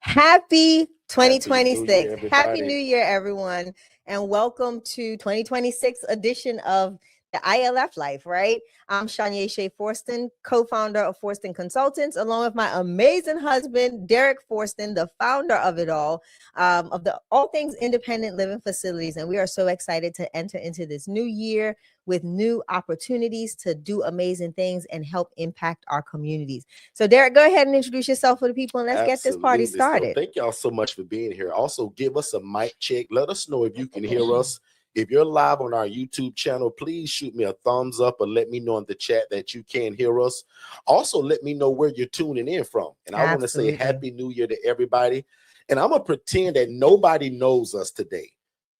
Happy 2026. Happy New Year, everyone. And welcome to 2026 edition of the ILF Life, right? I'm Shanya Forston, co-founder of Forston Consultants, along with my amazing husband, Derek Forston, the founder of it all, of the All Things Independent Living Facilities. And we are so excited to enter into this new year with new opportunities to do amazing things and help impact our communities. So Derek, go ahead and introduce yourself for the people and let's get this party started. So thank y'all so much for being here. Also, give us a mic check. Let us know if you can hear us. If you're live on our YouTube channel, please shoot me a thumbs up or let me know in the chat that you can hear us. Also, let me know where you're tuning in from. And I want to say Happy New Year to everybody. And I'm going to pretend that nobody knows us today,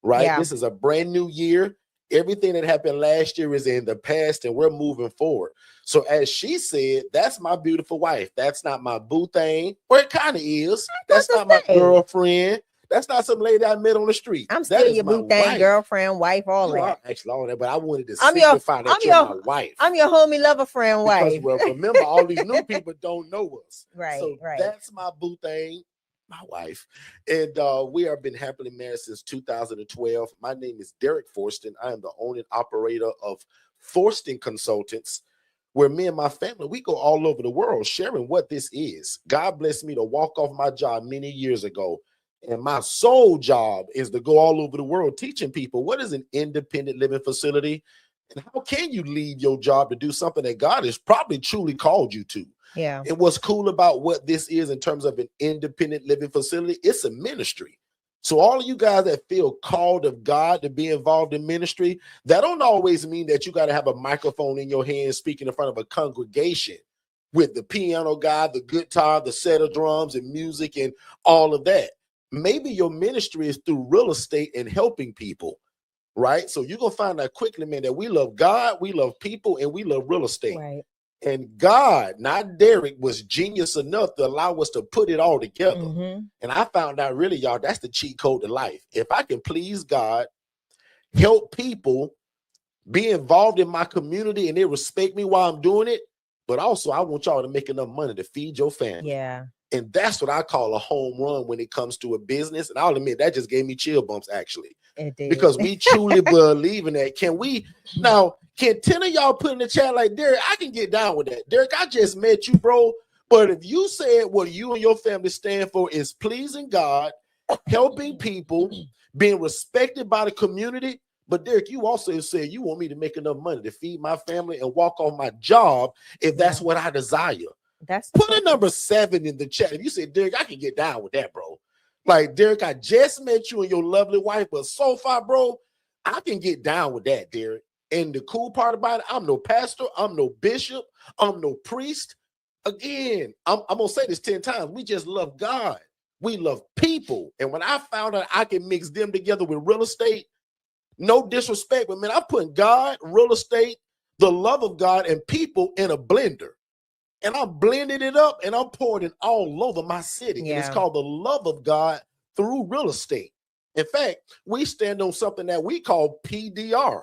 right? Yeah. This is a brand new year. Everything that happened last year is in the past and we're moving forward. So as she said, that's my beautiful wife. That's not my boo thing. Well, it kind of is. That's not my girlfriend. That's not some lady I met on the street. I'm still your boo thing, girlfriend, wife, all that. Actually, all that, but I wanted to signify that you're my wife. I'm your homie, lover, friend, wife. Because, well, remember, all these new people don't know us. Right, so right. That's my boo thing, my wife. And we have been happily married since 2012. My name is Derek Forston. I am the owner and operator of Forston Consultants, where me and my family, we go all over the world sharing what this is. God blessed me to walk off my job many years ago. And my sole job is to go all over the world teaching people what is an independent living facility and how can you leave your job to do something that God has probably truly called you to. Yeah. And what's cool about what this is in terms of an independent living facility, it's a ministry. So all of you guys that feel called of God to be involved in ministry, that don't always mean that you got to have a microphone in your hand speaking in front of a congregation with the piano guy, the guitar, the set of drums and music and all of that. Maybe your ministry is through real estate and helping people, right? So you're going to find out quickly, man, that we love God, we love people, and we love real estate. Right. And God, not Derek, was genius enough to allow us to put it all together. Mm-hmm. And I found out really, y'all, that's the cheat code to life. If I can please God, help people, be involved in my community, and they respect me while I'm doing it, but also I want y'all to make enough money to feed your family. Yeah. And that's what I call a home run when it comes to a business. And I'll admit that just gave me chill bumps, actually. It did. Because we truly believe in that. Can 10 of y'all put in the chat like, Derek, I can get down with that. Derek, I just met you, bro. But if you said what you and your family stand for is pleasing God, helping people, being respected by the community. But Derek, you also said you want me to make enough money to feed my family and walk off my job if that's what I desire. Put a number 7 in the chat. If you say, Derek, I can get down with that, bro. Like, Derek, I just met you and your lovely wife, but so far, bro, I can get down with that, Derek. And the cool part about it, I'm no pastor, I'm no bishop, I'm no priest. Again, I'm going to say this 10 times. We just love God. We love people. And when I found out I can mix them together with real estate, no disrespect, but man, I'm putting God, real estate, the love of God, and people in a blender. And I'm blending it up and I'm pouring it all over my city. Yeah. And it's called the love of God through real estate. In fact, we stand on something that we call PDR,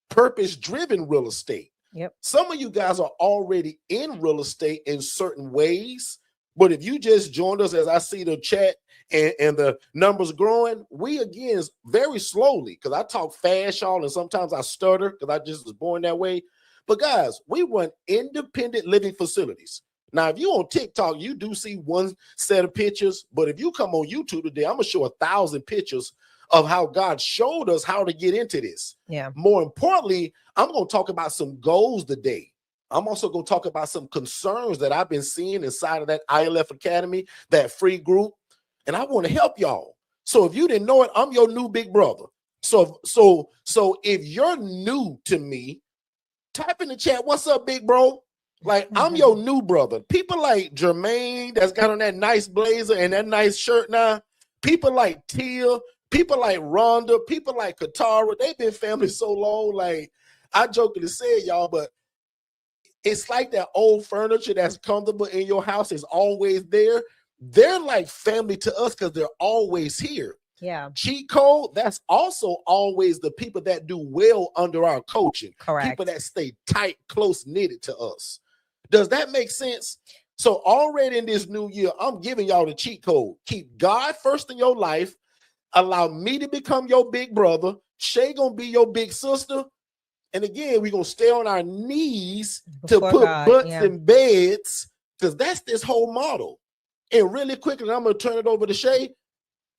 purpose-driven real estate. Yep. Some of you guys are already in real estate in certain ways. But if you just joined us, as I see the chat and the numbers growing, we again very slowly, because I talk fast, y'all, and sometimes I stutter because I just was born that way. But guys, we run independent living facilities. Now, if you on TikTok, you do see one set of pictures, but if you come on YouTube today, I'm going to show 1,000 pictures of how God showed us how to get into this. Yeah. More importantly, I'm going to talk about some goals today. I'm also going to talk about some concerns that I've been seeing inside of that ILF Academy, that free group, and I want to help y'all. So if you didn't know it, I'm your new big brother. So if you're new to me, type in the chat, what's up, big bro? Like, I'm your new brother. People like Jermaine that's got on that nice blazer and that nice shirt now. People like Tia, people like Rhonda, people like Katara. They've been family so long. Like, I jokingly said, y'all, but It's like that old furniture that's comfortable in your house is always there. They're like family to us because they're always here. Yeah. Cheat code, that's also always the people that do well under our coaching. Correct. People that stay tight, close knitted to us. Does that make sense? So already in this new year, I'm giving y'all the cheat code. Keep God first in your life. Allow me to become your big brother. Shay gonna be your big sister. And again, we're gonna stay on our knees before to put God, butts in beds, because that's this whole model. And really quickly, I'm gonna turn it over to Shay.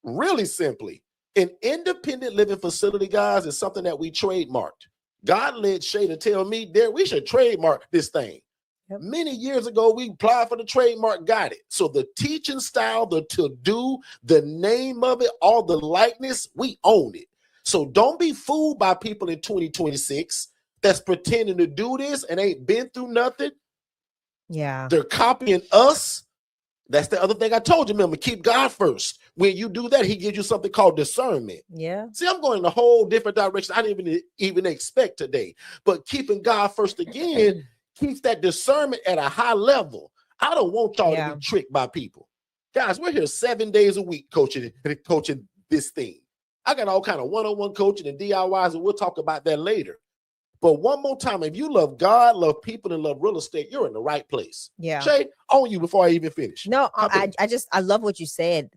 Really simply, an independent living facility, guys, is something that we trademarked. God led Shay to tell me that we should trademark this thing. Yep. Many years ago, we applied for the trademark, got it. So the teaching style, the to-do, the name of it, all the likeness, we own it. So don't be fooled by people in 2026 that's pretending to do this and ain't been through nothing. Yeah. They're copying us. That's the other thing I told you, remember, keep God first. When you do that, he gives you something called discernment. Yeah. See, I'm going in a whole different direction I didn't even expect today. But keeping God first again keeps that discernment at a high level. I don't want y'all to be tricked by people. Guys, we're here 7 days a week coaching this thing. I got all kind of one-on-one coaching and DIYs, and we'll talk about that later. But one more time, if you love God, love people, and love real estate, you're in the right place. Shay, on you before I even finish. No, I love what you said.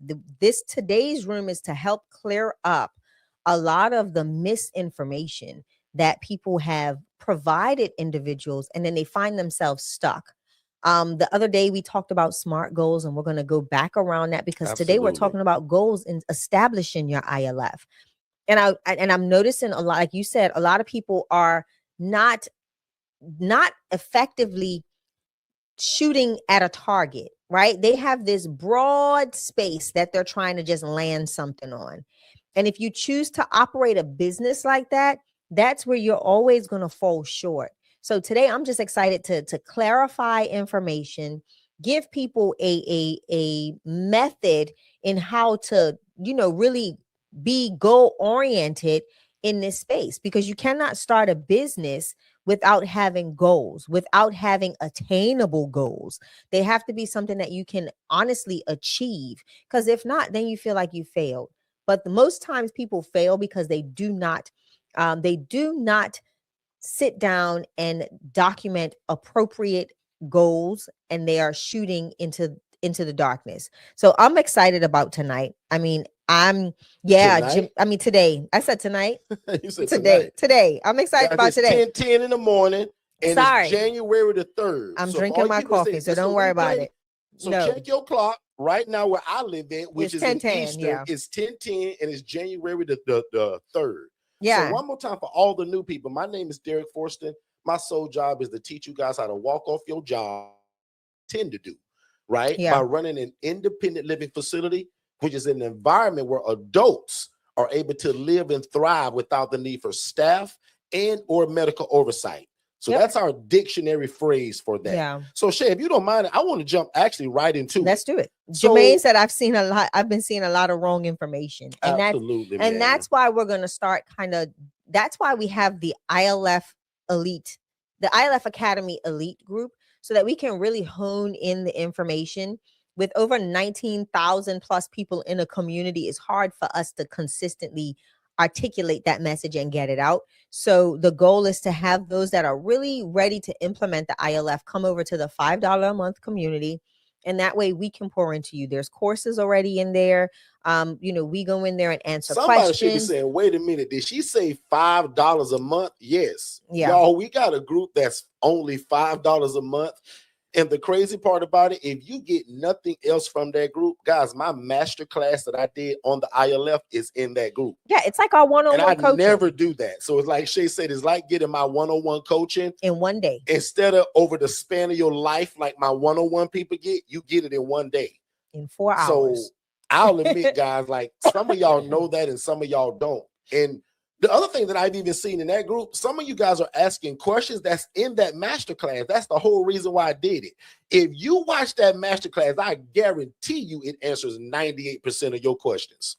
Today's room is to help clear up a lot of the misinformation that people have provided individuals, and then they find themselves stuck. The other day we talked about SMART goals, and we're going to go back around that because today we're talking about goals in establishing your ILF. And I'm noticing a lot, like you said, a lot of people are not effectively shooting at a target, right? They have this broad space that they're trying to just land something on. And if you choose to operate a business like that, that's where you're always going to fall short. So today I'm just excited to clarify information, give people a method in how to, really be goal oriented in this space, because you cannot start a business without having goals, without having attainable goals. They have to be something that you can honestly achieve, because if not, then you feel like you failed. But most times people fail because they do not sit down and document appropriate goals, and they are shooting into the darkness. So I'm excited about tonight. Today. I said tonight. You said today. I'm excited about today. 10 in the morning, and it's January the 3rd. I'm drinking my coffee, so don't worry about it. So check your clock right now where I live at, which is in Eastern. It's 10:10, and it's January the 3rd. Yeah. So one more time for all the new people. My name is Derek Forston. My sole job is to teach you guys how to walk off your job, tend to do, right? Yeah. By running an independent living facility, which is an environment where adults are able to live and thrive without the need for staff and or medical oversight. So that's our dictionary phrase for that. Yeah. So Shay, if you don't mind, I want to jump actually right into Let's do it. Jermaine said I've been seeing a lot of wrong information. And absolutely. That's why we're going to start that's why we have the ILF Elite, the ILF Academy Elite group, so that we can really hone in the information. With over 19,000 plus people in a community, it's hard for us to consistently articulate that message and get it out. So the goal is to have those that are really ready to implement the ILF come over to the $5 a month community. And that way we can pour into you. There's courses already in there. We go in there and answer questions. Somebody should be saying, wait a minute, did she say $5 a month? Yes. Yeah. Y'all, we got a group that's only $5 a month. And the crazy part about it, if you get nothing else from that group, guys, my master class that I did on the ILF is in that group. Yeah, it's like our one-on-one coaching. And I never do that. So it's like Shay said, it's like getting my one-on-one coaching in one day. Instead of over the span of your life, like my one-on-one people get, you get it in one day. In 4 hours. So I'll admit, guys, like some of y'all know that and some of y'all don't. And the other thing that I've even seen in that group, some of you guys are asking questions that's in that masterclass. That's the whole reason why I did it. If you watch that masterclass, I guarantee you it answers 98% of your questions.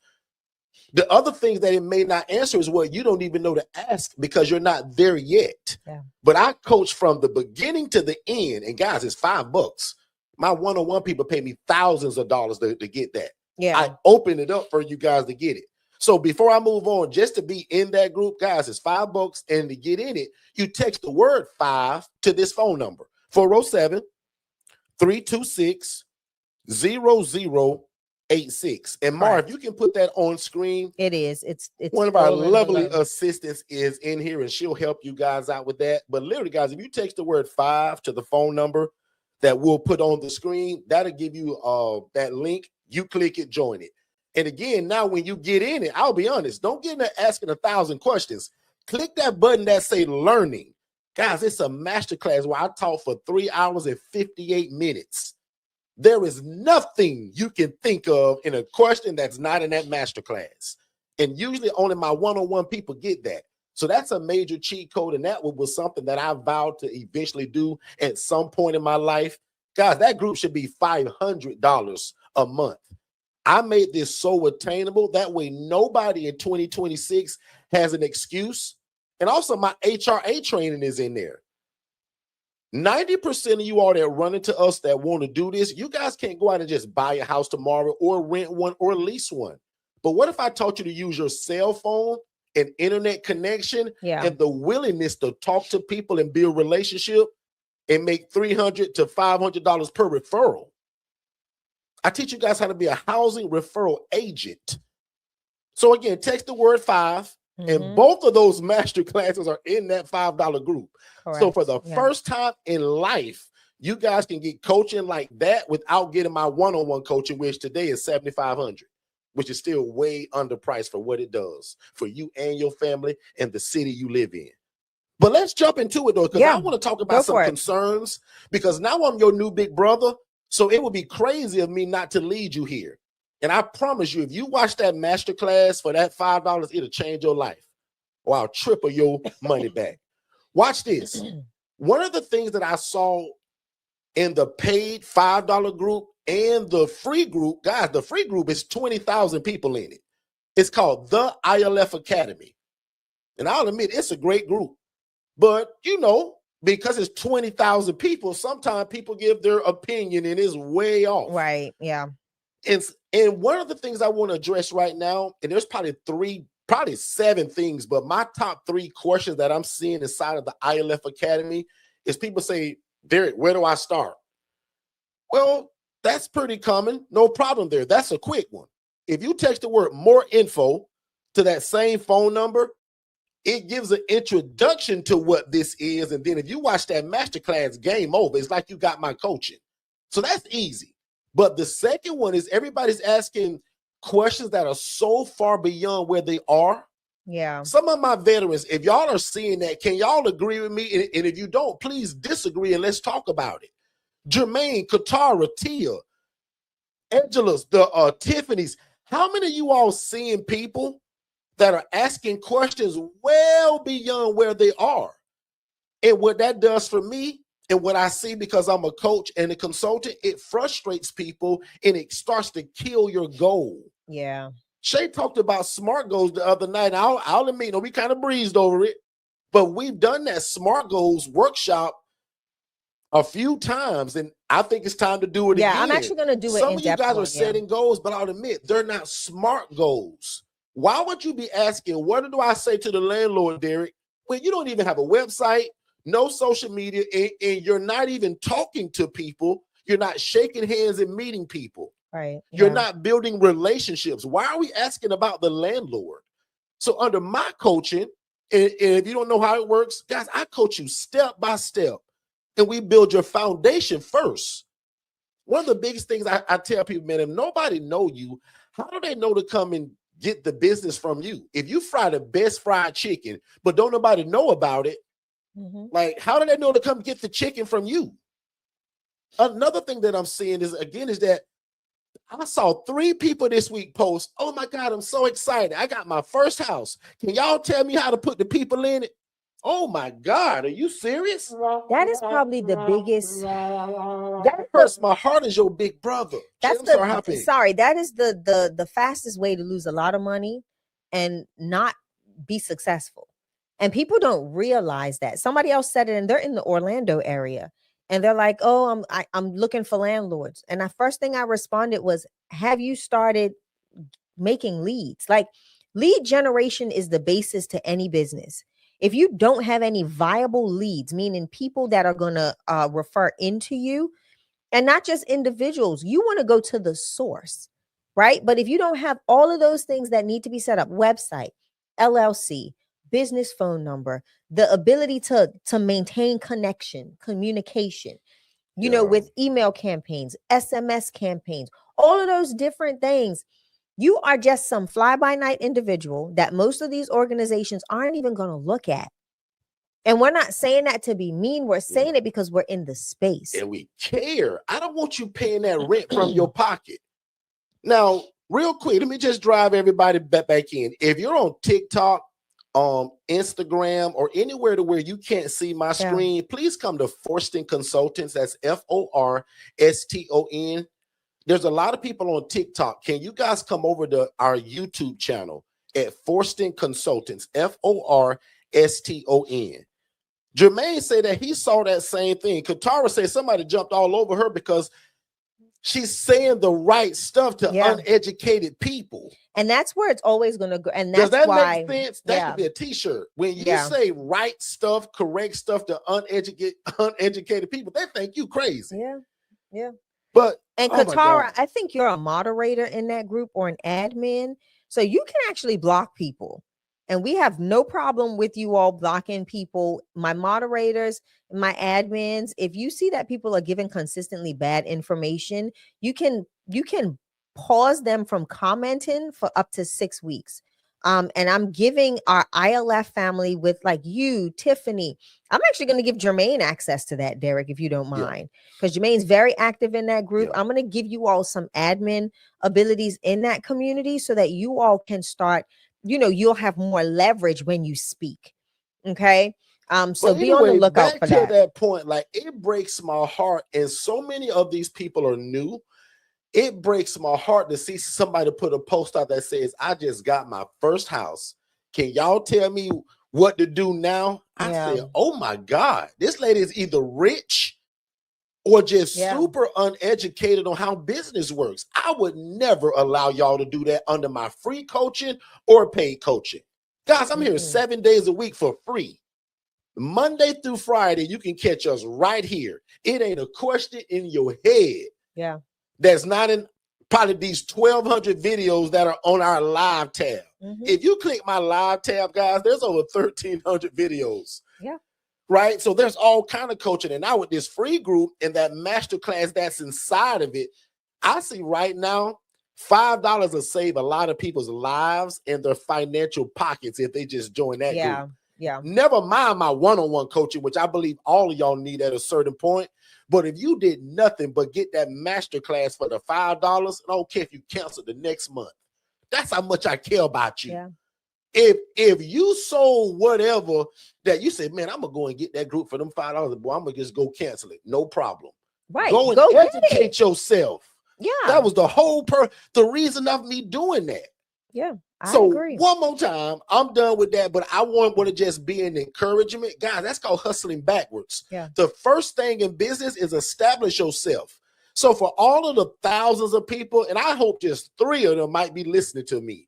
The other things that it may not answer is what you don't even know to ask because you're not there yet. Yeah. But I coach from the beginning to the end. And guys, it's $5. My one-on-one people pay me thousands of dollars to get that. Yeah. I open it up for you guys to get it. So before I move on, just to be in that group, guys, it's $5. And to get in it, you text the word 5 to this phone number, 407-326-0086. And Marv, you can put that on screen. It is. It's one of our lovely assistants is in here and she'll help you guys out with that. But literally, guys, if you text the word 5 to the phone number that we'll put on the screen, that'll give you that link. You click it, join it. And again, now when you get in it, I'll be honest, don't get in there asking 1,000 questions. Click that button that say learning. Guys, it's a masterclass where I taught for 3 hours and 58 minutes. There is nothing you can think of in a question that's not in that masterclass. And usually only my one-on-one people get that. So that's a major cheat code. And that was something that I vowed to eventually do at some point in my life. Guys, that group should be $500 a month. I made this so attainable. That way nobody in 2026 has an excuse. And also my HRA training is in there. 90% of you all that run into us that want to do this, you guys can't go out and just buy a house tomorrow or rent one or lease one. But what if I taught you to use your cell phone and internet connection and the willingness to talk to people and build relationship and make $300 to $500 per referral? I teach you guys how to be a housing referral agent. So again, text the word 5, and both of those master classes are in that $5 group. Correct. So for the first time in life, you guys can get coaching like that without getting my one-on-one coaching, which today is $7,500, which is still way underpriced for what it does for you and your family and the city you live in. But let's jump into it though, because I want to talk about some concerns, because now I'm your new big brother. So it would be crazy of me not to lead you here. And I promise you, if you watch that masterclass for that $5, it'll change your life, or I'll triple your money back. Watch this. One of the things that I saw in the paid $5 group and the free group, guys, the free group is 20,000 people in it. It's called the ILF Academy. And I'll admit, it's a great group. But, you know, because it's 20,000 people, sometimes people give their opinion and it's way off. Right, yeah. And one of the things I want to address right now, and there's probably 7 things, but my top 3 questions that I'm seeing inside of the ILF Academy is people say, Derek, where do I start? Well, that's pretty common. No problem there. That's a quick one. If you text the word more info to that same phone number, it gives an introduction to what this is. And then if you watch that masterclass, game over. It's like you got my coaching. So that's easy. But the second one is everybody's asking questions that are so far beyond where they are. Yeah. Some of my veterans, if y'all are seeing that, can y'all agree with me? And if you don't, please disagree and let's talk about it. Jermaine, Katara, Tia, Angela's, the Tiffany's. How many of you all seeing people that are asking questions well beyond where they are? And what that does for me, and what I see, because I'm a coach and a consultant, it frustrates people and it starts to kill your goal. Yeah. Shay talked about SMART goals the other night. I'll admit, we kind of breezed over it, but we've done that SMART goals workshop a few times, and I think it's time to do it again. Yeah, I'm actually going to do it. Some of you guys are setting goals, but I'll admit they're not SMART goals. Why would you be asking, what do I say to the landlord, Derek, when you don't even have a website, no social media, and you're not even talking to people? You're not shaking hands and meeting people. Right. You're not building relationships. Why are we asking about the landlord? So under my coaching, and if you don't know how it works, guys, I coach you step by step, and we build your foundation first. One of the biggest things I tell people, man, if nobody know you, how do they know to come and get the business from you? If you fry the best fried chicken, but don't nobody know about it, like, how do they know to come get the chicken from you? Another thing that I'm seeing is that I saw 3 people this week post, oh my God, I'm so excited. I got my first house. Can y'all tell me how to put the people in it? Oh my God, are you serious? That is probably the biggest. That hurts my heart as your big brother. That is the fastest way to lose a lot of money and not be successful. And people don't realize that. Somebody else said it, and they're in the Orlando area, and they're like, "Oh, I'm looking for landlords." And the first thing I responded was, "Have you started making leads?" Like, lead generation is the basis to any business. If you don't have any viable leads, meaning people that are going to refer into you, and not just individuals, you want to go to the source, right? But if you don't have all of those things that need to be set up, website, LLC, business phone number, the ability to maintain connection, communication, with email campaigns, SMS campaigns, all of those different things, you are just some fly-by-night individual that most of these organizations aren't even going to look at. And we're not saying that to be mean. We're saying it because we're in the space. And we care. I don't want you paying that rent from your pocket. Now, real quick, let me just drive everybody back in. If you're on TikTok, Instagram, or anywhere to where you can't see my screen, please come to Forston Consultants. That's Forston. There's a lot of people on TikTok. Can you guys come over to our YouTube channel at Forston Consultants, Forston? Jermaine said that he saw that same thing. Katara said somebody jumped all over her because she's saying the right stuff to uneducated people. And that's where it's always going to go. And that's Does that make sense? That could be a t-shirt. When you say right stuff, correct stuff to uneducated people, they think you crazy. Yeah. And Katara, I think you're a moderator in that group or an admin. So you can actually block people. And we have no problem with you all blocking people. My moderators, my admins, if you see that people are giving consistently bad information, you can pause them from commenting for up to 6 weeks. And I'm giving our ILF family with like you, Tiffany. I'm actually going to give Jermaine access to that, Derek, if you don't mind, because Jermaine's very active in that group. I'm going to give you all some admin abilities in that community so that you all can start, you'll have more leverage when you speak. Okay. So be on the lookout for that. Back to that point, like, it breaks my heart. And so many of these people are new. It breaks my heart to see somebody put a post out that says, I just got my first house. Can y'all tell me what to do now? I said, oh my God, this lady is either rich or just super uneducated on how business works. I would never allow y'all to do that under my free coaching or paid coaching. Guys, I'm here 7 days a week for free. Monday through Friday, you can catch us right here. It ain't a question in your head. That's not in probably these 1,200 videos that are on our live tab. If you click my live tab, guys, there's over 1,300 videos. Right? So there's all kind of coaching. And now with this free group and that masterclass that's inside of it, I see right now, $5 will save a lot of people's lives and their financial pockets if they just join that group. Never mind my one-on-one coaching, which I believe all of y'all need at a certain point. But if you did nothing but get that masterclass for the $5, I don't care if you cancel the next month. That's how much I care about you. If you sold whatever that you said, man, I'm gonna go and get that group for them $5, boy, I'm gonna just go cancel it. No problem. Go and educate yourself. That was the whole the reason of me doing that. I agree. One more time, I'm done with that, but I want to just be an encouragement. Guys, that's called hustling backwards. The first thing in business is establish yourself. So for all of the thousands of people, and I hope just 3 of them might be listening to me.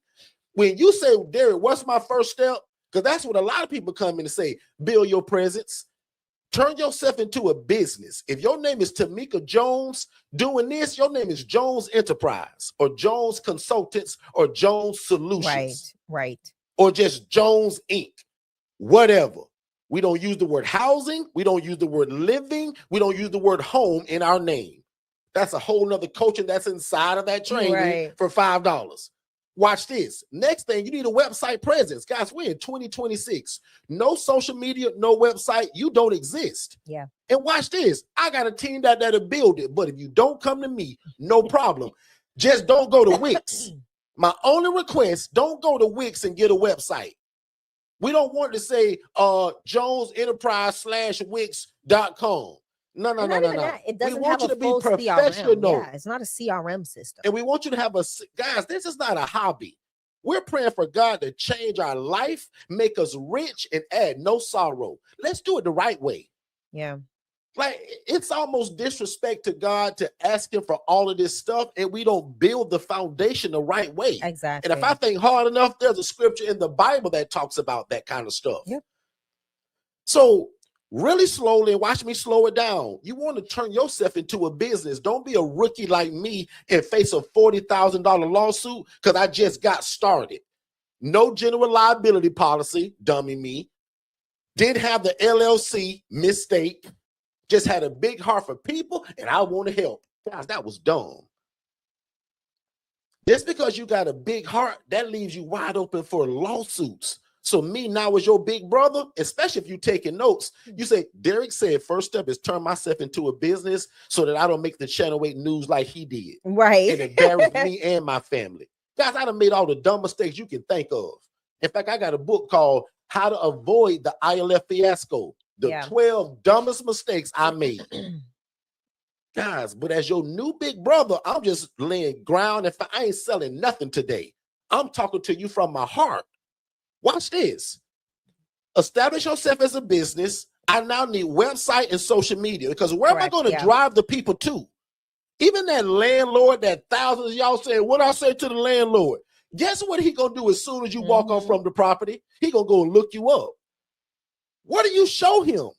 When you say, Derek, what's my first step? Because that's what a lot of people come in and say, build your presence. Turn yourself into a business. If your name is Tamika Jones doing this, your name is Jones Enterprise or Jones Consultants or Jones Solutions. Right. Or just Jones Inc. Whatever. We don't use the word housing. We don't use the word living. We don't use the word home in our name. That's a whole nother coaching that's inside of that training for $5. Watch this. Next thing, you need a website presence. Guys, we're in 2026. No social media, no website. You don't exist. And watch this. I got a team that'll build it. But if you don't come to me, no problem. Just don't go to Wix. My only request, don't go to Wix and get a website. We don't want to say jonesenterprise/wix.com. No. It doesn't We want have you a to be full professional. CRM. Yeah, it's not a CRM system. And we want you to have guys, this is not a hobby. We're praying for God to change our life, make us rich, and add no sorrow. Let's do it the right way. Yeah. Like, it's almost disrespect to God to ask him for all of this stuff, and we don't build the foundation the right way. Exactly. And if I think hard enough, there's a scripture in the Bible that talks about that kind of stuff. Yep. So really slowly, watch me slow it down. You want to turn yourself into a business. Don't be a rookie like me and face a $40,000 lawsuit because I just got started. No general liability policy, dummy me. Didn't have the LLC, mistake. Just had a big heart for people, and I want to help. Guys, that was dumb. Just because you got a big heart, that leaves you wide open for lawsuits. So me now as your big brother, especially if you're taking notes, you say, Derek said, first step is turn myself into a business so that I don't make the Channel 8 news like he did. Right. And embarrass me and my family. Guys, I done made all the dumb mistakes you can think of. In fact, I got a book called How to Avoid the ILF Fiasco. The 12 dumbest mistakes I made. Guys, but as your new big brother, I'm just laying ground. If I ain't selling nothing today, I'm talking to you from my heart. Watch this. Establish yourself as a business. I now need website and social media, because where am I going to drive the people to? Even that landlord, that thousands of y'all saying, what I say to the landlord? Guess what he going to do as soon as you walk off from the property? He going to go and look you up. What do you show him?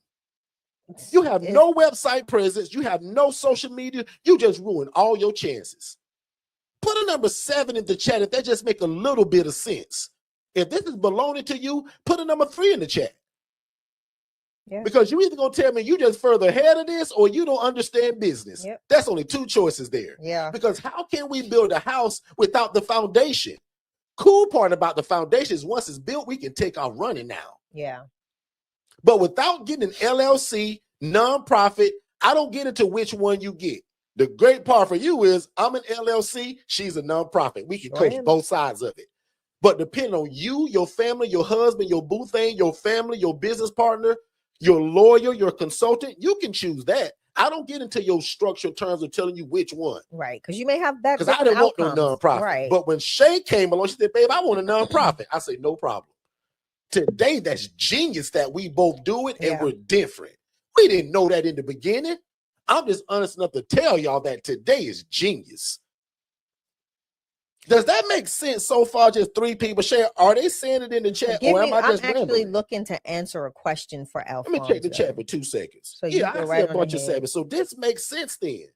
You have no website presence. You have no social media. You just ruin all your chances. Put a number 7 in the chat if that just make a little bit of sense. If this is belonging to you, put a number 3 in the chat. Yeah. Because you either going to tell me you just further ahead of this or you don't understand business. Yep. That's only 2 choices there. Yeah. Because how can we build a house without the foundation? Cool part about the foundation is once it's built, we can take off running now. Yeah. But without getting an LLC, nonprofit, I don't get into which one you get. The great part for you is I'm an LLC, she's a nonprofit. We can coach both sides of it. But depending on you, your family, your husband, your boo thing, your family, your business partner, your lawyer, your consultant, you can choose that. I don't get into your structural terms of telling you which one. Right, because you may have that. Because I didn't want no nonprofit. Right. But when Shay came along, she said, babe, I want a nonprofit. I said, no problem. Today, that's genius that we both do it and we're different. We didn't know that in the beginning. I'm just honest enough to tell y'all that today is genius. Does that make sense so far? Just 3 people share. Are they saying it in the chat? Or am I just actually looking to answer a question for Alfonso. Let me check the chat for 2 seconds. So yeah, I see a bunch of 7. So this makes sense then.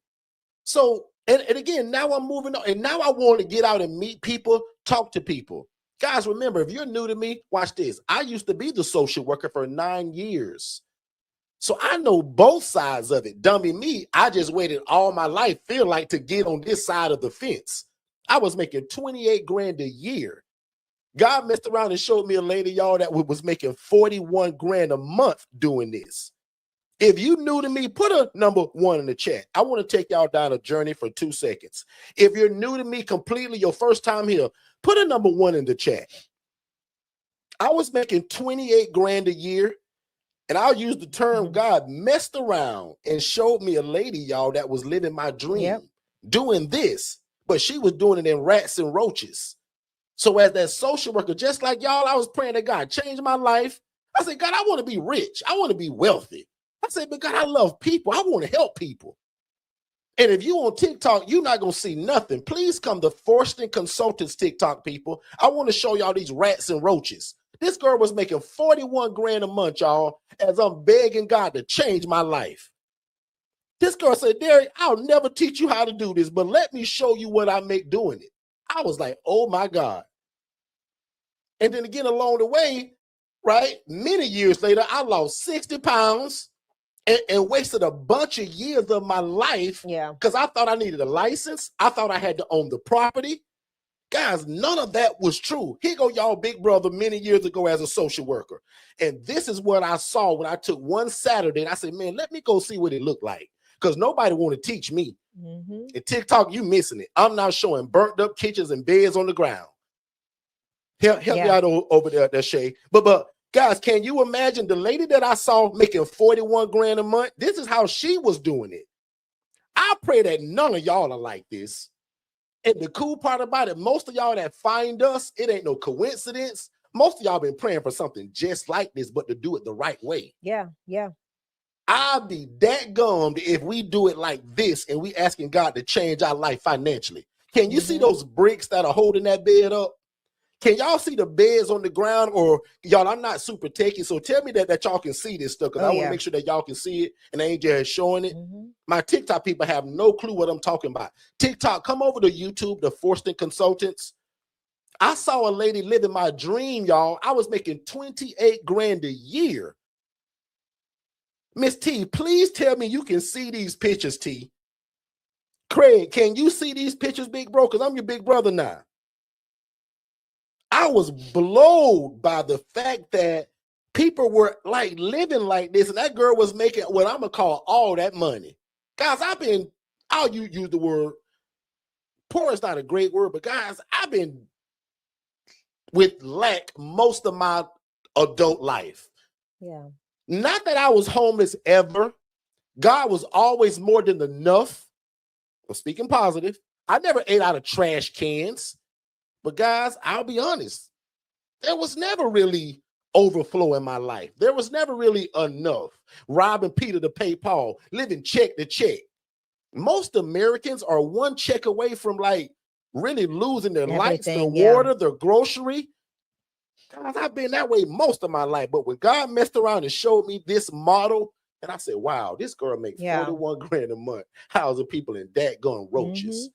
So, and again, now I'm moving on. And now I want to get out and meet people, talk to people. Guys, remember, if you're new to me, watch this. I used to be the social worker for 9 years. So I know both sides of it. Dummy me, I just waited all my life, feel like, to get on this side of the fence. I was making 28 grand a year. God messed around and showed me a lady, y'all, that was making 41 grand a month doing this. If you new to me, put a number 1 in the chat. I want to take y'all down a journey for 2 seconds. If you're new to me completely, your first time here, put a number 1 in the chat. I was making 28 grand a year, and I'll use the term God messed around and showed me a lady, y'all, that was living my dream, doing this, but she was doing it in rats and roaches. So as that social worker, just like y'all, I was praying that God change my life. I said, God, I want to be rich. I want to be wealthy. I said, but God, I love people. I want to help people. And if you on TikTok, you're not going to see nothing. Please come to Forston Consultants TikTok, people. I want to show y'all these rats and roaches. This girl was making 41 grand a month, y'all, as I'm begging God to change my life. This girl said, Derek, I'll never teach you how to do this, but let me show you what I make doing it. I was like, oh my God. And then again, along the way, right, many years later, I lost 60 pounds and wasted a bunch of years of my life because I thought I needed a license. I thought I had to own the property. Guys, none of that was true. Here go y'all big brother many years ago as a social worker. And this is what I saw when I took one Saturday and I said, man, let me go see what it looked like. Because nobody want to teach me. And TikTok, you missing it. I'm now showing burnt up kitchens and beds on the ground. Help me out over there, Shay. But guys, can you imagine the lady that I saw making 41 grand a month? This is how she was doing it. I pray that none of y'all are like this. And the cool part about it, most of y'all that find us, it ain't no coincidence. Most of y'all been praying for something just like this, but to do it the right way. Yeah. I'll be that gummed if we do it like this and we asking God to change our life financially. Can you see those bricks that are holding that bed up? Can y'all see the beds on the ground? Or y'all, I'm not super techie, so tell me that y'all can see this stuff, because I want to make sure that y'all can see it and I ain't just showing it. My TikTok people have no clue what I'm talking about. TikTok, come over to YouTube, the Forston Consultants. I saw a lady living my dream, y'all. I was making 28 grand a year. Miss T, please tell me you can see these pictures, T. Craig, can you see these pictures, big bro? Because I'm your big brother now. I was blown by the fact that people were like living like this, and that girl was making what I'm gonna call all that money. Guys, I'll use the word, poor is not a great word, but guys, I've been with lack most of my adult life. Yeah. Not that I was homeless ever. God was always more than enough. I'm speaking positive. I never ate out of trash cans. But guys, I'll be honest, there was never really overflow in my life. There was never really enough. Robbing Peter to pay Paul, living check to check. Most Americans are one check away from like really losing their lights, their water, their grocery. Guys, I've been that way most of my life. But when God messed around and showed me this model, and I said, wow, this girl makes 41 grand a month, housing people in dadgone roaches.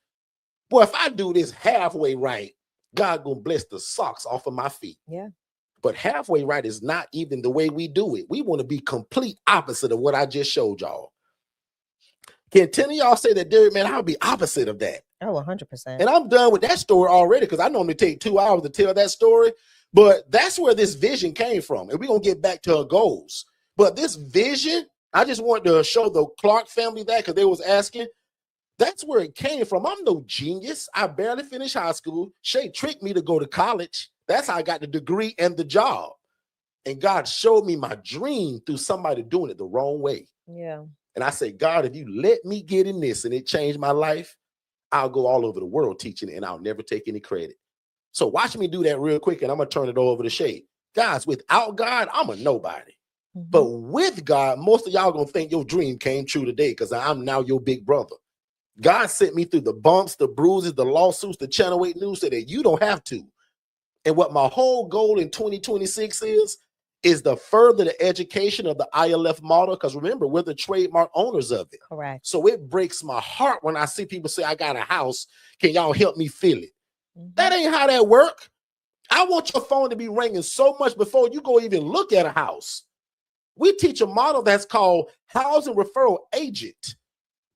Boy, if I do this halfway right, God gonna bless the socks off of my feet. Yeah. But halfway right is not even the way we do it. We want to be complete opposite of what I just showed y'all. Can 10 of y'all say that, Derek, man, I'll be opposite of that? Oh, 100%. And I'm done with that story already, because I normally take 2 hours to tell that story. But that's where this vision came from. And we're going to get back to our goals. But this vision, I just wanted to show the Clark family that, because they was asking. That's where it came from. I'm no genius. I barely finished high school. Shay tricked me to go to college. That's how I got the degree and the job. And God showed me my dream through somebody doing it the wrong way. Yeah. And I said, God, if you let me get in this and it changed my life, I'll go all over the world teaching it and I'll never take any credit. So watch me do that real quick and I'm going to turn it over to Shay. Guys, without God, I'm a nobody. But with God, most of y'all going to think your dream came true today, because I'm now your big brother. God sent me through the bumps, the bruises, the lawsuits, the Channel 8 News, so that you don't have to. And what my whole goal in 2026 is to further the education of the ILF model, because remember, we're the trademark owners of it. Correct. So it breaks my heart when I see people say, I got a house. Can y'all help me fill it? That ain't how that work. I want your phone to be ringing so much before you go even look at a house. We teach a model that's called housing referral agent.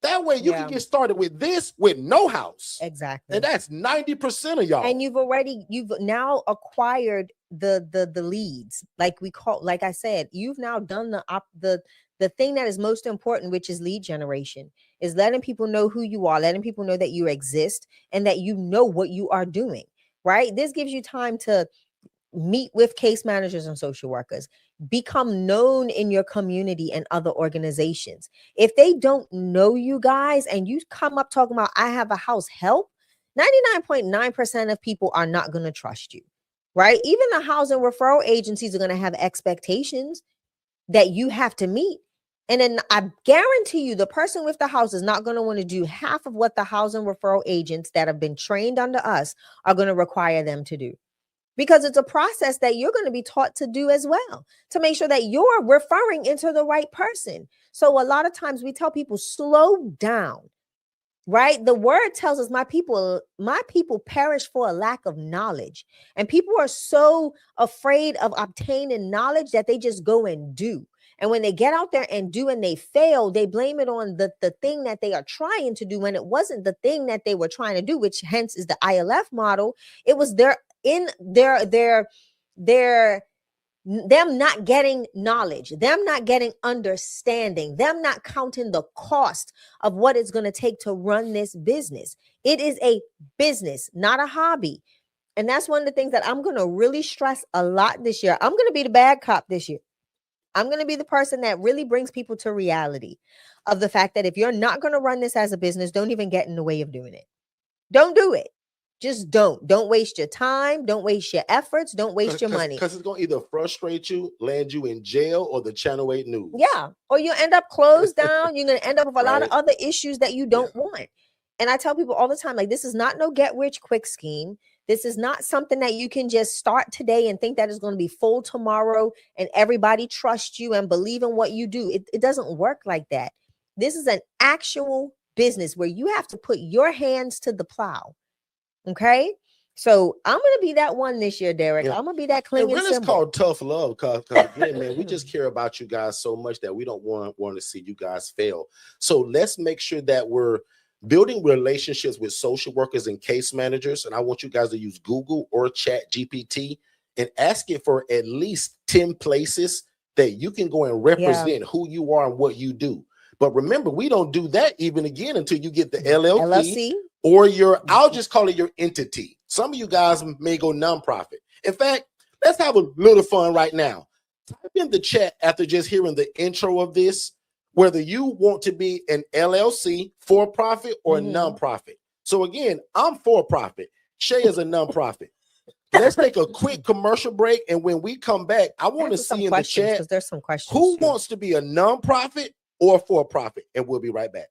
That way you can get started with this with no house. Exactly. And that's 90% of y'all. And you've now acquired the leads. Like I said, you've now done the thing that is most important, which is lead generation, is letting people know who you are, letting people know that you exist and that you know what you are doing, right? This gives you time to meet with case managers and social workers, become known in your community and other organizations. If they don't know you guys and you come up talking about, I have a house, help, 99.9% of people are not going to trust you, right? Even the housing referral agencies are going to have expectations that you have to meet. And then I guarantee you the person with the house is not going to want to do half of what the housing referral agents that have been trained under us are going to require them to do. Because it's a process that you're going to be taught to do as well, to make sure that you're referring into the right person. So a lot of times we tell people, slow down, right? The word tells us my people perish for a lack of knowledge. And people are so afraid of obtaining knowledge that they just go and do. And when they get out there and do and they fail, they blame it on the thing that they are trying to do when it wasn't the thing that they were trying to do, which hence is the ILF model. It was them not getting knowledge, them not getting understanding, them not counting the cost of what it's going to take to run this business. It is a business, not a hobby. And that's one of the things that I'm going to really stress a lot this year. I'm going to be the bad cop this year. I'm going to be the person that really brings people to reality of the fact that if you're not going to run this as a business, don't even get in the way of doing it. Don't do it. Just don't. Don't waste your time. Don't waste your efforts. Don't waste your money. Because it's going to either frustrate you, land you in jail, or the Channel 8 news. Yeah. Or you end up closed down. You're going to end up with a lot of other issues that you don't want. And I tell people all the time, like, this is not no get rich quick scheme. This is not something that you can just start today and think that is going to be full tomorrow and everybody trusts you and believe in what you do. It doesn't work like that. This is an actual business where you have to put your hands to the plow. Okay? So I'm going to be that one this year, Derek. I'm going to be that clinging symbol. It's called tough love because again, man, we just care about you guys so much that we don't want to see you guys fail. So let's make sure that we're building relationships with social workers and case managers. And I want you guys to use Google or Chat GPT and ask it for at least 10 places that you can go and represent who you are and what you do. But remember, we don't do that even again until you get the LLC or your, I'll just call it your entity. Some of you guys may go nonprofit. In fact, let's have a little fun right now. Type in the chat after just hearing the intro of this, whether you want to be an LLC, for-profit, or a nonprofit. So again, I'm for-profit. Shay is a nonprofit. Let's take a quick commercial break, and when we come back, I want to see in the chat there's some questions who wants to be a nonprofit or for-profit, and we'll be right back.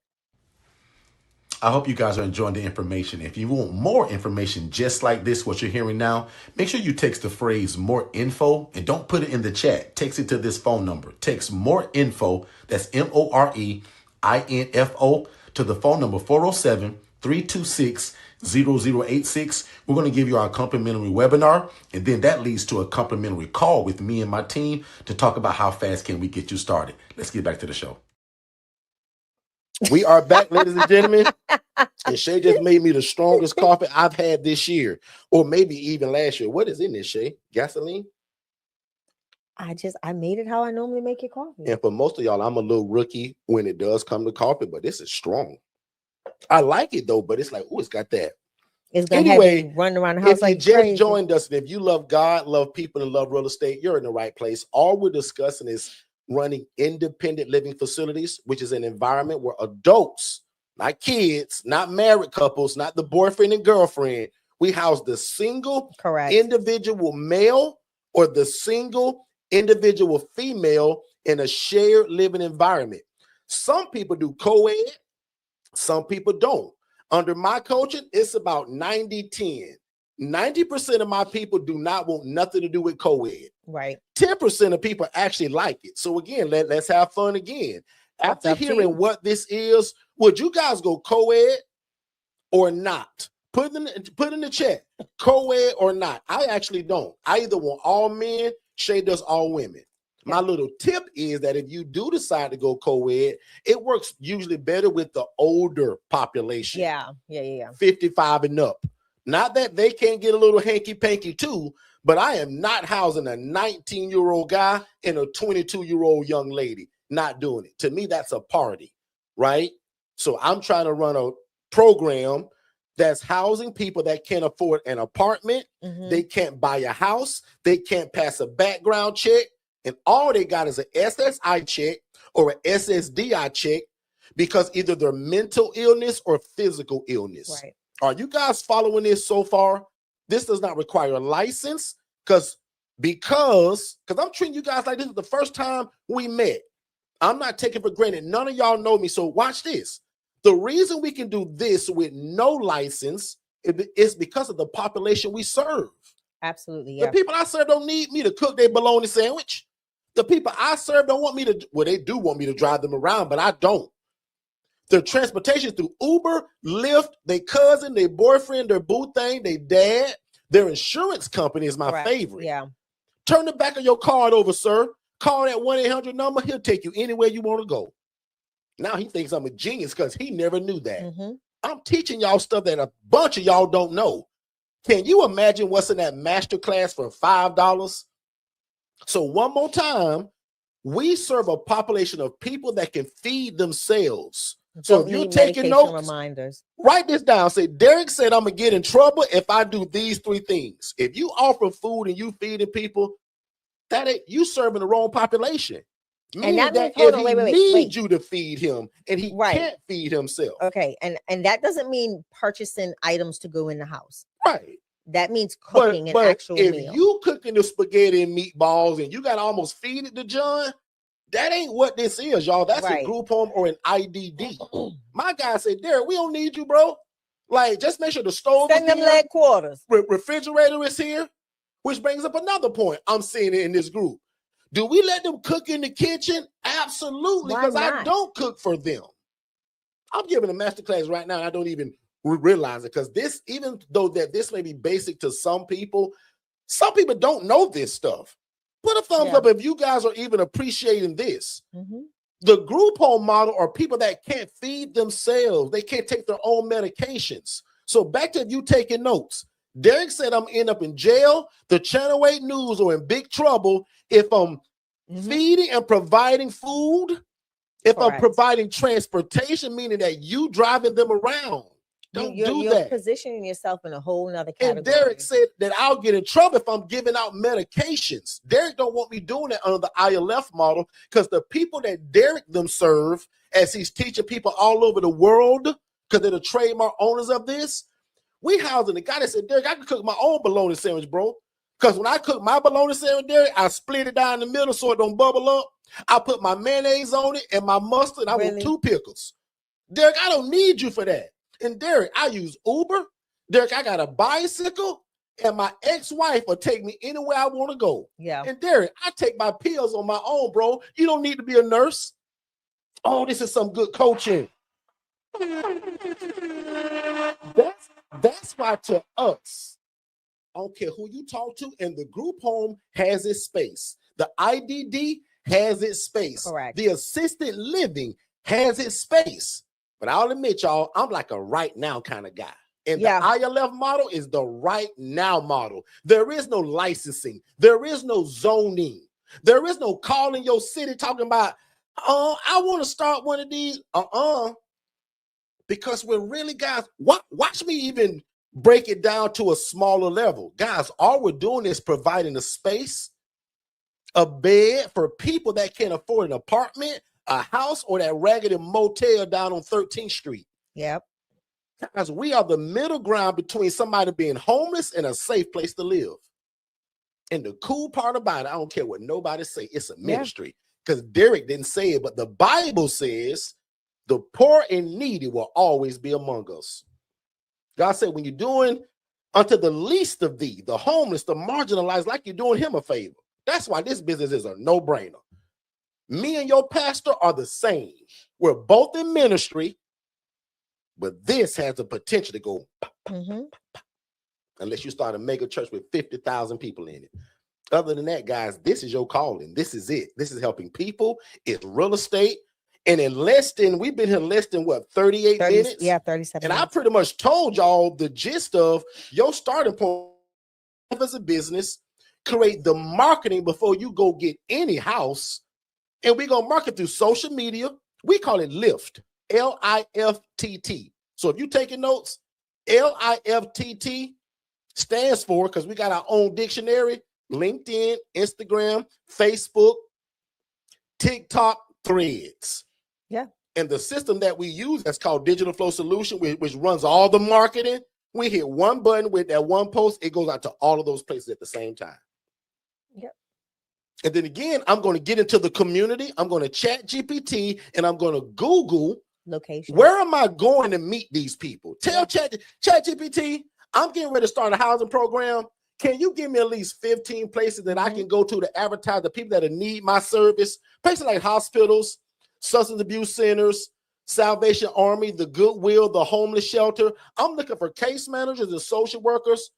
I hope you guys are enjoying the information. If you want more information just like this, what you're hearing now, make sure you text the phrase more info and don't put it in the chat. Text it to this phone number. Text more info, that's MOREINFO, to the phone number 407-326-0086. We're going to give you our complimentary webinar, and then that leads to a complimentary call with me and my team to talk about how fast can we get you started. Let's get back to the show. We are back, ladies and gentlemen. And Shay just made me the strongest coffee I've had this year, or maybe even last year. What is in this, Shay? Gasoline? I made it how I normally make your coffee. And for most of y'all, I'm a little rookie when it does come to coffee, but this is strong. I like it though, but it's like, oh, it's got that. It's gonna have you running around the house like crazy. If you just joined us, and if you love God, love people, and love real estate, you're in the right place. All we're discussing is running independent living facilities, which is an environment where adults, not kids, not married couples, not the boyfriend and girlfriend, we house the single individual male or the single individual female in a shared living environment. Some people do co-ed, some people don't. Under my coaching, it's about 90-10. 90% of my people do not want nothing to do with co-ed. Right. 10% of people actually like it. So again, let's have fun again. After hearing what this is, would you guys go co-ed or not? Put in the chat, co-ed or not. I actually don't. I either want all men, Shay does all women. My little tip is that if you do decide to go co-ed, it works usually better with the older population. Yeah. 55 and up. Not that they can't get a little hanky-panky too, but I am not housing a 19-year-old guy and a 22-year-old young lady. Not doing it. To me, that's a party, right? So I'm trying to run a program that's housing people that can't afford an apartment. They can't buy a house. They can't pass a background check. And all they got is an SSI check or an SSDI check because either they're mental illness or physical illness. Right. Are you guys following this so far? This does not require a license because I'm treating you guys like this is the first time we met. I'm not taking for granted. None of y'all know me. So watch this. The reason we can do this with no license is because of the population we serve. Absolutely. The people I serve don't need me to cook their bologna sandwich. The people I serve don't want me to, well, they do want me to drive them around, but I don't. Their transportation through Uber, Lyft, their cousin, their boyfriend, their boo thing, their dad, their insurance company is my favorite. Yeah. Turn the back of your card over, sir. Call that 1-800 number. He'll take you anywhere you want to go. Now he thinks I'm a genius because he never knew that. I'm teaching y'all stuff that a bunch of y'all don't know. Can you imagine what's in that masterclass for $5? So one more time, we serve a population of people that can feed themselves. So if you're taking notes, reminders, write this down. Say, Derek said I'm gonna get in trouble if I do these 3 things. If you offer food and you feeding people, that ain't you serving the wrong population. And that means, if he needs you to feed him and he can't feed himself. Okay, and that doesn't mean purchasing items to go in the house. Right. That means cooking an actual meal. If you cooking the spaghetti and meatballs and you got to almost feed it to John, that ain't what this is, y'all. That's a group home or an IDD. My guy said, Derek, we don't need you, bro. Like, just make sure the stove is them leg quarters. Refrigerator is here, which brings up another point. I'm seeing it in this group. Do we let them cook in the kitchen? Absolutely, because I don't cook for them. I'm giving a masterclass right now, and I don't even realize it, because this, even though that this may be basic to some people don't know this stuff. Put a thumbs up if you guys are even appreciating this. The group home model are people that can't feed themselves. They can't take their own medications. So back to you taking notes. Derek said I'm end up in jail, the Channel 8 News, or in big trouble if I'm feeding and providing food, if I'm providing transportation, meaning that you driving them around. You're positioning yourself in a whole nother category. And Derek said that I'll get in trouble if I'm giving out medications. Derek don't want me doing that under the ILF model, because the people that Derek them serve, as he's teaching people all over the world, because they're the trademark owners of this, we housing the guy that said, Derek, I can cook my own bologna sandwich, bro. Because when I cook my bologna sandwich, Derek, I split it down the middle so it don't bubble up. I put my mayonnaise on it and my mustard. I want 2 pickles. Derek, I don't need you for that. And Derek, I use Uber. Derek, I got a bicycle, and my ex-wife will take me anywhere I want to go. Yeah. And Derek, I take my pills on my own, bro. You don't need to be a nurse. Oh, this is some good coaching. That's why to us, I don't care who you talk to, and the group home has its space. The IDD has its space. Correct. The assisted living has its space. But I'll admit, y'all, I'm like a right now kind of guy. And the ILF model is the right now model. There is no licensing. There is no zoning. There is no calling your city talking about, I want to start one of these. Because we're really, guys, watch me even break it down to a smaller level. Guys, all we're doing is providing a space, a bed for people that can't afford an apartment, a house, or that raggedy motel down on 13th Street. Yep. Guys, we are the middle ground between somebody being homeless and a safe place to live. And the cool part about it, I don't care what nobody say, it's a ministry. Because Derek didn't say it, but the Bible says the poor and needy will always be among us. God said, when you're doing unto the least of thee, the homeless, the marginalized, like you're doing him a favor. That's why this business is a no-brainer. Me and your pastor are the same. We're both in ministry, but this has the potential to go unless you start a mega church with 50,000 people in it. Other than that, guys, this is your calling. This is it. This is helping people. It's real estate. And in we've been here less than what, 38 minutes? Yeah, 37 And minutes. I pretty much told y'all the gist of your starting point as a business. Create the marketing before you go get any house. And we're going to market through social media. We call it LIFT, L-I-F-T-T. So if you're taking notes, L-I-F-T-T stands for, because we got our own dictionary, LinkedIn, Instagram, Facebook, TikTok, Threads. Yeah. And the system that we use that's called Digital Flow Solution, which runs all the marketing. We hit one button with that one post. It goes out to all of those places at the same time. Yep. And then again, I'm going to get into the community. I'm going to chat GPT and I'm going to Google location. Where am I going to meet these people? Tell chat GPT, I'm getting ready to start a housing program. Can you give me at least 15 places that I can go to advertise the people that need my service? Places like hospitals, substance abuse centers, Salvation Army, the Goodwill, the homeless shelter. I'm looking for case managers and social workers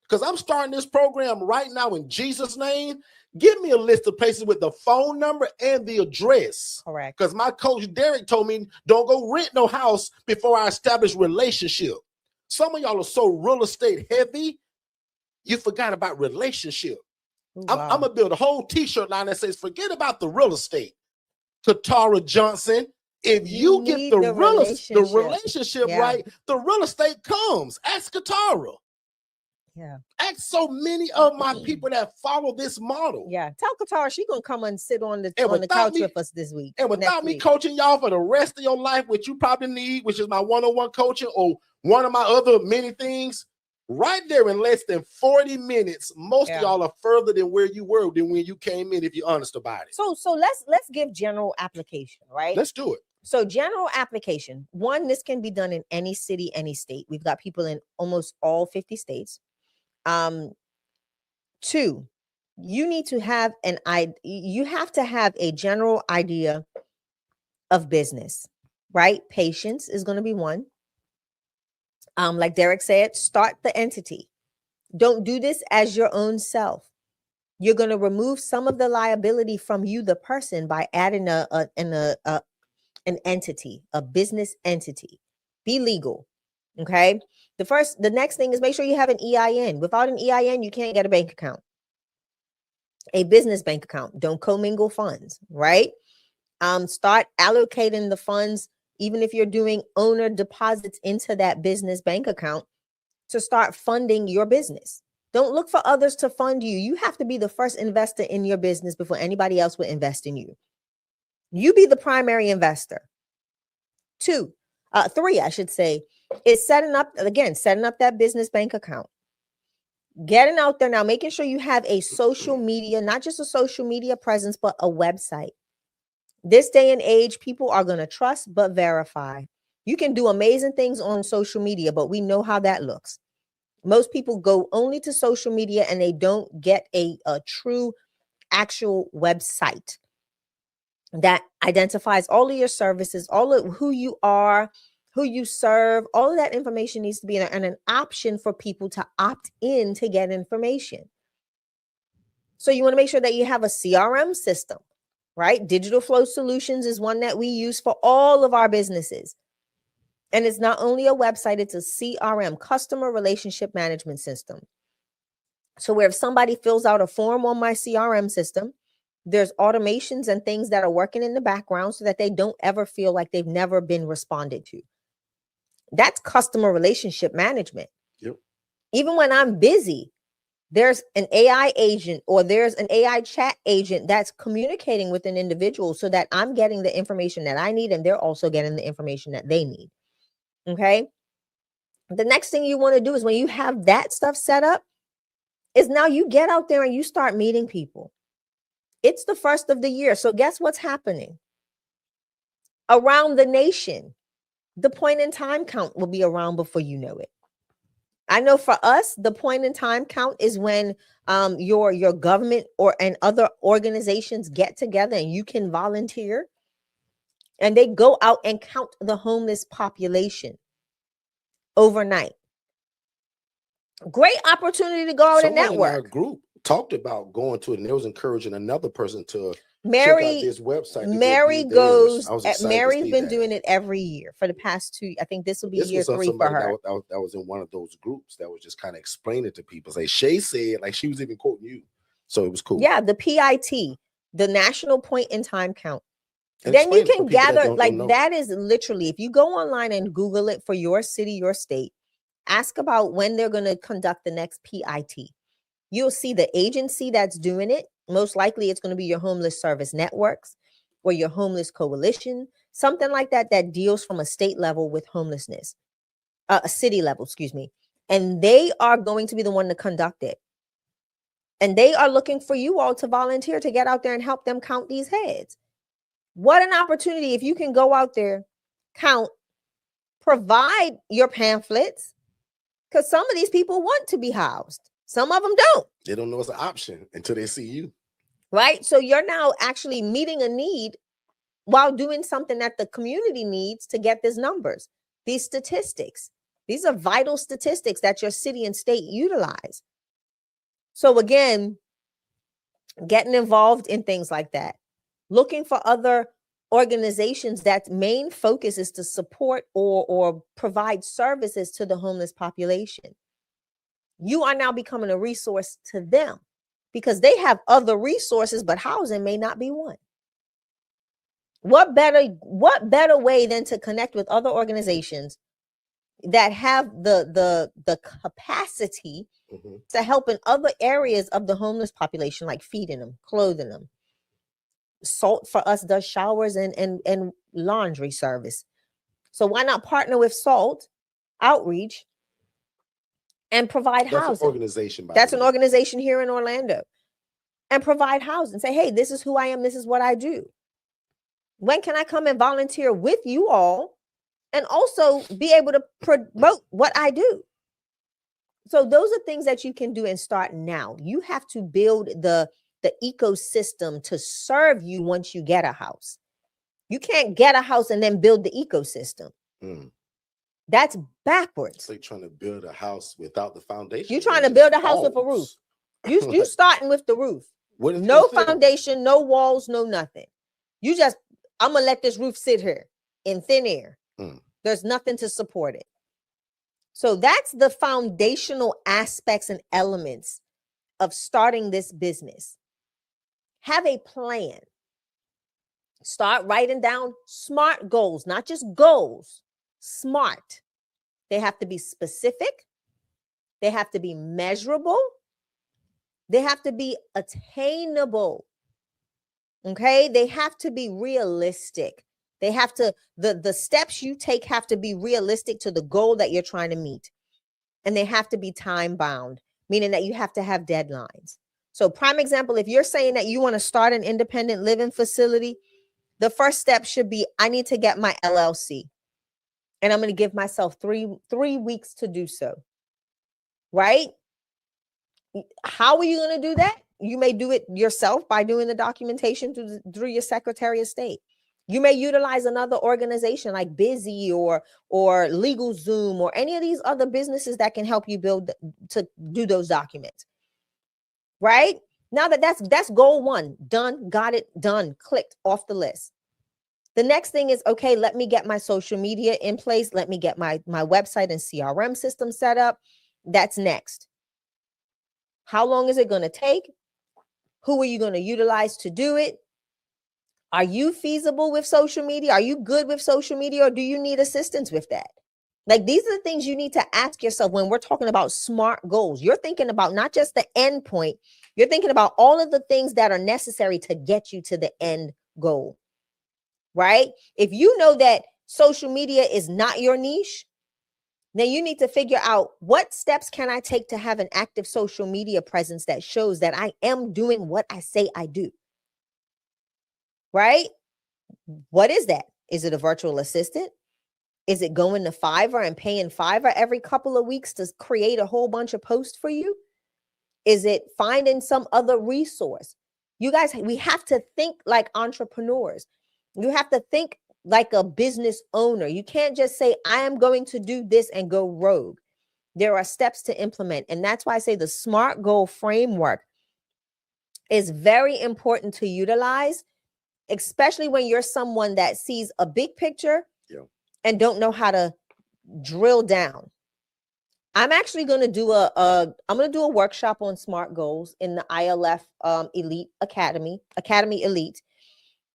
because I'm starting this program right now in Jesus' name. Give me a list of places with the phone number and the address. Correct. Because my coach Derek told me, don't go rent no house before I establish relationship. Some of y'all are so real estate heavy, you forgot about relationship. Wow. I'm going to build a whole t-shirt line that says, forget about the real estate. Katara Johnson If you get the relationship right, the real estate comes. Ask Katara. Yeah. Ask so many of my people that follow this model. Yeah. Tell Katara she's gonna come and sit on the couch with us this week. And without me coaching y'all for the rest of your life, which you probably need, which is my one-on-one coaching or one of my other many things, right there in less than 40 minutes, most of y'all are further than where you were than when you came in, if you're honest about it. So let's give general application, right? Let's do it. So general application. One, this can be done in any city, any state. We've got people in almost all 50 states. Two, you need to have you have to have a general idea of business, right? Patience is going to be one. Like Derek said, start the entity. Don't do this as your own self. You're going to remove some of the liability from you, the person, by adding an entity, a business entity. Be legal. Okay. The next thing is make sure you have an EIN. Without an EIN, you can't get a bank account. A business bank account. Don't commingle funds, right? Start allocating the funds, even if you're doing owner deposits into that business bank account, to start funding your business. Don't look for others to fund you. You have to be the first investor in your business before anybody else will invest in you. You be the primary investor. Three, I should say, is setting up that business bank account. Getting out there now, making sure you have a social media, not just a social media presence, but a website. This day and age, people are going to trust but verify. You can do amazing things on social media, but we know how that looks. Most people go only to social media and they don't get a true actual website that identifies all of your services, all of who you are, who you serve. All of that information needs to be in, and an option for people to opt in to get information. So you want to make sure that you have a CRM system, right? Digital Flow Solutions is one that we use for all of our businesses. And it's not only a website, it's a CRM, customer relationship management system. So where if somebody fills out a form on my CRM system, there's automations and things that are working in the background so that they don't ever feel like they've never been responded to. That's customer relationship management. Yep. Even when I'm busy, there's an AI agent or there's an AI chat agent that's communicating with an individual so that I'm getting the information that I need and they're also getting the information that they need. Okay. The next thing you want to do is when you have that stuff set up is now you get out there and you start meeting people. It's the first of the year. So guess what's happening? Around the nation, the point in time count will be around before you know it. I know for us, the point in time count is when your government and other organizations get together and you can volunteer and they go out and count the homeless population overnight. Great opportunity to go out and network. In our group talked about going to it, and they was encouraging another person to check out this website. Mary's been doing it every year for the past 2. I think this will be year 3 for her. That was in one of those groups that was just kind of explaining to people. Like Shay said, like she was even quoting you, so it was cool. Yeah, the PIT, the National Point in Time Count. And then you can gather that is literally, if you go online and Google it for your city, your state, ask about when they're going to conduct the next PIT. You'll see the agency that's doing it. Most likely it's going to be your homeless service networks or your homeless coalition, something like that, that deals from a state level with homelessness, a city level, excuse me. And they are going to be the one to conduct it. And they are looking for you all to volunteer to get out there and help them count these heads. What an opportunity if you can go out there, count, provide your pamphlets, because some of these people want to be housed. Some of them don't. They don't know it's an option until they see you. Right? So you're now actually meeting a need while doing something that the community needs to get these numbers, these statistics. These are vital statistics that your city and state utilize. So again, getting involved in things like that, looking for other organizations that main focus is to support or provide services to the homeless population. You are now becoming a resource to them because they have other resources, but housing may not be one. What better way than to connect with other organizations that have the capacity to help in other areas of the homeless population, like feeding them, clothing them. Salt for us does showers and laundry service. So why not partner with Salt Outreach and provide housing? That's an organization. That's an organization here in Orlando. And provide housing. Say, hey, this is who I am. This is what I do. When can I come and volunteer with you all and also be able to promote what I do? So those are things that you can do and start now. You have to build the ecosystem to serve you once you get a house. You can't get a house and then build the ecosystem. That's backwards. It's like trying to build a house without the foundation. You're trying to build a house with a roof. You starting with the roof. No foundation, no walls, no nothing. You just, I'm going to let this roof sit here in thin air. There's nothing to support it. So that's the foundational aspects and elements of starting this business. Have a plan. Start writing down SMART goals, not just goals, SMART. They have to be specific. They have to be measurable. They have to be attainable. Okay? They have to be realistic. They have to, the steps you take have to be realistic to the goal that you're trying to meet. And they have to be time bound, meaning that you have to have deadlines. So prime example, if you're saying that you want to start an independent living facility, the first step should be, I need to get my LLC. And I'm going to give myself three weeks to do so. Right? How are you going to do that? You may do it yourself by doing the documentation through your Secretary of State. You may utilize another organization like Busy or LegalZoom or any of these other businesses that can help you to do those documents. Right? Now that's goal one. Done, got it, done, clicked off the list. The next thing is, okay, let me get my social media in place. Let me get my website and CRM system set up. That's next. How long is it going to take? Who are you going to utilize to do it? Are you feasible with social media? Are you good with social media, or do you need assistance with that? Like, these are the things you need to ask yourself when we're talking about SMART goals. You're thinking about not just the end point. You're thinking about all of the things that are necessary to get you to the end goal, right? If you know that social media is not your niche, then you need to figure out, what steps can I take to have an active social media presence that shows that I am doing what I say I do, right? What is that? Is it a virtual assistant? Is it going to Fiverr and paying Fiverr every couple of weeks to create a whole bunch of posts for you? Is it finding some other resource? You guys, we have to think like entrepreneurs. You have to think like a business owner. You can't just say, I am going to do this and go rogue. There are steps to implement. And that's why I say the SMART goal framework is very important to utilize, especially when you're someone that sees a big picture and don't know how to drill down. I'm actually going to do a workshop on SMART goals in the ILF Elite Academy Elite.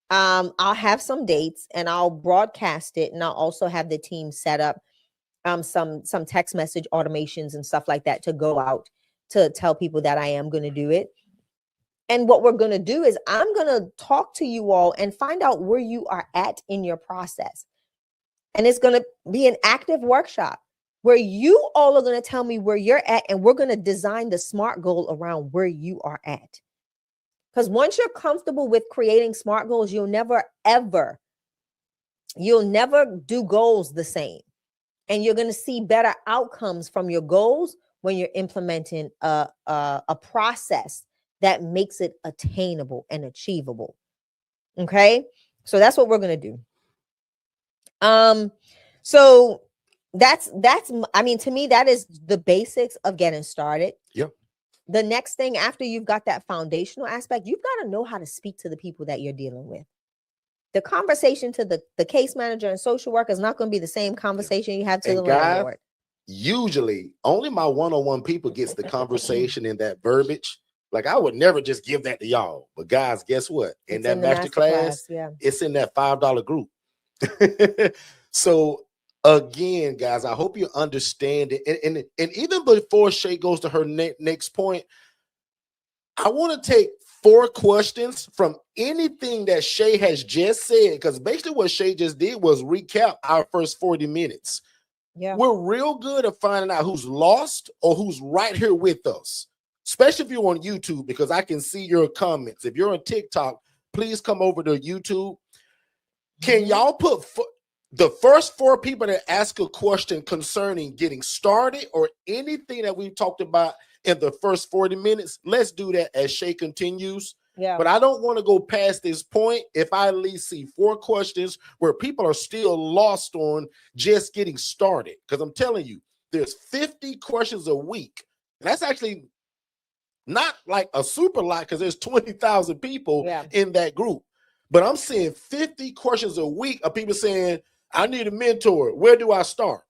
I'll have some dates and I'll broadcast it, and I'll also have the team set up some text message automations and stuff like that to go out to tell people that I am going to do it. And what we're going to do is I'm going to talk to you all and find out where you are at in your process. And it's going to be an active workshop where you all are going to tell me where you're at, and we're going to design the SMART goal around where you are at. Because once you're comfortable with creating SMART goals, you'll never do goals the same. And you're going to see better outcomes from your goals when you're implementing a process that makes it attainable and achievable. Okay? So that's what we're going to do. So that's, I mean, to me, that is the basics of getting started. Yep. The next thing after you've got that foundational aspect, you've got to know how to speak to the people that you're dealing with. The conversation to the case manager and social worker is not going to be the same conversation you have to the landlord. Usually only my one-on-one people gets the conversation in that verbiage. Like, I would never just give that to y'all. But guys, guess what? In that masterclass, it's in that $5 group. So again, guys, I hope you understand it. And even before Shay goes to her next point, I want to take 4 questions from anything that Shay has just said, because basically what Shay just did was recap our first 40 minutes. Yeah. We're real good at finding out who's lost or who's right here with us, especially if you're on YouTube, because I can see your comments. If you're on TikTok, please come over to YouTube. Can y'all put the first 4 people that ask a question concerning getting started or anything that we talked about in the first 40 minutes? Let's do that as Shay continues. Yeah. But I don't want to go past this point if I at least see 4 questions where people are still lost on just getting started. Because I'm telling you, there's 50 questions a week. And that's actually not like a super lot, because there's 20,000 people in that group. But I'm seeing 50 questions a week of people saying, I need a mentor. Where do I start?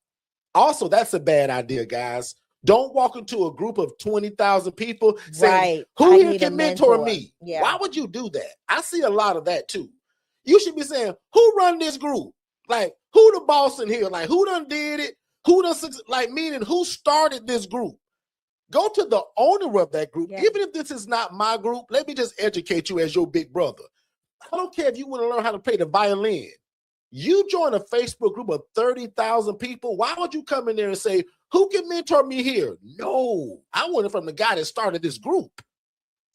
Also, that's a bad idea, guys. Don't walk into a group of 20,000 people saying, who here can mentor me? Yeah. Why would you do that? I see a lot of that too. You should be saying, who run this group? Like, who the boss in here? Like, who done did it? Who done, like, meaning who started this group? Go to the owner of that group. Yeah. Even if this is not my group, let me just educate you as your big brother. I don't care if you want to learn how to play the violin. You join a Facebook group of 30,000 people. Why would you come in there and say, who can mentor me here? No, I want it from the guy that started this group.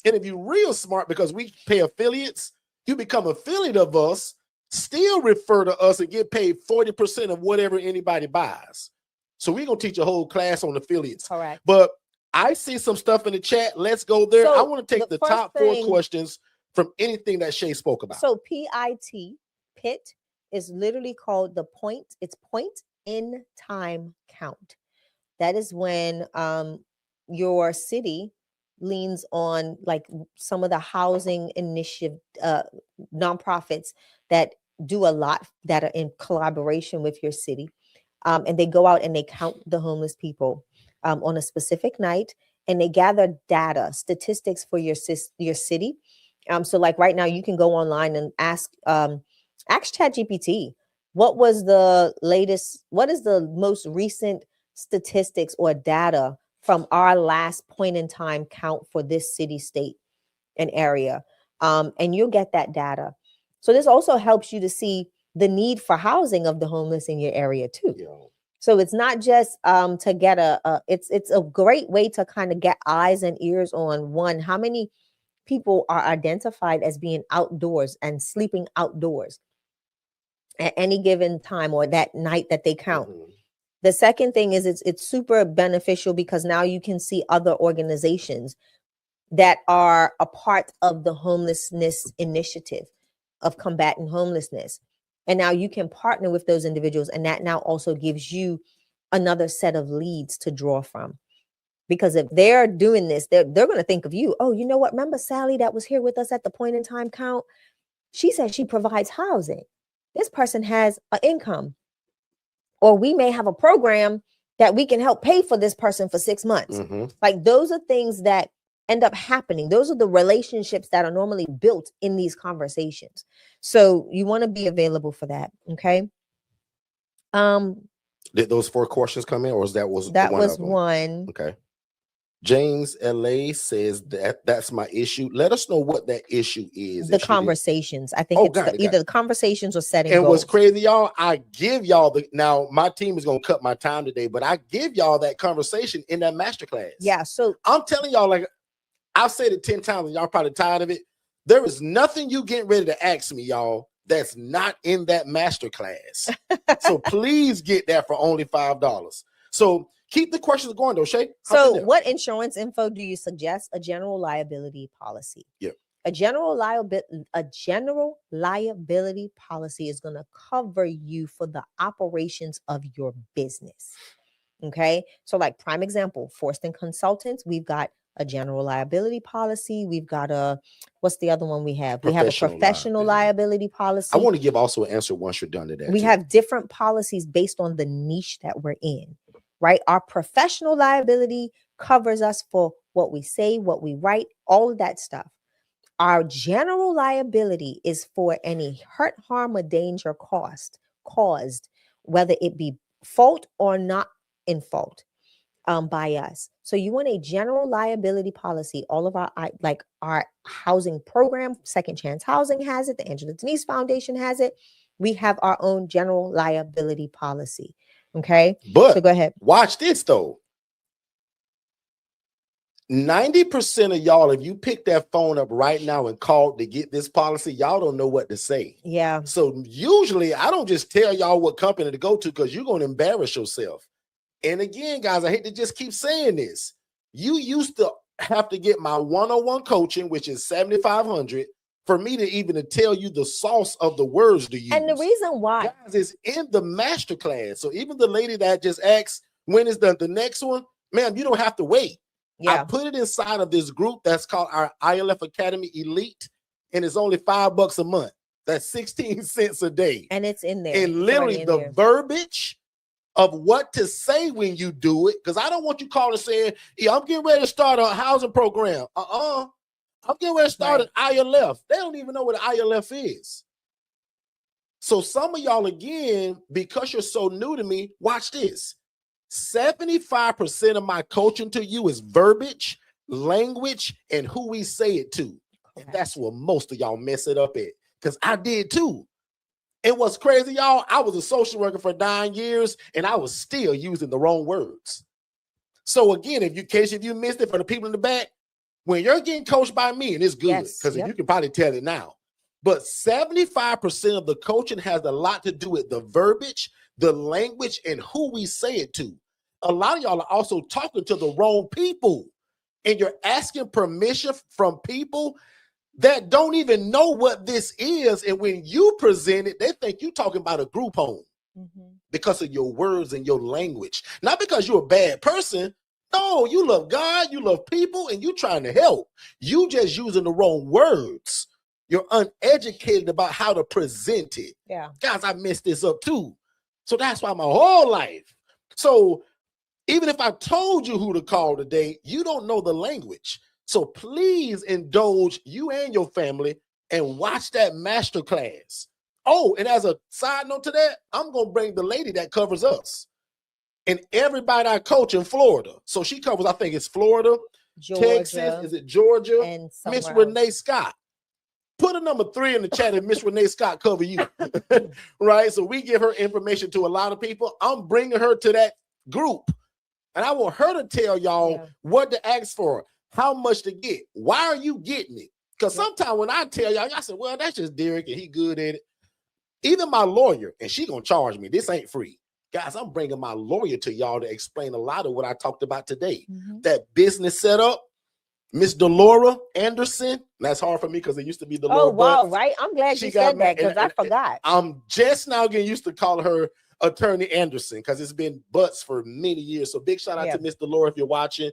And if you're real smart, because we pay affiliates, you become affiliate of us, still refer to us and get paid 40% of whatever anybody buys. So we're going to teach a whole class on affiliates. Correct. But I see some stuff in the chat. Let's go there. So I want to take the top 4 questions from anything that Shay spoke about. So PIT is literally called the point. It's point in time count. That is when your city leans on like some of the housing initiative nonprofits that do a lot that are in collaboration with your city. And they go out and they count the homeless people on a specific night, and they gather data, statistics for your city. So like right now you can go online and ask ChatGPT, what is the most recent statistics or data from our last point in time count for this city, state, and area. And you'll get that data. So this also helps you to see the need for housing of the homeless in your area too. Yeah. So it's not just to get it's a great way to kind of get eyes and ears on, one, how many people are identified as being outdoors and sleeping outdoors at any given time or that night that they count. Mm-hmm. The second thing is it's super beneficial because now you can see other organizations that are a part of the homelessness initiative of combating homelessness. And now you can partner with those individuals, and that now also gives you another set of leads to draw from. Because if they're doing this, they're going to think of you. Oh, you know what? Remember Sally that was here with us at the point in time count? She said she provides housing. This person has an income. Or we may have a program that we can help pay for this person for 6 months. Mm-hmm. Like those are things that end up happening. Those are the relationships that are normally built in these conversations. So you want to be available for that. Okay. Did those 4 questions come in, or that was one? Okay. James LA says that's my issue. Let us know what that issue is. The conversations. I think either the conversations or setting and goals. What's crazy, y'all, I give y'all now my team is going to cut my time today, but I give y'all that conversation in that masterclass. Yeah. So I'm telling y'all, like I've said it 10 times and y'all probably tired of it. There is nothing you getting ready to ask me, y'all, that's not in that masterclass. So please get that for only $5. So keep the questions going though, Shay. So what insurance info do you suggest? A general liability policy. Yeah. A general liability policy is going to cover you for the operations of your business. Okay. So like prime example, Forston Consultants, we've got a general liability policy. We've got what's the other one we have? We have a professional liability policy. I want to give also an answer once you're done to that. We have different policies based on the niche that we're in, right? Our professional liability covers us for what we say, what we write, all of that stuff. Our general liability is for any hurt, harm, or danger caused, whether it be fault or not in fault, by us. So you want a general liability policy. All of our housing program, Second Chance Housing has it. The Angela Denise Foundation has it. We have our own general liability policy. Okay. But so go ahead. Watch this though. 90% of y'all, if you pick that phone up right now and call to get this policy, y'all don't know what to say. Yeah. So usually I don't just tell y'all what company to go to because you're going to embarrass yourself. And again, guys, I hate to just keep saying this. You used to have to get my one-on-one coaching, which is $7,500, for me to even tell you the sauce of the words to use. And the reason why, guys, is in the masterclass. So even the lady that just asked when is the next one, ma'am, you don't have to wait. Yeah. I put it inside of this group that's called our ILF Academy Elite, and it's only $5 a month. That's 16 cents a day. And it's in there. And literally the verbiage of what to say when you do it, because I don't want you calling saying, yeah, I'm getting ready to start a housing program. I'm getting ready to start an ILF. They don't even know what an ILF is. So some of y'all, again, because you're so new to me, watch this. 75% of my coaching to you is verbiage, language, and who we say it to. And that's where most of y'all mess it up at, because I did too. And what's crazy, y'all, I was a social worker for 9 years, and I was still using the wrong words. So again, if you missed it, for the people in the back, when you're getting coached by me, and it's good, because you can probably tell it now, but 75% of the coaching has a lot to do with the verbiage, the language, and who we say it to. A lot of y'all are also talking to the wrong people, and you're asking permission from people that don't even know what this is. And when you present it, they think you're talking about a group home because of your words and your language. Not because you're a bad person. No, you love God, you love people, and you're trying to help. You just using the wrong words. You're uneducated about how to present it. Yeah. Guys, I messed this up too. So that's why my whole life. So even if I told you who to call today, you don't know the language. So please indulge you and your family and watch that master class. Oh, and as a side note to that, I'm going to bring the lady that covers us and everybody I coach in Florida. So she covers, I think it's Florida, Georgia, Texas, is it Georgia? And Miss Renee Scott. Put a number 3 in the chat if Miss Renee Scott cover you, right? So we give her information to a lot of people. I'm bringing her to that group, and I want her to tell y'all what to ask for, how much to get, why are you getting it? Because sometimes when I tell y'all say, well, that's just Derek and he good at it. Even my lawyer, and she gonna charge me. This ain't free. Guys, I'm bringing my lawyer to y'all to explain a lot of what I talked about today. That business setup. Miss Delora Anderson. That's hard for me because it used to be Delora. Oh, wow, Butts. Right. I'm glad you said that because I forgot. I'm just now getting used to call her Attorney Anderson because it's been Butts for many years. So big shout out to Miss Delora if you're watching.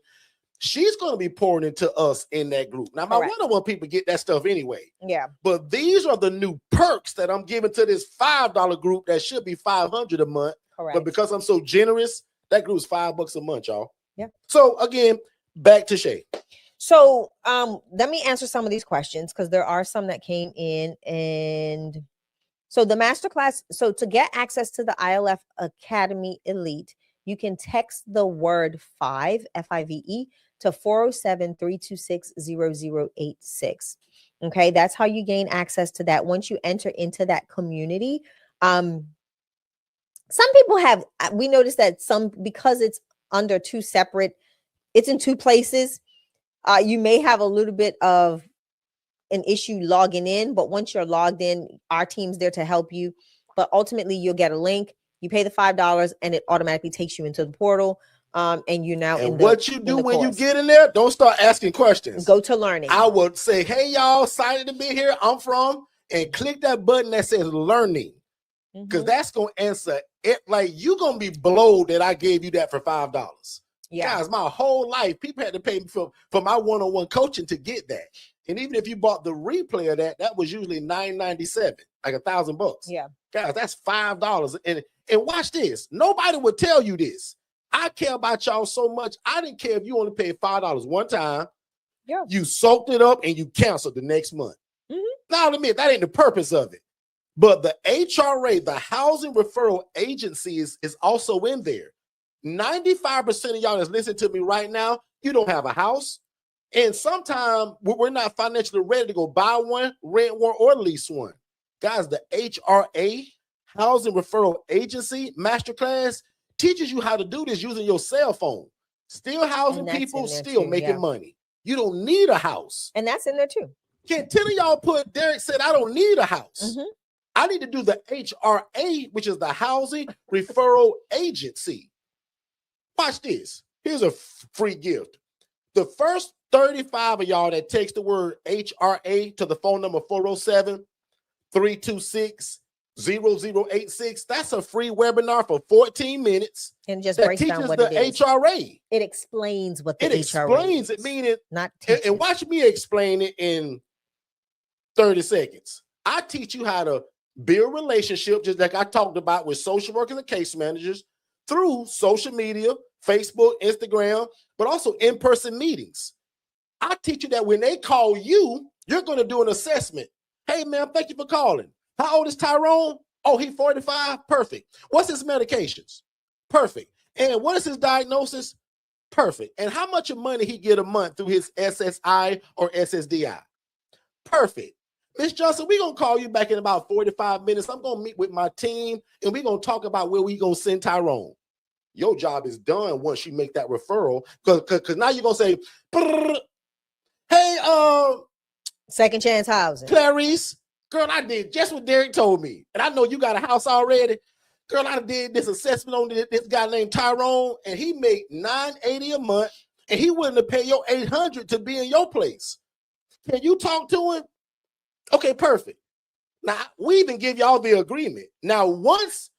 She's going to be pouring into us in that group. Now, my one-on-one people get that stuff anyway. Yeah. But these are the new perks that I'm giving to this $5 group that should be $500 a month. Correct. But because I'm so generous, that group's $5 a month, y'all. Yeah. So again, back to Shay. So let me answer some of these questions because there are some that came in. And so the masterclass, so to get access to the ILF Academy Elite, you can text the word 5, F-I-V-E, to 407-326-0086. Okay, that's how you gain access to that. Once you enter into that community, some people have, we noticed that some, because it's under two separate, it's in two places, you may have a little bit of an issue logging in, but once you're logged in, our team's there to help you. But ultimately, you'll get a link. You pay the $5, and it automatically takes you into the portal. And you're now in the what you do when you get in there, don't start asking questions. Go to learning. I would say, hey, y'all, excited to be here. I'm from, and click that button that says learning. Because that's going to answer it. Like, you're going to be blown that I gave you that for $5. Yeah. Guys, my whole life, people had to pay me for my one-on-one coaching to get that. And even if you bought the replay of that, that was usually $9.97, like $1,000. Yeah. Guys, that's $5. And watch this. Nobody would tell you this. I care about y'all so much. I didn't care if you only paid $5 one time. Yeah. You soaked it up and you canceled the next month. Now, I'll admit, that ain't the purpose of it. But the HRA, the Housing Referral Agency, is also in there. 95% of y'all that's listening to me right now, you don't have a house. And sometimes we're not financially ready to go buy one, rent one, or lease one. Guys, the HRA, Housing Referral Agency Masterclass, teaches you how to do this using your cell phone. Still housing people, still making money. You don't need a house. And that's in there too. Can 10 of y'all put, Derek said, I don't need a house. I need to do the HRA, which is the Housing Referral Agency. Watch this. Here's a free gift. The first 35 of y'all that text the word HRA to the phone number 407-326-0086, that's a free webinar for 14 minutes. And just breaks down what it is. HRA. It explains what the HRA explains is. It, meaning, not and watch me explain it in 30 seconds. I teach you how to build relationships, just like I talked about with social workers and case managers, through social media, Facebook, Instagram, but also in-person meetings. I teach you that when they call you, you're going to do an assessment. Hey, man, thank you for calling. How old is Tyrone? Oh, he's 45? Perfect. What's his medications? Perfect. And what is his diagnosis? Perfect. And how much of money he get a month through his SSI or SSDI? Perfect. Miss Johnson, we're going to call you back in about 45 minutes. I'm going to meet with my team, and we're going to talk about where we're going to send Tyrone. Your job is done once you make that referral, because now you're going to say, hey, Second Chance Housing. Clarice, girl, I did just what Derek told me. And I know you got a house already. Girl, I did this assessment on this guy named Tyrone, and he made $980 a month, and he willing to pay your $800 to be in your place. Can you talk to him? Okay, perfect. Now, we even give y'all the agreement. Now, once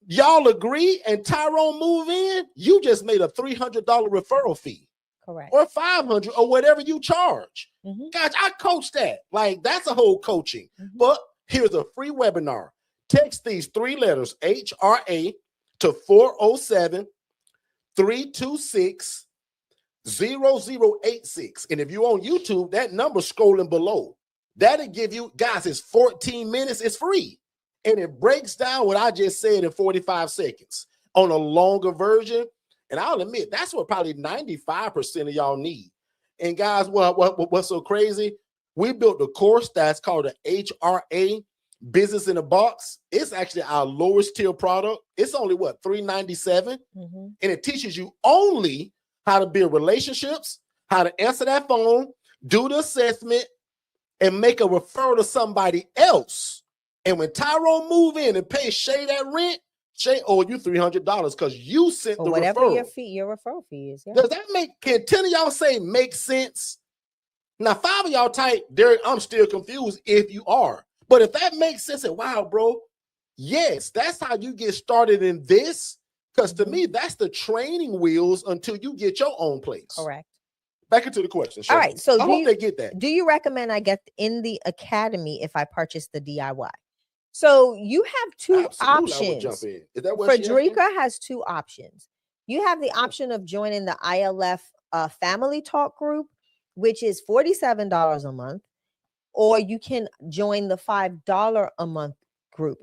y'all agree and Tyrone move in, you just made a $300 referral fee. Correct. Or $500 or whatever you charge. Guys, I coach that. Like, that's a whole coaching. But here's a free webinar. Text these 3 letters, HRA, to 407-326-0086. And if you're on YouTube, that number's scrolling below. That'll give you, guys, it's 14 minutes. It's free. And it breaks down what I just said in 45 seconds on a longer version. And I'll admit, that's what probably 95% of y'all need. And guys, what's so crazy? We built a course that's called the HRA Business in a Box. It's actually our lowest tier product. It's only what, $397? And it teaches you only how to build relationships, how to answer that phone, do the assessment, and make a referral to somebody else. And when Tyrone move in and pay Shay that rent, Shay owe you $300 because you sent the whatever referral. your referral fee is. Yeah. Does that can 10 of y'all say make sense? Now, 5 of y'all type, Derek, I'm still confused if you are. But if that makes sense, and wow, bro, yes, that's how you get started in this. Because to me, that's the training wheels until you get your own place. Correct. Back into the question. All right. So I hope they get that. Do you recommend I get in the academy if I purchase the DIY? So you have 2 options. I would jump in. Is that what Frederica has 2 options. You have the option of joining the ILF Family Talk group, which is $47 a month, or you can join the $5 a month group.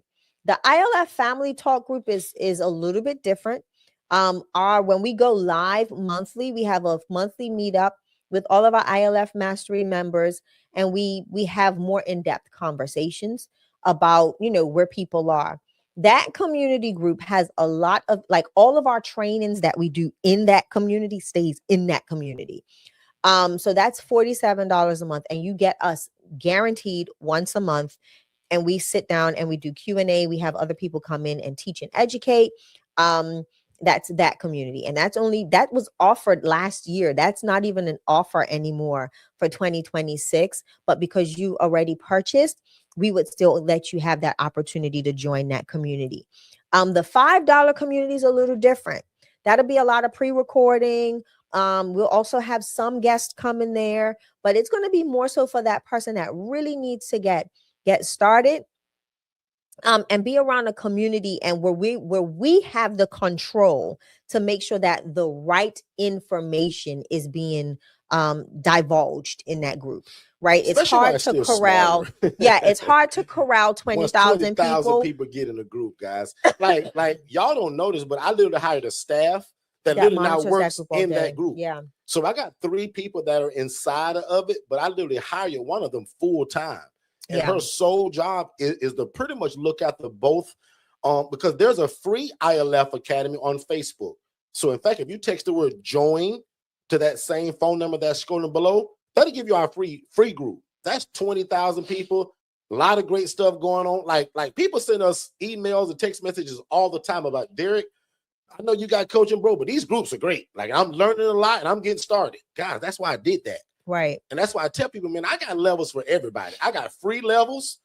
The ILF Family Talk group is a little bit different. When we go live monthly, we have a monthly meetup with all of our ILF Mastery members, and we have more in-depth conversations about, where people are. That community group has a lot of, like, all of our trainings that we do in that community stays in that community. So that's $47 a month, and you get us guaranteed once a month, and we sit down and we do Q&A. We have other people come in and teach and educate. That's that community. And that was offered last year. That's not even an offer anymore for 2026. But because you already purchased, we would still let you have that opportunity to join that community. The $5 community is a little different. That'll be a lot of pre-recording. We'll also have some guests come in there, but it's going to be more so for that person that really needs to get started. and be around a community and where we have the control to make sure that the right information is being divulged in that group, right? Especially it's hard to corral. Yeah, it's hard to corral 20,000 people get in a group, guys. Like y'all don't notice, but I literally hired a staff that literally now works in that group. Yeah. So I got 3 people that are inside of it, but I literally hire one of them full time. And her sole job is to pretty much look after both, because there's a free ILF Academy on Facebook. So in fact, if you text the word join to that same phone number that's scrolling below, that'll give you our free group. That's 20,000 people. A lot of great stuff going on. Like people send us emails and text messages all the time about, Derek, I know you got coaching, bro, but these groups are great. Like, I'm learning a lot and I'm getting started. Guys, that's why I did that. Right. And that's why I tell people, man, I got levels for everybody. I got free levels.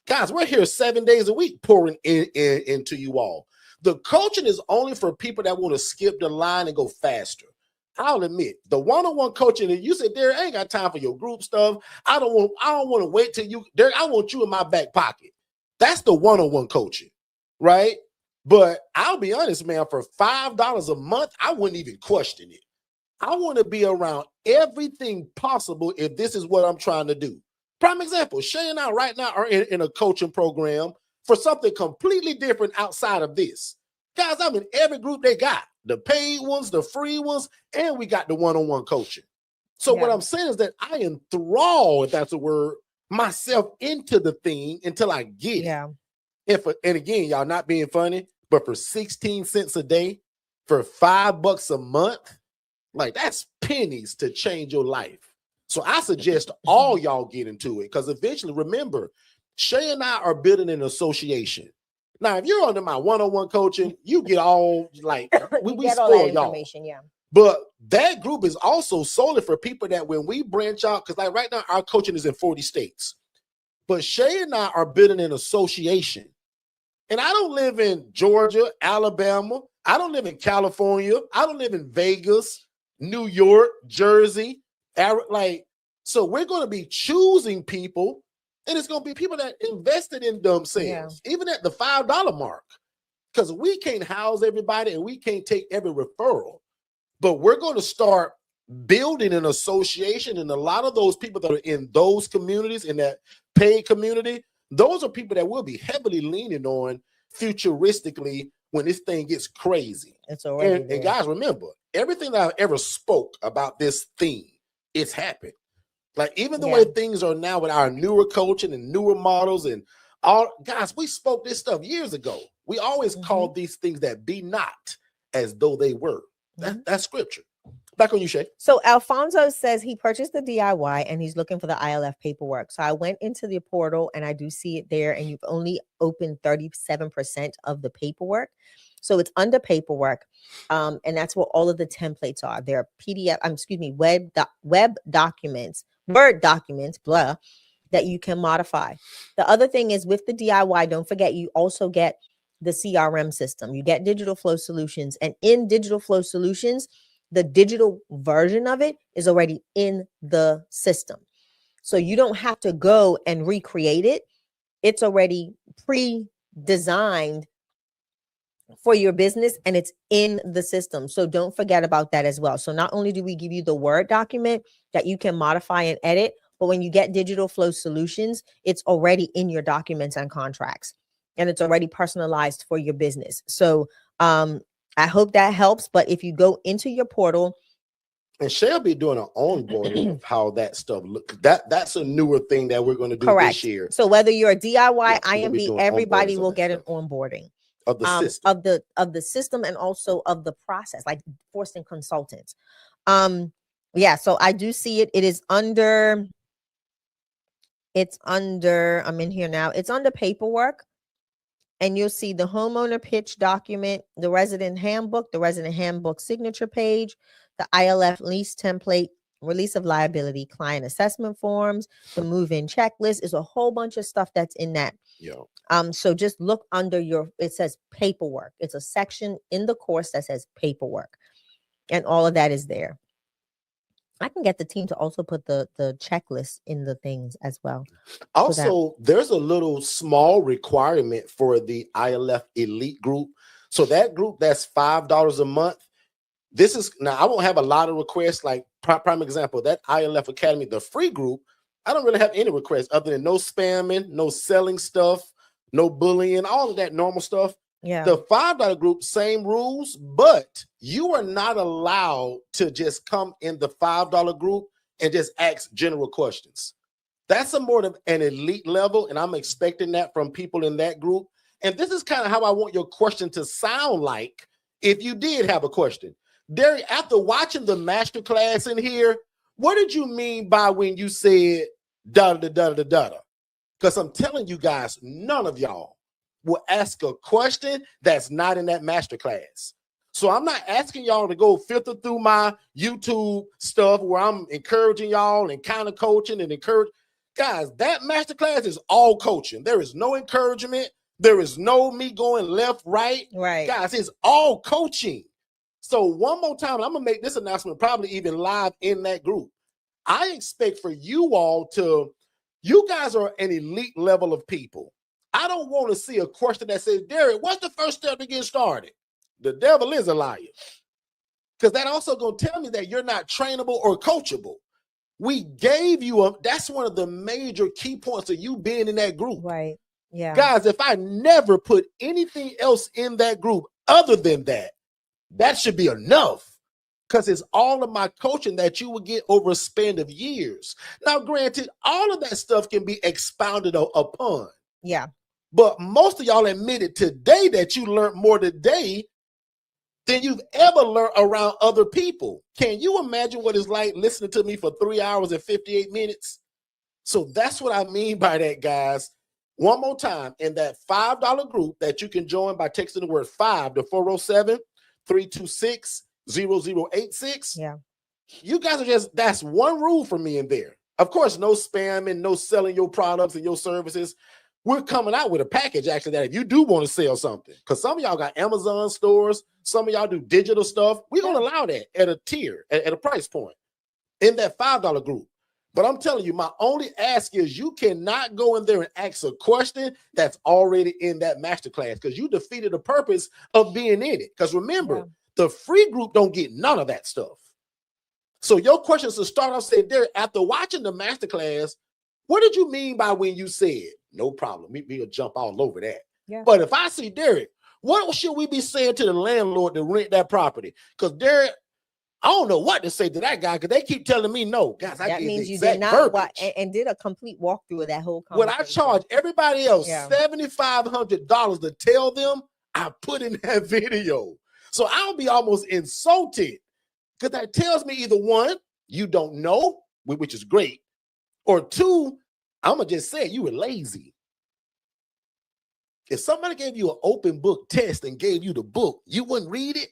Guys, we're here 7 days a week pouring into you all. The coaching is only for people that want to skip the line and go faster. I'll admit, the one-on-one coaching, and you said, Derek, I ain't got time for your group stuff. I don't want to wait till you, Derek, I want you in my back pocket. That's the one-on-one coaching, right? But I'll be honest, man, for $5 a month, I wouldn't even question it. I want to be around everything possible if this is what I'm trying to do. Prime example, Shay and I right now are in a coaching program for something completely different outside of this. Guys, I'm in every group they got, the paid ones, the free ones, and we got the one-on-one coaching. So what I'm saying is that I enthrall, if that's a word, myself into the thing until I get it. And again, y'all, not being funny, but for 16 cents a day, for $5 a month, like, that's pennies to change your life. So I suggest all y'all get into it, because eventually, remember, Shay and I are building an association. Now, if you're under my one-on-one coaching, you get all, like, we spoil y'all. But that group is also solely for people that when we branch out, because like right now, our coaching is in 40 states. But Shay and I are building an association. And I don't live in Georgia, Alabama. I don't live in California. I don't live in Vegas, New York, Jersey. So we're going to be choosing people, and it's going to be people that invested in themselves, even at the $5 mark, because we can't house everybody and we can't take every referral. But we're going to start building an association, and a lot of those people that are in those communities, in that paid community, those are people that we'll be heavily leaning on futuristically when this thing gets crazy. It's already and guys, remember, everything that I ever spoke about this theme, it's happened. Like, even the way things are now with our newer coaching and newer models and all, guys, we spoke this stuff years ago. We always called these things that be not as though they were. That's scripture. Back on you, Shay. So Alfonso says he purchased the DIY and he's looking for the ILF paperwork. So I went into the portal and I do see it there, and you've only opened 37% of the paperwork. So it's under paperwork. And that's where all of the templates are. They're web documents, Word documents, that you can modify. The other thing is, with the DIY, don't forget, you also get the CRM system. You get Digital Flow Solutions, and in Digital Flow Solutions, the digital version of it is already in the system. So you don't have to go and recreate it. It's already pre-designed for your business, and it's in the system. So don't forget about that as well. So not only do we give you the Word document that you can modify and edit, but when you get Digital Flow Solutions, it's already in your documents and contracts, and it's already personalized for your business. So I hope that helps. But if you go into your portal, and Shay'll be doing an onboarding of how that stuff looks. That's a newer thing that we're going to do this year. So whether you're a DIY, IMB, everybody will get an onboarding of the system, of the system, and also of the process, like Forston Consultants. So I do see it. It is under. I'm in here now. It's under paperwork. And you'll see the homeowner pitch document, the resident handbook signature page, the ILF lease template, release of liability, client assessment forms, the move-in checklist. Is a whole bunch of stuff that's in that. So just look under it says paperwork. It's a section in the course that says paperwork, and all of that is there. I can get the team to also put the checklist in the things as well. Also, there's a little small requirement for the ILF Elite group. So that group, that's $5 a month. This is now, I won't have a lot of requests. Like prime example, that ILF Academy, the free group, I don't really have any requests other than no spamming, no selling stuff, no bullying, all of that normal stuff. Yeah. The $5 group, same rules, but you are not allowed to just come in the $5 group and just ask general questions. That's a more of an elite level, and I'm expecting that from people in that group. And this is kind of how I want your question to sound like if you did have a question. Derek, after watching the masterclass in here, what did you mean by when you said da-da-da-da-da-da? Because I'm telling you guys, none of y'all will ask a question that's not in that masterclass. So I'm not asking y'all to go filter through my YouTube stuff where I'm encouraging y'all and kind of coaching and encourage. Guys, that masterclass is all coaching. There is no encouragement. There is no me going left, right. Right. Guys, it's all coaching. So one more time, I'm going to make this announcement probably even live in that group. I expect for you all to, you guys are an elite level of people. I don't want to see a question that says, Derek, what's the first step to get started? The devil is a liar. Because that also going to tell me that you're not trainable or coachable. We gave you that's one of the major key points of you being in that group. Right. Yeah. Guys, if I never put anything else in that group other than that, that should be enough. Because it's all of my coaching that you will get over a span of years. Now, granted, all of that stuff can be expounded upon. Yeah. But most of y'all admitted today that you learned more today than you've ever learned around other people. Can you imagine what it's like listening to me for 3 hours and 58 minutes? So that's what I mean by that, guys. One more time, in that $5 group that you can join by texting the word 5 to 407-326-0086. Yeah. You guys are just, that's one rule for me in there. Of course, no spamming, no selling your products and your services. We're coming out with a package, actually, that if you do want to sell something, because some of y'all got Amazon stores, some of y'all do digital stuff, we're going to allow that at a tier, at a price point in that $5 group. But I'm telling you, my only ask is you cannot go in there and ask a question that's already in that masterclass, because you defeated the purpose of being in it. Because remember, the free group don't get none of that stuff. So your questions to start off saying, Derek, after watching the masterclass, what did you mean by when you said, no problem, we'll jump all over that. Yeah. But if I see Derek, what should we be saying to the landlord to rent that property? Because Derek, I don't know what to say to that guy, because they keep telling me no. Guys, that means you did did not and did a complete walkthrough of that whole conversation. What I charge everybody else $7,500 to tell them, I put in that video. So I'll be almost insulted, because that tells me either one, you don't know, which is great, or two, I'm going to just say you were lazy. If somebody gave you an open book test and gave you the book, you wouldn't read it.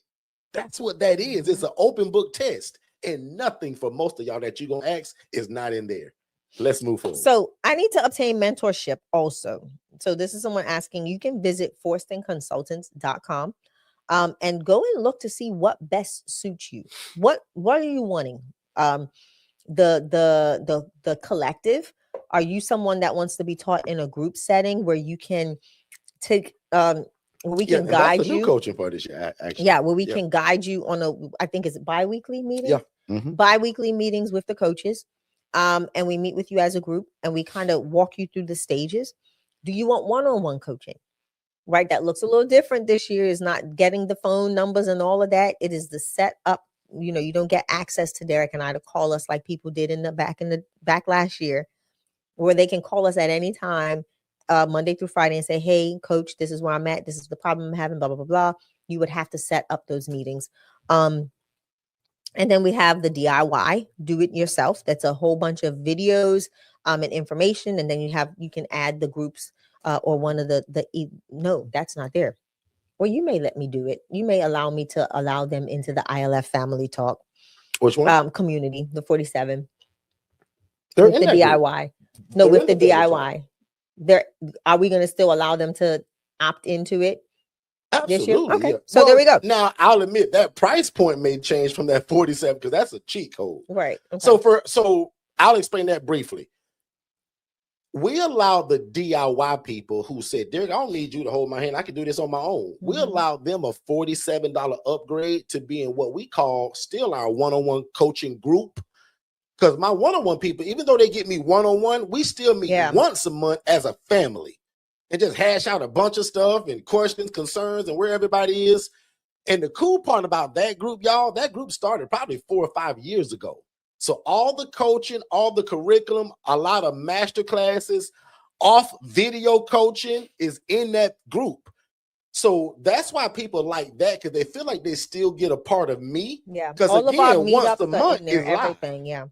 That's what that is. It's an open book test, and nothing for most of y'all that you're going to ask is not in there. Let's move forward. So I need to obtain mentorship also. So this is someone asking, you can visit forstonconsultants.com and go and look to see what best suits you. What are you wanting? The collective. Are you someone that wants to be taught in a group setting where you can take we can guide that's the you? new coaching for this year, actually. Yeah, where we can guide you on I think it's bi-weekly meeting. Yeah. Mm-hmm. Bi-weekly meetings with the coaches. And we meet with you as a group and we kind of walk you through the stages. Do you want one-on-one coaching? Right? That looks a little different this year. Is not getting the phone numbers and all of that. It is the setup. You know, you don't get access to Derek and I to call us like people did in the back last year, where they can call us at any time, Monday through Friday, and say, hey, coach, this is where I'm at. This is the problem I'm having, blah, blah, blah, blah. You would have to set up those meetings. And then we have the DIY, do it yourself. That's a whole bunch of videos and information. And then you can add the groups or one of no, that's not there. Well, you may let me do it. You may allow me to allow them into the ILF family talk. Which one? Community, the 47. They're with the DIY. No, with the DIY. Are we going to still allow them to opt into it? Absolutely. Okay. Yeah. So well, there we go. Now I'll admit that price point may change from that 47 because that's a cheat code. Right. Okay. So I'll explain that briefly. We allow the DIY people who said, Derek, I don't need you to hold my hand. I can do this on my own. We allow them a $47 upgrade to be in what we call still our one-on-one coaching group. Because my one-on-one people, even though they get me one-on-one, we still meet once a month as a family and just hash out a bunch of stuff and questions, concerns, and where everybody is. And the cool part about that group, y'all, that group started probably 4 or 5 years ago. So all the coaching, all the curriculum, a lot of master classes, off video coaching is in that group. So that's why people like that, because they feel like they still get a part of me. Yeah. Because again, once a month is everything. Yeah.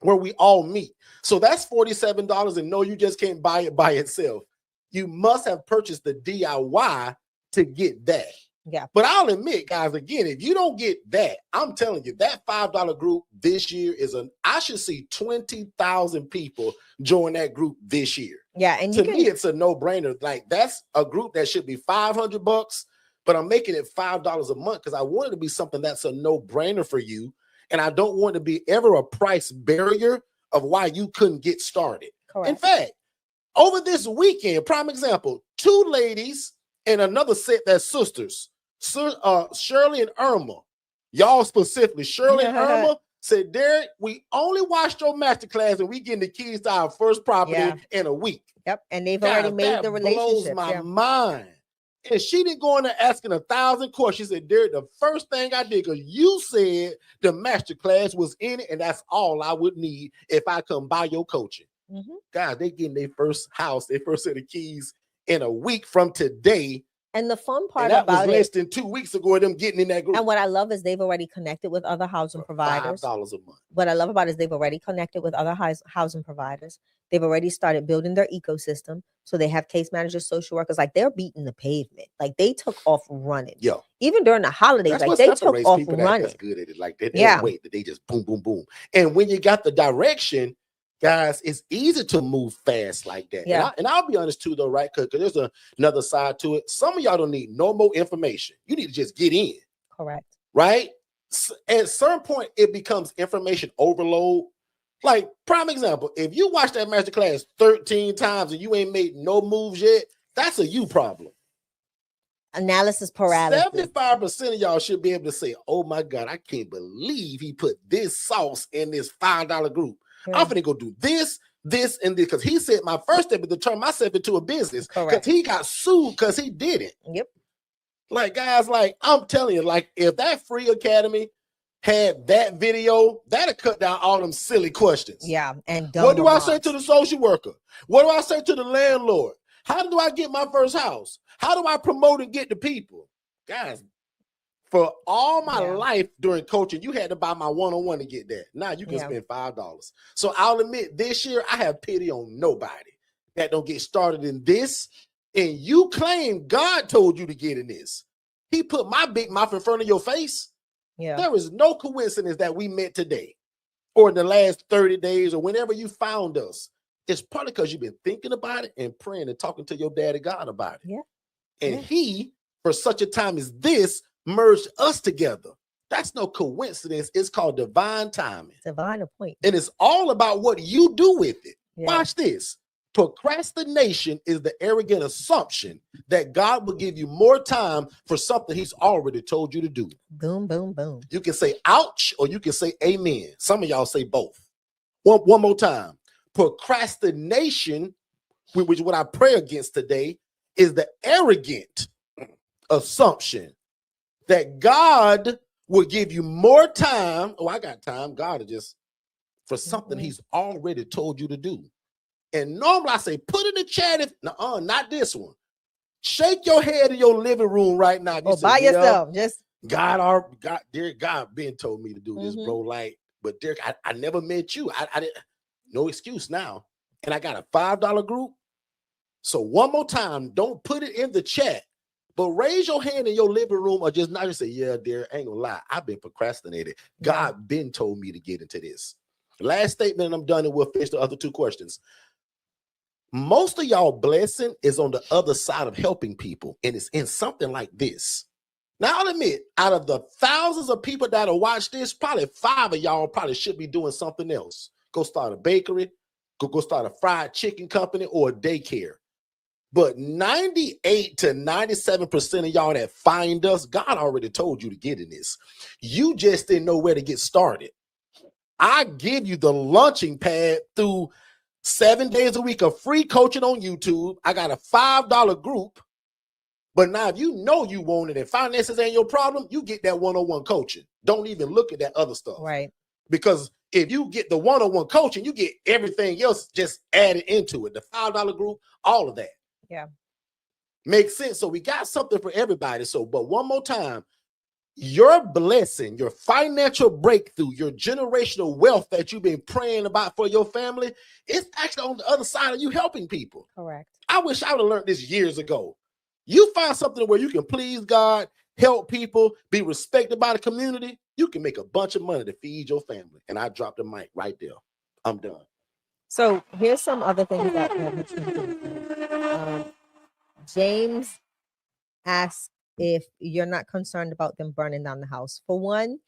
Where we all meet. So that's $47. And no, you just can't buy it by itself. You must have purchased the DIY to get that. Yeah. But I'll admit, guys, again, if you don't get that, I'm telling you, that $5 group this year I should see 20,000 people join that group this year. Yeah. And to me, it's a no-brainer. Like, that's a group that should be $500, but I'm making it $5 a month because I want it to be something that's a no-brainer for you. And I don't want to be ever a price barrier of why you couldn't get started. Correct. In fact, over this weekend, prime example, 2 ladies and another set that's sisters, Shirley and Irma, y'all specifically, Shirley and Irma said, Derek, we only watched your masterclass and we getting the keys to our first property in a week. Yep. And they've already made the relationship. Blows my mind. And she didn't go in there asking 1,000 questions. She said, Derek, the first thing I did, because you said the master class was in it, and that's all I would need if I come buy your coaching. Guys, they getting their first house, their first set of keys in a week from today. And the fun part and that about was less than 2 weeks ago of them getting in that group. And what I love is they've already connected with other housing providers. $5 a month. What I love about it is they've already connected with other housing providers. They've already started building their ecosystem. So they have case managers, social workers, like they're beating the pavement. Like they took off running. Yeah. Even during the holidays, that's like they took off running. That's good at it. Like they wait that they just boom, boom, boom. And when you got the direction, guys, it's easy to move fast like that. Yeah. And I'll be honest too, though, right? Because there's another side to it. Some of y'all don't need no more information. You need to just get in. Correct. Right? At some point, it becomes information overload. Like, prime example, if you watch that masterclass 13 times and you ain't made no moves yet, that's a you problem. Analysis paralysis. 75% of y'all should be able to say, oh my God, I can't believe he put this sauce in this $5 group. I'm finna go do this, and this, because he said my first step is to turn myself into a business. Because he got sued because he did it. Yep. Like, guys, like, I'm telling you, like, if that free academy had that video, that'd cut down all them silly questions. Yeah. And what do I say to the social worker? What do I say to the landlord? How do I get my first house? How do I promote and get the people? Guys, for all my life during coaching, you had to buy my one-on-one to get that. Now you can spend $5. So I'll admit, this year I have pity on nobody that don't get started in this. And you claim God told you to get in this. He put my big mouth in front of your face. Yeah. There is no coincidence that we met today or in the last 30 days or whenever you found us. It's probably because you've been thinking about it and praying and talking to your daddy God about it. Yeah. And he, for such a time as this, merged us together. That's no coincidence. It's called divine timing. Divine appointment. And it's all about what you do with it. Yeah. Watch this. Procrastination is the arrogant assumption that God will give you more time for something he's already told you to do. Boom, boom, boom. You can say ouch or you can say amen. Some of y'all say both. One more time. Procrastination, which is what I pray against today, is the arrogant assumption that God will give you more time. Oh, I got time. God is just for something he's already told you to do. And normally I say, put in the chat if not this one. Shake your head in your living room right now. You by yourself. Just Derek, God been told me to do this, bro. Like, but Derek, I never met you. I didn't, no excuse now. And I got a $5 group. So one more time, don't put it in the chat, but raise your hand in your living room or just not just say, yeah, Derek, I ain't gonna lie. I've been procrastinating. God been told me to get into this. Last statement, and I'm done, and we'll finish the other 2 questions. Most of y'all blessing is on the other side of helping people, and it's in something like this. Now, I'll admit, out of the thousands of people that'll watch this, probably 5 of y'all probably should be doing something else. Go start a bakery, go start a fried chicken company or a daycare. But 98 to 97% of y'all that find us, God already told you to get in this. You just didn't know where to get started. I give you the launching pad through 7 days a week of free coaching on YouTube. I got a $5 group. But now if you know you want it and finances ain't your problem, you get that one-on-one coaching. Don't even look at that other stuff. Right. Because if you get the one-on-one coaching, you get everything else just added into it. The $5 group, all of that. Yeah. Makes sense. So we got something for everybody. So, but one more time, your blessing, your financial breakthrough, your generational wealth that you've been praying about for your family, it's actually on the other side of you helping people. Correct. I wish I would have learned this years ago. You find something where you can please God, help people, be respected by the community, you can make a bunch of money to feed your family. And I dropped the mic right there. I'm done. So here's some other things that James asked if you're not concerned about them burning down the house. For one,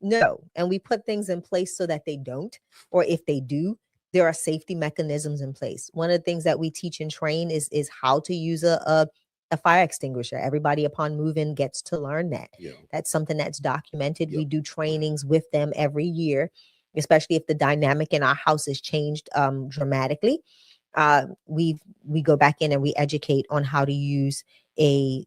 no. And we put things in place so that they don't, or if they do, there are safety mechanisms in place. One of the things that we teach and train is how to use a fire extinguisher. Everybody upon move-in gets to learn that. Yeah. That's something that's documented. Yep. We do trainings with them every year, especially if the dynamic in our house has changed dramatically. We go back in and we educate on how to use an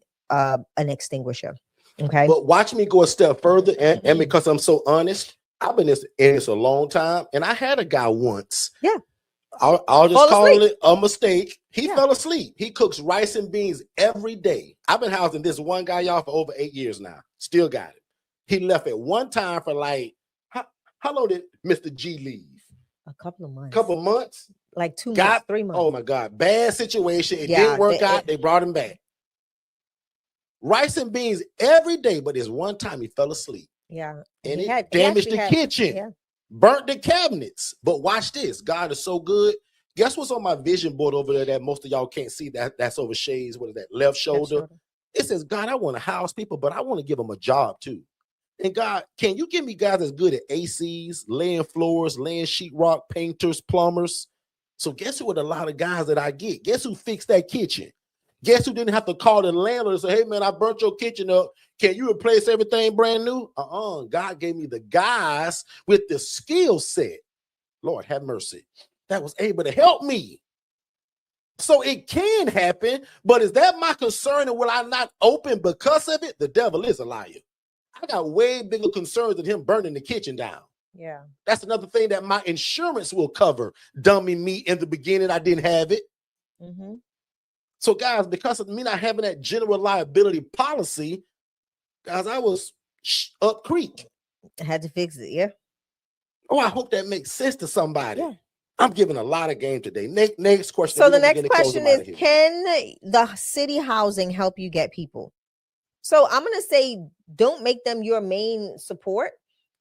extinguisher. Okay. But watch me go a step further, and because I'm so honest, I've been in this a long time, and I had a guy once. Yeah. I'll just call it a mistake. He fell asleep. He cooks rice and beans every day. I've been housing this one guy, y'all, for over 8 years now. Still got it. He left at one time for like, how long did Mr. G leave? A couple of months. Couple months? Like 2 months, 3 months. Oh my God. Bad situation. It didn't work out. They brought him back. Rice and beans every day, but there's one time he fell asleep. Yeah. And it damaged the kitchen. Yeah. Burnt the cabinets. But watch this. God is so good. Guess what's on my vision board over there that most of y'all can't see? That's over Shay's, what is that, left shoulder? It says, God, I want to house people, but I want to give them a job too. And God, can you give me guys that's good at ACs, laying floors, laying sheetrock, painters, plumbers? So guess who are a lot of guys that I get? Guess who fixed that kitchen? Guess who didn't have to call the landlord and say, hey, man, I burnt your kitchen up. Can you replace everything brand new? God gave me the guys with the skill set. Lord, have mercy. That was able to help me. So it can happen, but is that my concern, and will I not open because of it? The devil is a liar. I got way bigger concerns than him burning the kitchen down. Yeah. That's another thing that my insurance will cover. Dummy me in the beginning, I didn't have it. Mm-hmm. So guys, because of me not having that general liability policy, guys, I was up creek. I had to fix it, yeah. Oh, I hope that makes sense to somebody. Yeah. I'm giving a lot of game today. Next question. So the next question is, can the city housing help you get people? So I'm going to say, don't make them your main support.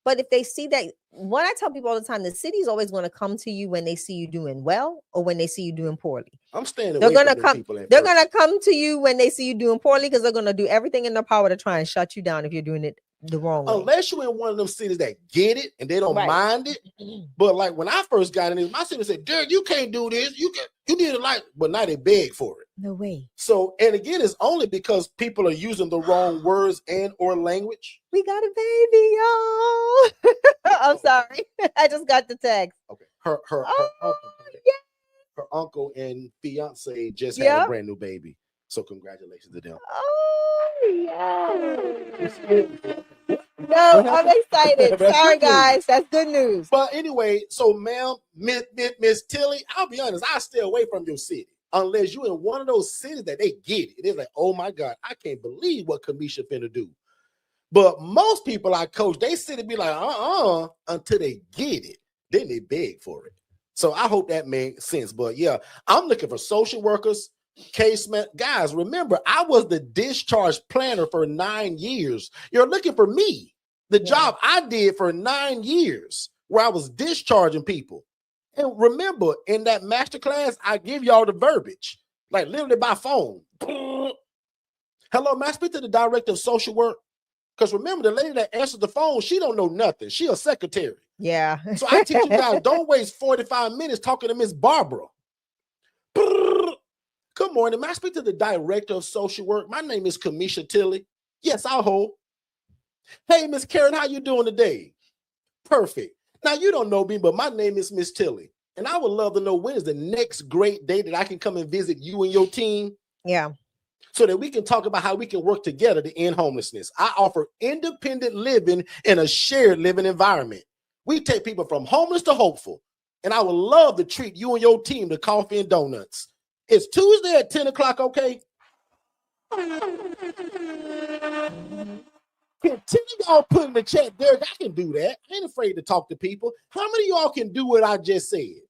But if they see that, what I tell people all the time, the city is always going to come to you when they see you doing well or when they see you doing poorly. I'm standing away from them people. They're going to come to you when they see you doing poorly because they're going to do everything in their power to try and shut you down if you're doing it the wrong way. Unless you're in one of them cities that get it and they don't mind it. But like when I first got in this, my city said, Derek, you can't do this. You need a light. But now they beg for it. No way. So, and again, it's only because people are using the wrong words and or language. We got a baby, y'all. I'm sorry. I just got the text. Okay. Her uncle and fiance just had a brand new baby. So congratulations to them. Oh, yeah. No, I'm excited. Sorry, guys. That's good news. But anyway, so ma'am, Miss Tilly, I'll be honest, I stay away from your city. Unless you're in one of those cities that they get it. They're like, oh my God, I can't believe what Kamisha finna do. But most people I coach, they sit and be like, until they get it. Then they beg for it. So I hope that makes sense. But yeah, I'm looking for social workers, casemen. Guys, remember, I was the discharge planner for 9 years. You're looking for me. The job I did for 9 years where I was discharging people. And remember, in that masterclass, I give y'all the verbiage, like literally by phone. Hello, may I speak to the director of social work? Because remember, the lady that answers the phone, she don't know nothing. She a secretary. Yeah. So I teach you guys, don't waste 45 minutes talking to Miss Barbara. Good morning. May I speak to the director of social work? My name is Kamisha Tilley. Yes, I'll hold. Hey, Miss Karen, how you doing today? Perfect. Now, you don't know me, but my name is Miss Tilley. And I would love to know when is the next great day that I can come and visit you and your team. Yeah. So that we can talk about how we can work together to end homelessness. I offer independent living in a shared living environment. We take people from homeless to hopeful. And I would love to treat you and your team to coffee and donuts. It's Tuesday at 10 o'clock, okay? Can 10 of y'all put in the chat, Derek, I can do that. I ain't afraid to talk to people. How many of y'all can do what I just said?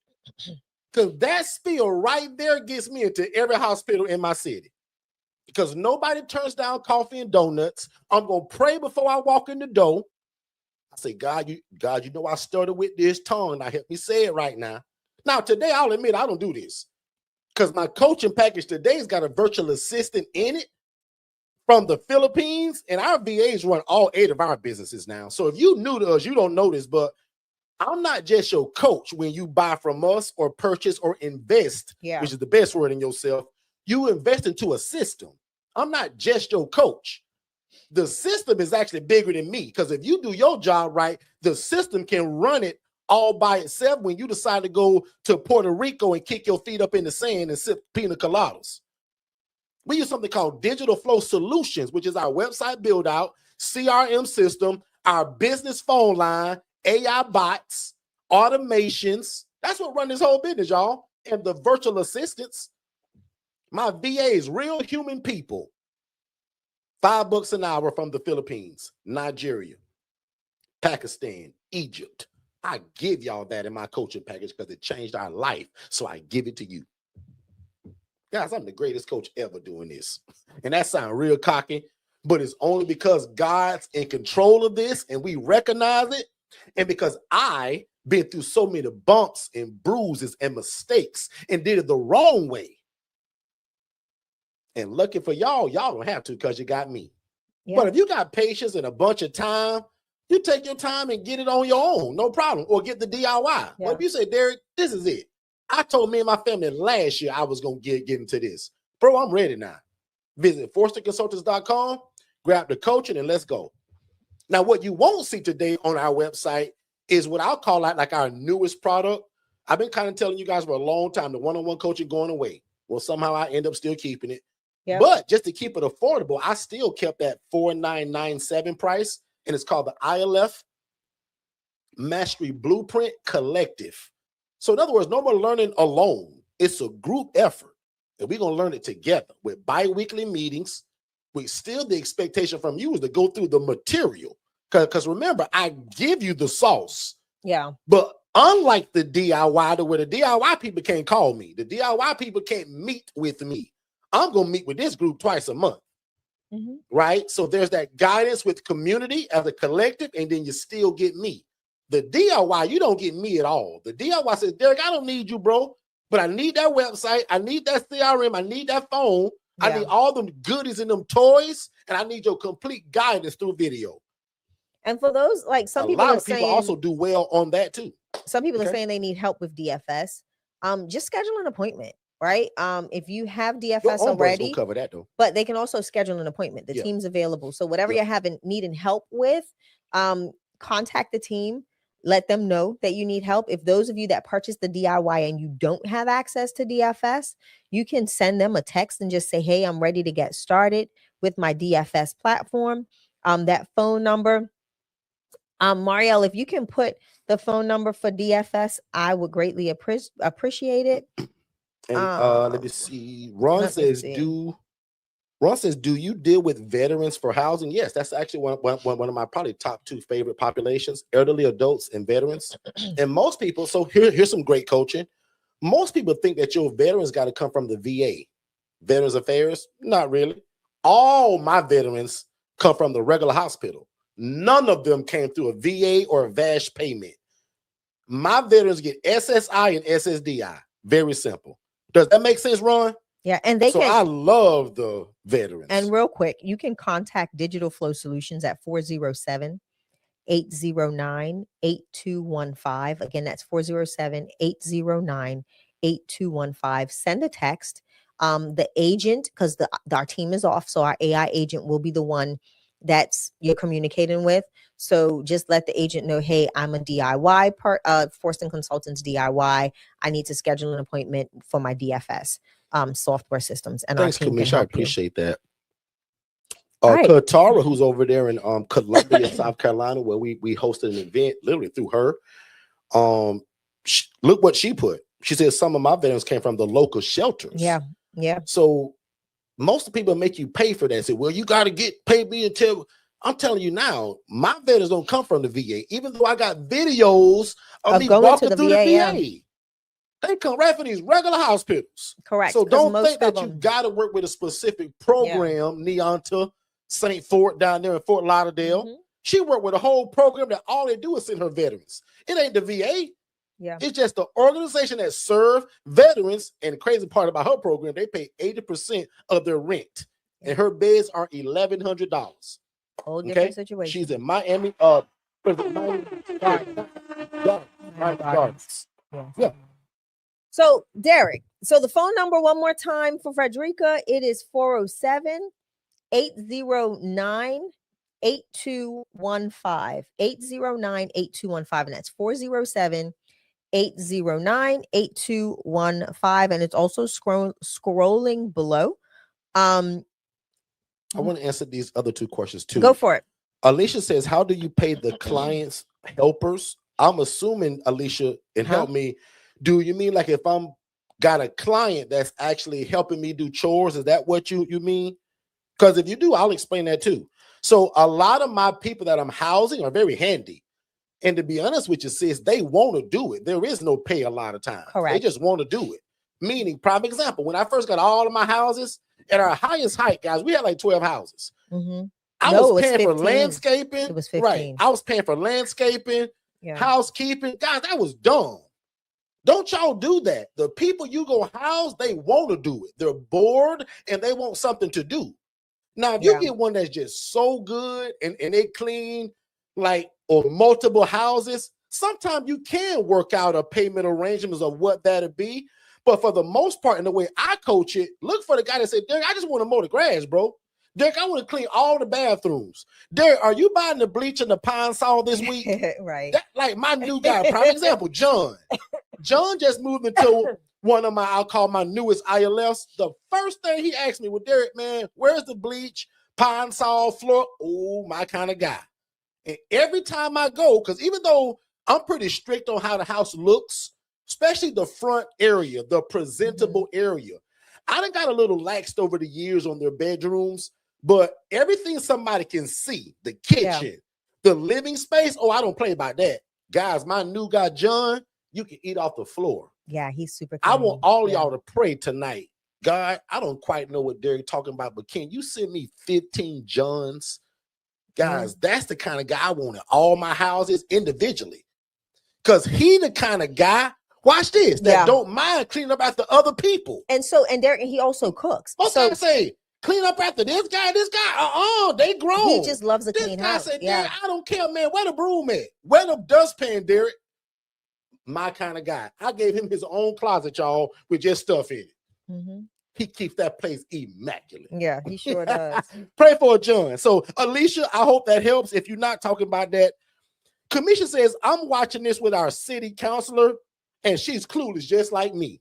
Because that spiel right there gets me into every hospital in my city. Because nobody turns down coffee and donuts. I'm going to pray before I walk in the door. I say, God, you know I started with this tongue. Now help me say it right now. Now, today, I'll admit I don't do this. Because my coaching package today's got a virtual assistant in it from the Philippines, and our VAs run all 8 of our businesses now. So if you new to us, you don't know this, but I'm not just your coach when you buy from us or purchase or invest, which is the best word in yourself. You invest into a system. I'm not just your coach. The system is actually bigger than me, because if you do your job right, the system can run it all by itself when you decide to go to Puerto Rico and kick your feet up in the sand and sip pina coladas. We use something called Digital Flow Solutions, which is our website build out, CRM system, our business phone line, AI bots, automations. That's what run this whole business, y'all. And the virtual assistants. My VAs, real human people. $5 an hour from the Philippines, Nigeria, Pakistan, Egypt. I give y'all that in my coaching package because it changed our life. So I give it to you. Guys, I'm the greatest coach ever doing this. And that sounds real cocky, but it's only because God's in control of this and we recognize it. And because I been through so many bumps and bruises and mistakes and did it the wrong way. And lucky for y'all don't have to because you got me. Yeah. But if you got patience and a bunch of time, you take your time and get it on your own. No problem. Or get the DIY. Yeah. But if you say, Derek, this is it. I told me and my family last year I was going to get into this. Bro, I'm ready now. Visit forstonconsultants.com, grab the coaching, and let's go. Now, what you won't see today on our website is what I'll call out like our newest product. I've been kind of telling you guys for a long time, the one-on-one coaching going away. Well, somehow I end up still keeping it. Yep. But just to keep it affordable, I still kept that $4,997 price, and it's called the ILF Mastery Blueprint Collective. So in other words, no more learning alone. It's a group effort, and we're going to learn it together with bi-weekly meetings. We still, the expectation from you is to go through the material. Because remember, I give you the sauce. Yeah. But unlike the DIY, where the DIY people can't call me, the DIY people can't meet with me. I'm going to meet with this group twice a month. Mm-hmm. Right? So there's that guidance with community as a collective, and then you still get me. The DIY, you don't get me at all. The DIY says, Derek, I don't need you, bro, but I need that website. I need that CRM. I need that phone. Yeah. I need all them goodies and them toys, and I need your complete guidance through video. And for those, like some people, a lot of people also do well on that too. Some people are saying they need help with DFS. Just schedule an appointment, right? If you have DFS already, cover that though. But they can also schedule an appointment. The team's available. So whatever you're needing help with, contact the team. Let them know that you need help. If those of you that purchase the DIY and you don't have access to DFS, you can send them a text and just say, hey, I'm ready to get started with my DFS platform. That phone number, Marielle, if you can put the phone number for DFS, I would greatly appreciate it. And let me see. Ron says, do you deal with veterans for housing? Yes, that's actually one of my probably top 2 favorite populations, elderly adults and veterans. And most people, so here's some great coaching. Most people think that your veterans got to come from the VA. Veterans Affairs? Not really. All my veterans come from the regular hospital. None of them came through a VA or a VASH payment. My veterans get SSI and SSDI. Very simple. Does that make sense, Ron? Yeah, and they I love the veterans. And real quick, you can contact Digital Flow Solutions at 407-809-8215. Again, that's 407-809-8215. Send a text. The agent, because our team is off, so our AI agent will be the one that's you're communicating with. So just let the agent know, hey, I'm a DIY Forston Consultants DIY. I need to schedule an appointment for my DFS software systems. And thanks, our team Kamisha. I appreciate that. Right. Katara, who's over there in Columbia, South Carolina, where we hosted an event literally through her. Look what she put. She said some of my veterans came from the local shelters. Yeah. So most of the people make you pay for that. Say, well, you got to pay me until. I'm telling you now, my veterans don't come from the VA. Even though I got videos of me walking through the VA. They come right from these regular hospitals. Correct. So don't think that you got to work with a specific program, Neonta, St. Fort down there in Fort Lauderdale. Mm-hmm. She worked with a whole program that all they do is send her veterans. It ain't the VA. Yeah. It's just the organization that serve veterans. And the crazy part about her program, they pay 80% of their rent. Yeah. And her beds are $1,100. Whole different situation. She's in Miami. Gardens. Yeah. So, Derek, so the phone number one more time for Frederica, it is 407-809-8215. 809-8215, and that's 407-809-8215, and it's also scrolling below. I want to answer these other two questions too. Go for it. Alicia says, how do you pay the clients' helpers? I'm assuming, Alicia, and help me. Do you mean like if I'm got a client that's actually helping me do chores? Is that what you mean? Because if you do, I'll explain that too. So a lot of my people that I'm housing are very handy. And to be honest with you, sis, they want to do it. There is no pay a lot of times. Correct. They just want to do it. Meaning, prime example, when I first got all of my houses, at our highest height, guys, we had like 12 houses. Mm-hmm. I was paying for landscaping. It was 15. Right. I was paying for landscaping, housekeeping. Guys, that was dumb. Don't y'all do that. The people you go house, they want to do it. They're bored and they want something to do. Now, if you get one that's just so good and they clean, like, or multiple houses, sometimes you can work out a payment arrangements of what that'd be. But for the most part, in the way I coach it, look for the guy that said, Derek, I just want to mow the grass, bro. Derek, I want to clean all the bathrooms. Derek, are you buying the bleach and the pine sol this week? Right. That, like my new guy, prime example, John. John just moved into one of I'll call my newest ILFs. The first thing he asked me was, Derek, man, where's the bleach, pine sol, floor? Oh, my kind of guy. And every time I go, because even though I'm pretty strict on how the house looks, especially the front area, the presentable area. I done got a little laxed over the years on their bedrooms, but everything somebody can see, the kitchen, the living space, oh, I don't play about that. Guys, my new guy, John, you can eat off the floor. Yeah, he's super clean. I want all y'all to pray tonight. God, I don't quite know what Derek talking about, but can you send me 15 Johns? Guys, that's the kind of guy I want in all my houses individually. Because he the kind of guy, watch this, that don't mind cleaning up after other people. And Derek, he also cooks. Most guys say, clean up after this guy. They grown. He just loves a clean house. This guy said, Derek, I don't care, man. Where the broom at? Where the dustpan, Derek? My kind of guy. I gave him his own closet, y'all, with just stuff in it. Mm-hmm. He keeps that place immaculate. Yeah, he sure does. Pray for John. So, Alicia, I hope that helps. If you're not talking about that, Kamisha says, I'm watching this with our city councilor, and she's clueless just like me.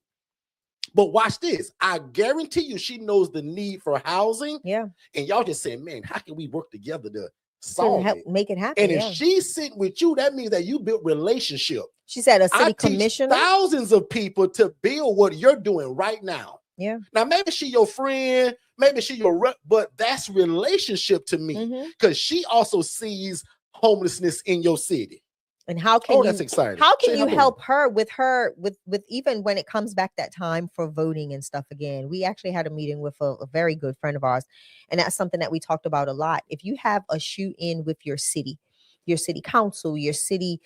But watch this. I guarantee you she knows the need for housing. Yeah. And y'all just saying, man, how can we work together to solve it? Make it happen. And if she's sitting with you, that means that you built relationship. She said a city commissioner. Thousands of people to build what you're doing right now. Yeah. Now, maybe she your friend, maybe she your rep, but that's relationship to me because she also sees homelessness in your city. And how can that's exciting. How can you help her with even when it comes back that time for voting and stuff again? We actually had a meeting with a very good friend of ours, and that's something that we talked about a lot. If you have a shoot in with your city your city council, your city,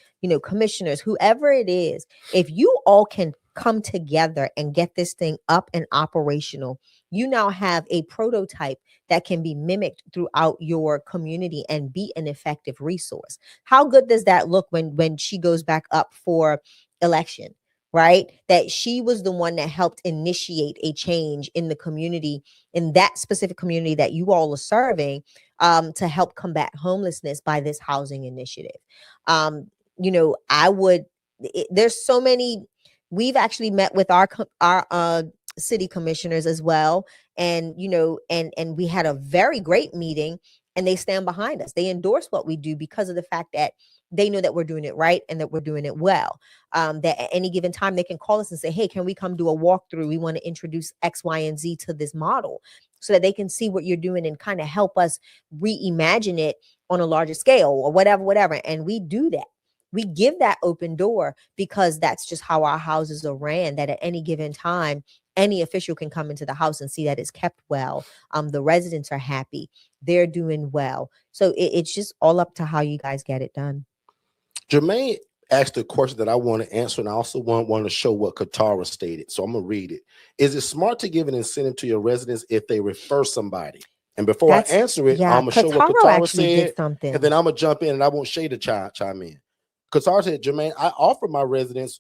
commissioners, whoever it is, if you all can come together and get this thing up and operational, you now have a prototype that can be mimicked throughout your community and be an effective resource. How good does that look when she goes back up for election, right? That she was the one that helped initiate a change in the community, in that specific community that you all are serving, to help combat homelessness by this housing initiative. There's so many. We've actually met with our city commissioners as well, and we had a very great meeting, and they stand behind us. They endorse what we do because of the fact that they know that we're doing it right and that we're doing it well. That at any given time they can call us and say, hey, can we come do a walkthrough? We want to introduce X, Y, and Z to this model, so that they can see what you're doing and kind of help us reimagine it on a larger scale or whatever. And we do that. We give that open door because that's just how our houses are ran, that at any given time, any official can come into the house and see that it's kept well. The residents are happy. They're doing well. So it's just all up to how you guys get it done. Jermaine asked a question that I want to answer, and I also want to show what Katara stated. So I'm going to read it. Is it smart to give an incentive to your residents if they refer somebody? And before I answer it, I'm going to show what Katara said, and then I'm going to jump in, and I want Shay to chime in. Katara said, Jermaine, I offer my residents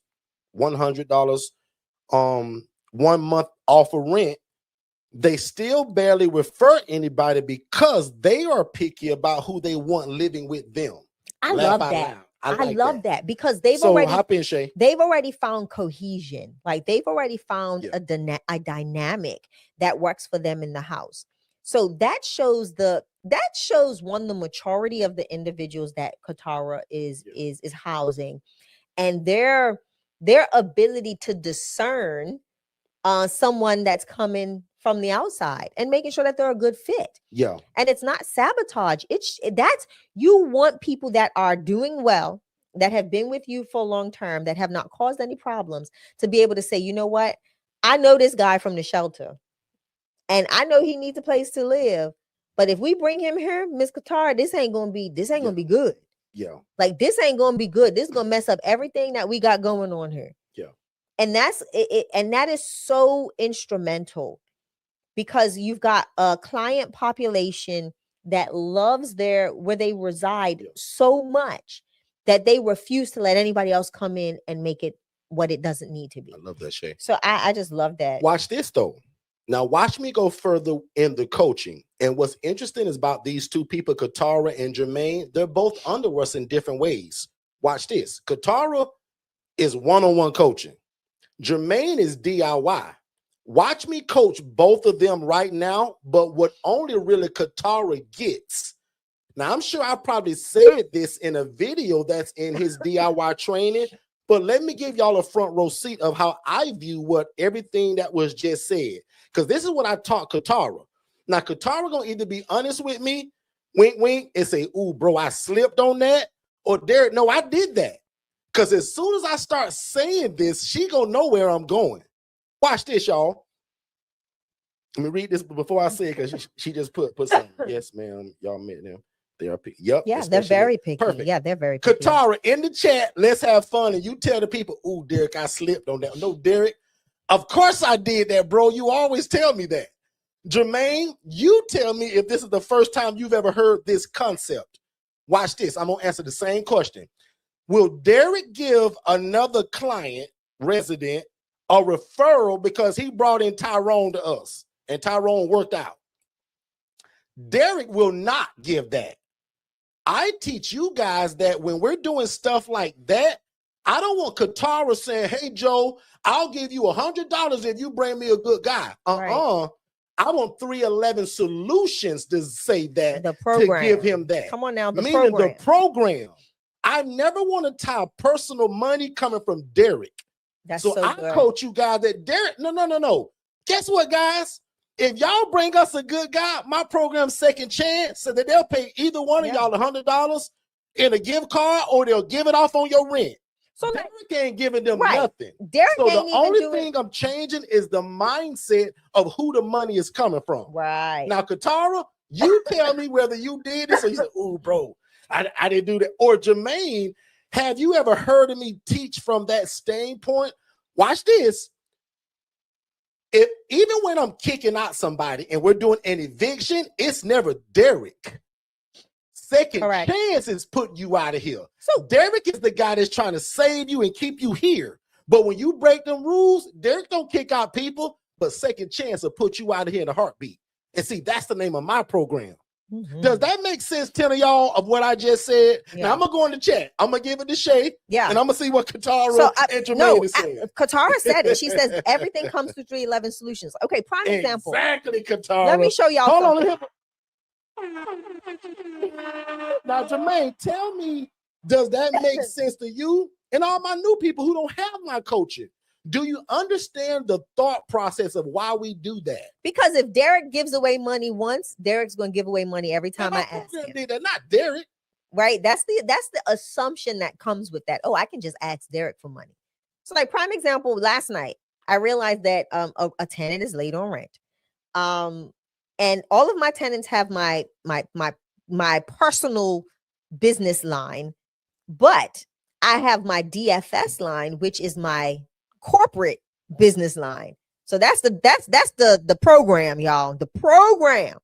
$100 1 month off of rent. They still barely refer anybody because they are picky about who they want living with them. I love that. I love that because they've already found cohesion. Like they've already found a dynamic that works for them in the house. So that shows the maturity of the individuals that Katara is housing, and their ability to discern someone that's coming from the outside and making sure that they're a good fit. Yeah. And it's not sabotage. You want people that are doing well, that have been with you for a long term, that have not caused any problems, to be able to say, you know what? I know this guy from the shelter and I know he needs a place to live. But if we bring him here, Miss Katara, this ain't gonna be good. Yeah. Like this ain't gonna be good. This is gonna mess up everything that we got going on here. Yeah. And that's it, and that is so instrumental, because you've got a client population that loves where they reside so much that they refuse to let anybody else come in and make it what it doesn't need to be. I love that, Shay. So I just love that. Watch this though. Now watch me go further in the coaching. And what's interesting is about these two people, Katara and Jermaine, they're both under us in different ways. Watch this. Katara is one-on-one coaching. Jermaine is DIY. Watch me coach both of them right now, but what only really Katara gets. Now, I'm sure I probably said this in a video that's in his DIY training, but let me give y'all a front row seat of how I view everything that was just said. Because this is what I taught Katara. Now, Katara gonna either be honest with me, wink, wink, and say, ooh, bro, I slipped on that. Or Derek, no, I did that. Because as soon as I start saying this, she gonna know where I'm going. Watch this, y'all. Let me read this before I say it, because she just put something. Yes, ma'am. Y'all met them. They are picky. Yep. Yeah, they're very picky. Perfect. Yeah, they're very picky. Katara, in the chat, let's have fun. And you tell the people, ooh, Derek, I slipped on that. No, Derek, of course I did that, bro. You always tell me that. Jermaine, you tell me if this is the first time you've ever heard this concept. Watch this. I'm going to answer the same question. Will Derek give another client, resident, a referral because he brought in Tyrone to us and Tyrone worked out? Derek will not give that. I teach you guys that when we're doing stuff like that, I don't want Katara saying, hey, Joe, I'll give you $100 if you bring me a good guy. Right. I want 311 Solutions to say that, to give him that. Come on now, the program. I never want to tie personal money coming from Derek. That's so I good. Coach you guys that Derek, no. Guess what, guys? If y'all bring us a good guy, my program's second chance, so that they'll pay either one of y'all $100 in a gift card, or they'll give it off on your rent. So Derek ain't giving them nothing. Derek so the only thing I'm changing is the mindset of who the money is coming from. Right. Now, Katara, you tell me whether you did this or you said, ooh, bro, I didn't do that. Or Jermaine, have you ever heard of me teach from that standpoint? Watch this. Even when I'm kicking out somebody and we're doing an eviction, it's never Derek. Second chance is putting you out of here. So Derek is the guy that's trying to save you and keep you here. But when you break them rules, Derek don't kick out people, but second chance will put you out of here in a heartbeat. And see, that's the name of my program. Mm-hmm. Does that make sense, 10 of y'all, of what I just said? Yeah. Now I'm gonna go in the chat. I'm gonna give it to Shay. Yeah. And I'm gonna see what Katara and Jermaine is saying. Katara said it. She says everything comes through 311 solutions. Okay, prime example. Exactly, Katara. Let me show y'all. Hold on. Now, Jermaine, tell me, does that make sense to you and all my new people who don't have my coaching? Do you understand the thought process of why we do that? Because if Derek gives away money once, Derek's going to give away money every time I ask him. They're not Derek. Right? That's the assumption that comes with that. Oh, I can just ask Derek for money. So like prime example, last night, I realized that a tenant is late on rent. And all of my tenants have my personal business line, but I have my DFS line, which is my corporate business line. So that's the program, y'all. The program.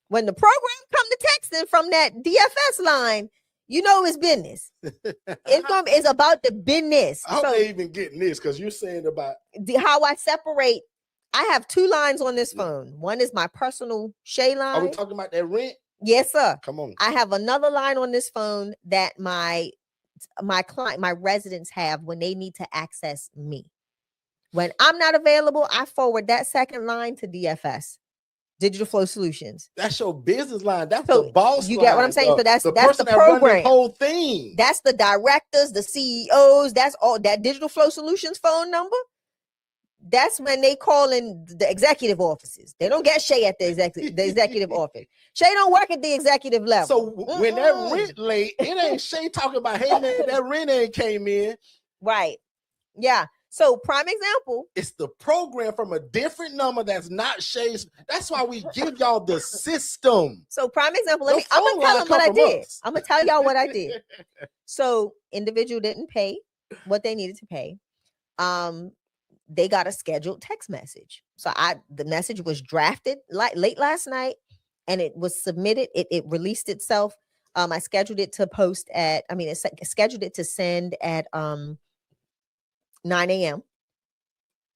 When the program come to texting from that DFS line, you know it's business. It's about the business. I hope they even getting this because you're saying about how I separate. I have two lines on this phone. One is my personal Shay line. Are we talking about that rent? Yes, sir. Come on. I have another line on this phone that my client, my residents have when they need to access me. When I'm not available, I forward that second line to DFS, Digital Flow Solutions. That's your business line. That's the boss. You get what I'm saying? So that's the program. The whole thing. That's the directors, the CEOs. That's all. That Digital Flow Solutions phone number. That's when they call in the executive offices. They don't get Shay at the executive office. Shay don't work at the executive level. So when that rent late, it ain't Shay talking about, hey man, that rent ain't came in. Right. Yeah. So prime example. It's the program from a different number that's not Shay's. That's why we give y'all the system. So prime example. I'm gonna tell them what I did. I'm gonna tell y'all what I did. So individual didn't pay what they needed to pay. They got a scheduled text message. So the message was drafted late last night and it was submitted. It released itself. I scheduled it to post scheduled it to send at 9 a.m.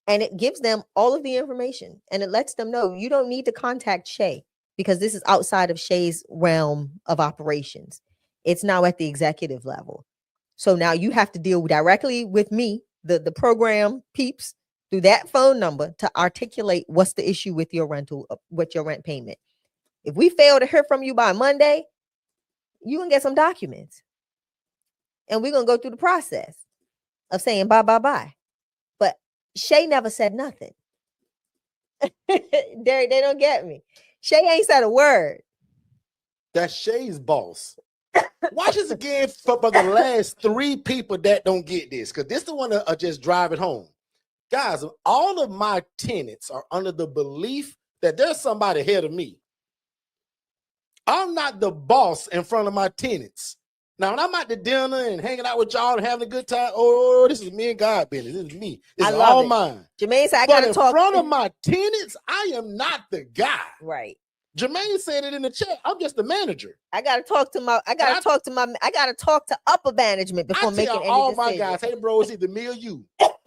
And it gives them all of the information and it lets them know you don't need to contact Shay because this is outside of Shay's realm of operations. It's now at the executive level. So now you have to deal directly with me, the program peeps, through that phone number to articulate what's the issue with your rental, with your rent payment. If we fail to hear from you by Monday, you can get some documents. And we're going to go through the process of saying bye. But Shay never said nothing. They don't get me. Shay ain't said a word. That's Shay's boss. Watch this again for the last three people that don't get this, because this is the one that just drive it home. Guys, all of my tenants are under the belief that there's somebody ahead of me. I'm not the boss in front of my tenants. Now, when I'm at the dinner and hanging out with y'all and having a good time, oh, this is me and God business. This is me. This is all mine. Jermaine said, I got to talk. In front of my tenants, I am not the guy. Right. Jermaine said it in the chat. I'm just the manager. I gotta talk to upper management before making any decisions. All my guys, hey bro, it's either me or you.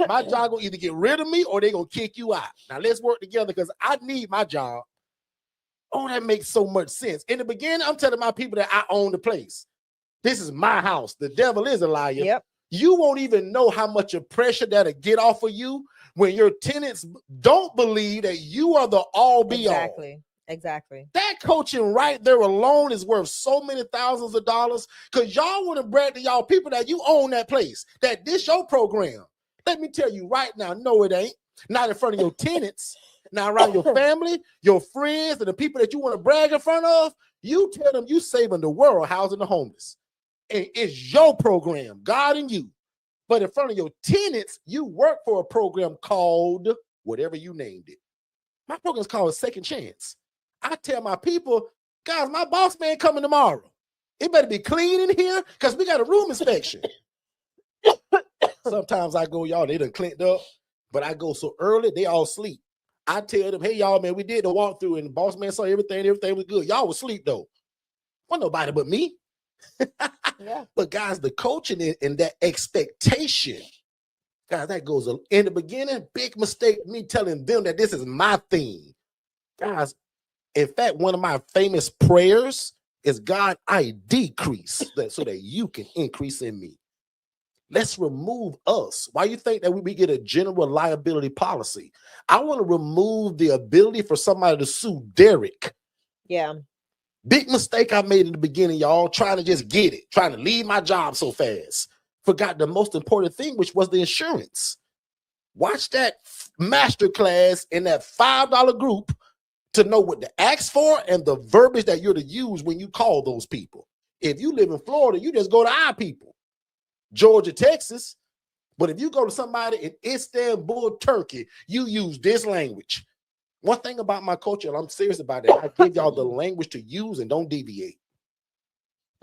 My job gonna either get rid of me or they gonna kick you out. Now let's work together because I need my job. Oh, that makes so much sense. In the beginning, I'm telling my people that I own the place. This is my house. The devil is a liar. Yep. You won't even know how much of pressure that'll get off of you when your tenants don't believe that you are the all be all. Exactly. That coaching right there alone is worth so many thousands of dollars because y'all want to brag to y'all people that you own that place, that this your program. Let me tell you right now, no, it ain't. Not in front of your tenants, not around your family, your friends, and the people that you want to brag in front of. You tell them you saving the world, housing the homeless. And it's your program, God and you. But in front of your tenants, you work for a program called whatever you named it. My program is called Second Chance. I tell my people, guys, my boss man coming tomorrow. It better be clean in here because we got a room inspection. Sometimes I go, y'all, they done cleaned up, but I go so early, they all sleep. I tell them, hey, y'all, man, we did the walkthrough and the boss man saw everything was good. Y'all was asleep, though. Wasn't nobody but me. Yeah. But, guys, the coaching and that expectation, guys, that goes in the beginning, big mistake, me telling them that this is my thing. Guys, in fact, one of my famous prayers is, God, I decrease so that you can increase in me. Let's remove us. Why you think that we get a general liability policy? I want to remove the ability for somebody to sue Derek. Yeah. Big mistake I made in the beginning, y'all, trying to just get it, trying to leave my job so fast. Forgot the most important thing, which was the insurance. Watch that masterclass in that $5 group to know what to ask for and the verbiage that you're to use when you call those people. If you live in Florida, you just go to our people. Georgia, Texas. But if you go to somebody in Istanbul, Turkey, you use this language. One thing about my culture, and I'm serious about that, I give y'all the language to use and don't deviate.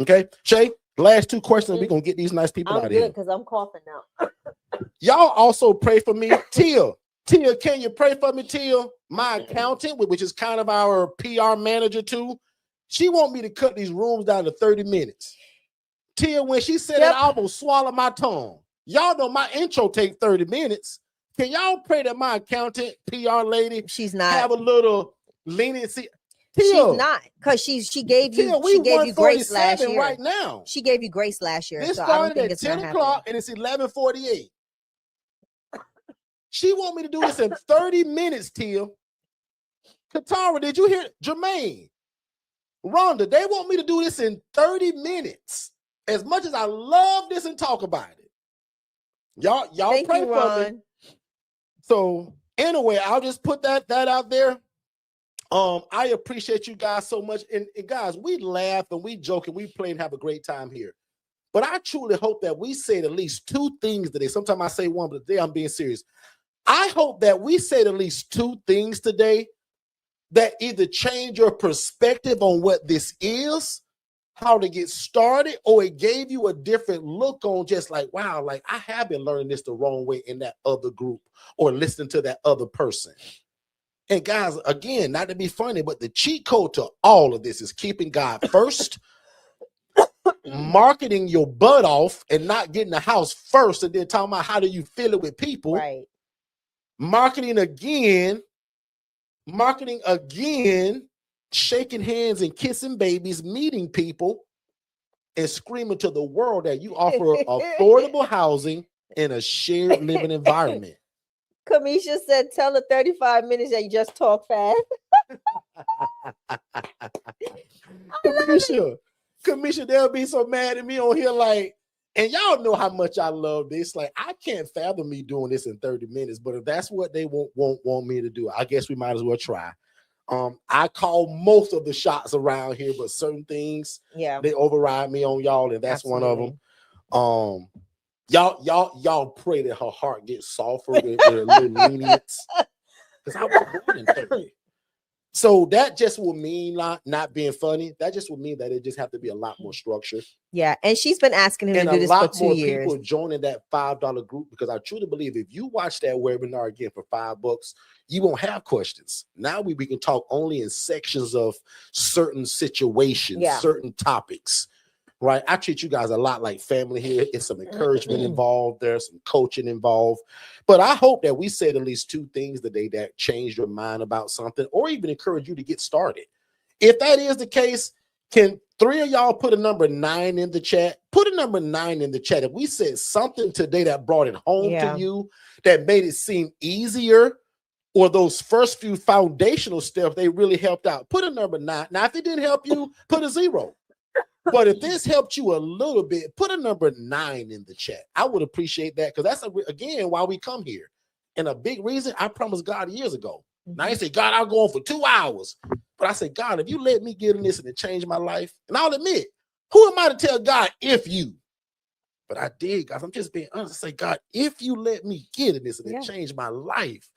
Okay, Shay, last two questions. We're going to get these nice people out of here. I'm good because I'm coughing now. Y'all also pray for me. Tia, can you pray for me, Tia? My accountant, which is kind of our PR manager too, she want me to cut these rooms down to 30 minutes. Tia, when she said it, I almost swallowed my tongue. Y'all know my intro take 30 minutes. Can y'all pray that my accountant, PR lady, she's not have a little leniency? Tia, she's not, because she gave you Tia, she gave you grace last year. Right now. She gave you grace last year. This so started I don't think at 10 o'clock and it's 11:48. She want me to do this in 30 minutes, Tia. Katara, did you hear? Jermaine, Rhonda, they want me to do this in 30 minutes. As much as I love this and talk about it. Y'all pray for me. So anyway, I'll just put that out there. I appreciate you guys so much. And guys, we laugh and we joke and we play and have a great time here. But I truly hope that we said at least two things today. Sometimes I say one, but today I'm being serious. I hope that we said at least two things today that either change your perspective on what this is, how to get started, or it gave you a different look on just like, wow, like I have been learning this the wrong way in that other group or listening to that other person. And guys, again, not to be funny, but the cheat code to all of this is keeping God first, marketing your butt off and not getting the house first and then talking about how do you feel it with people. Right. Marketing again, shaking hands and kissing babies, meeting people, and screaming to the world that you offer affordable housing in a shared living environment. Kamisha said, tell her 35 minutes that you just talk fast. Kamisha, they'll be so mad at me on here like, and y'all know how much I love this. Like, I can't fathom me doing this in 30 minutes, but if that's what they want me to do, I guess we might as well try. I call most of the shots around here, but certain things, they override me on y'all, and that's one of them. Y'all pray that her heart gets softer with a little lenience, because I was born in 30. So that just will mean not being funny. That just will mean that it just have to be a lot more structure. Yeah, and she's been asking him to do this for 2 years. And a lot more people joining that $5 group, because I truly believe if you watch that webinar again for $5, you won't have questions. Now we can talk only in sections of certain situations, certain topics. Right, I treat you guys a lot like family here. It's some encouragement involved. There's some coaching involved. But I hope that we said at least two things today that changed your mind about something, or even encourage you to get started. If that is the case, can 3 of y'all put a number 9 in the chat? Put a number 9 in the chat. If we said something today that brought it home to you, that made it seem easier, or those first few foundational steps, they really helped out, put a number 9. Now, if it didn't help you, put a 0. But if this helped you a little bit, put a number 9 in the chat. I would appreciate that, because that's, again, why we come here. And a big reason, I promised God years ago. Now, I say, God, I'll go on for 2 hours. But I say, God, if you let me get in this and it changed my life, and I'll admit, who am I to tell God if you? But I did, guys. I'm just being honest. I say, God, if you let me get in this and it changed my life,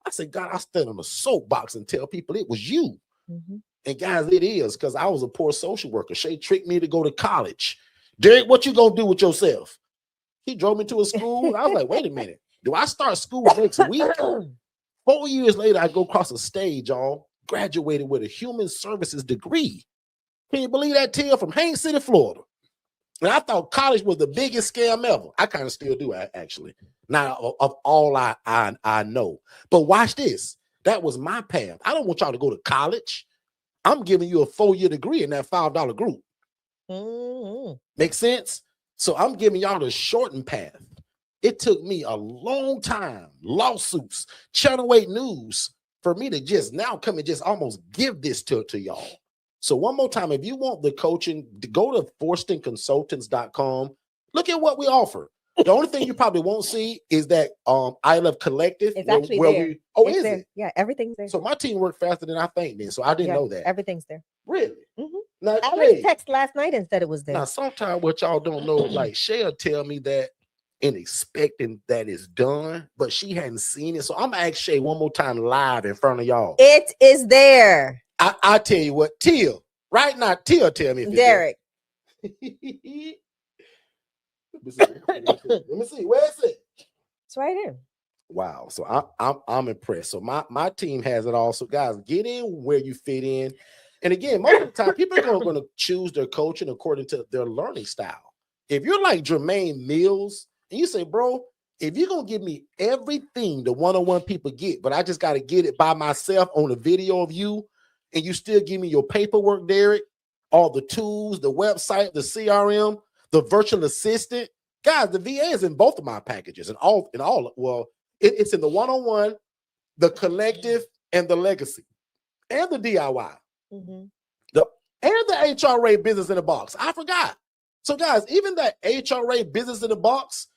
I say, God, I'll stand on a soapbox and tell people it was you. And guys, it is, because I was a poor social worker. Shay tricked me to go to college. Derek, what you gonna do with yourself? He drove me to a school. And I was like, wait a minute. Do I start school next week? 4 years later, I go across a stage, y'all, graduated with a human services degree. Can you believe that, Tia? From Haines City, Florida. And I thought college was the biggest scam ever. I kind of still do, actually. Now, of all I know. But watch this. That was my path. I don't want y'all to go to college. I'm giving you a 4-year degree in that $5 group. Mm-hmm. Make sense? So I'm giving y'all the shortened path. It took me a long time, lawsuits, Channel 8 News, for me to just now come and just almost give this to y'all. So one more time, if you want the coaching, go to forstonconsultants.com. Look at what we offer. The only thing you probably won't see is that I Love Collective. It's actually there. Is there. it? Yeah, everything's there. So my team worked faster than I think then. So I didn't know that. Everything's there. Really? Mm-hmm. Now, I already texted last night and said it was there. Now, sometimes what y'all don't know, like Shay'll tell me that and expecting that it's done, but she hadn't seen it. So I'm gonna ask Shay one more time live in front of y'all. It is there. I tell you what, Tia, right now, Tia, tell me if Derek. Let me see. Where is it? It's right here. Wow. So I'm impressed. So my team has it all. So guys, get in where you fit in. And again, most of the time, people are going to choose their coaching according to their learning style. If you're like Jermaine Mills, and you say, bro, if you're going to give me everything the one-on-one people get, but I just got to get it by myself on a video of you, and you still give me your paperwork, Derek, all the tools, the website, the CRM, the virtual assistant, guys, the VA is in both of my packages and all. Well, it's in the one-on-one, the collective, and the legacy, and the DIY. Mm-hmm. And the HRA business in the box. I forgot. So, guys, even that HRA business in the box,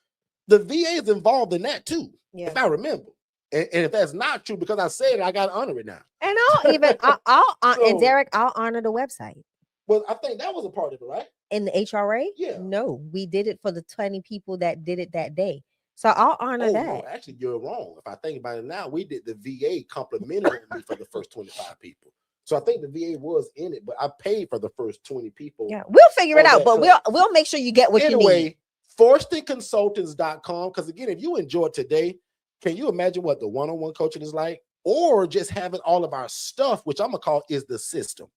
the VA is involved in that too. Yeah. If I remember. And if that's not true, because I said it, I got to honor it now. And and Derek, I'll honor the website. Well, I think that was a part of it, right? In the HRA? Yeah. No, we did it for the 20 people that did it that day. So I'll honor that. No, actually, you're wrong. If I think about it now, we did the VA complimentary me for the first 25 people. So I think the VA was in it, but I paid for the first 20 people. Yeah, we'll figure it out, but we'll make sure you get what you need. Anyway, forstonconsultants.com, because again, if you enjoyed today, can you imagine what the one-on-one coaching is like? Or just having all of our stuff, which I'm going to call is the system.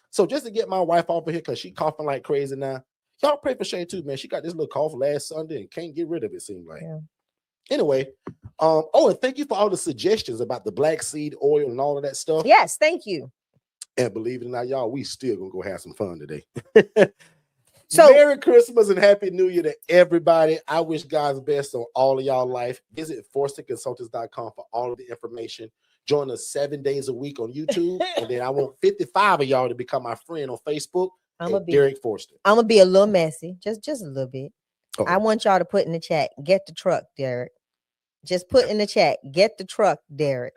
So just to get my wife off of here, because she's coughing like crazy now, y'all pray for Shay too, man. She got this little cough last Sunday and can't get rid of it, seems like. Yeah. Anyway, and thank you for all the suggestions about the black seed oil and all of that stuff. Yes, thank you. And believe it or not, y'all, we still gonna go have some fun today. So Merry Christmas and Happy New Year to everybody. I wish God's best on all of y'all life. Visit forstonconsultants.com for all of the information. Join us 7 days a week on YouTube. And then I want 55 of y'all to become my friend on Facebook. Derek Forston. I'm gonna be a little messy, just a little bit. Okay. I want y'all to put in the chat, get the truck, Derek. Just put in the chat, get the truck, Derek.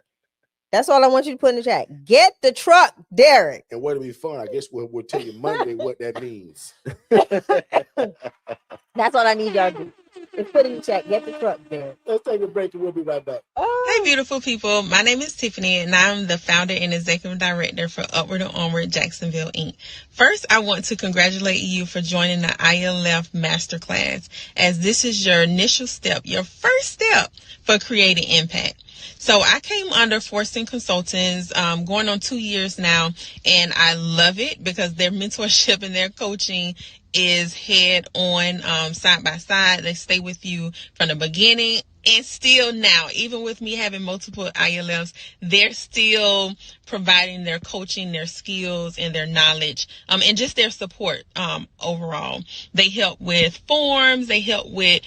That's all I want you to put in the chat. Get the truck, Derek. And what'll be fun, I guess we'll tell you Monday what that means. That's all I need y'all to do. Just put in the chat, get the truck, Derek. Let's take a break and we'll be right back. Hey, beautiful people. My name is Tiffany, and I'm the founder and executive director for Upward and Onward Jacksonville, Inc. First, I want to congratulate you for joining the ILF Masterclass, as this is your initial step, your first step for creating impact. So I came under Forston Consultants, going on 2 years now, and I love it because their mentorship and their coaching is head on, side by side. They stay with you from the beginning and still now, even with me having multiple ILFs, they're still providing their coaching, their skills, and their knowledge, and just their support overall. They help with forms. They help with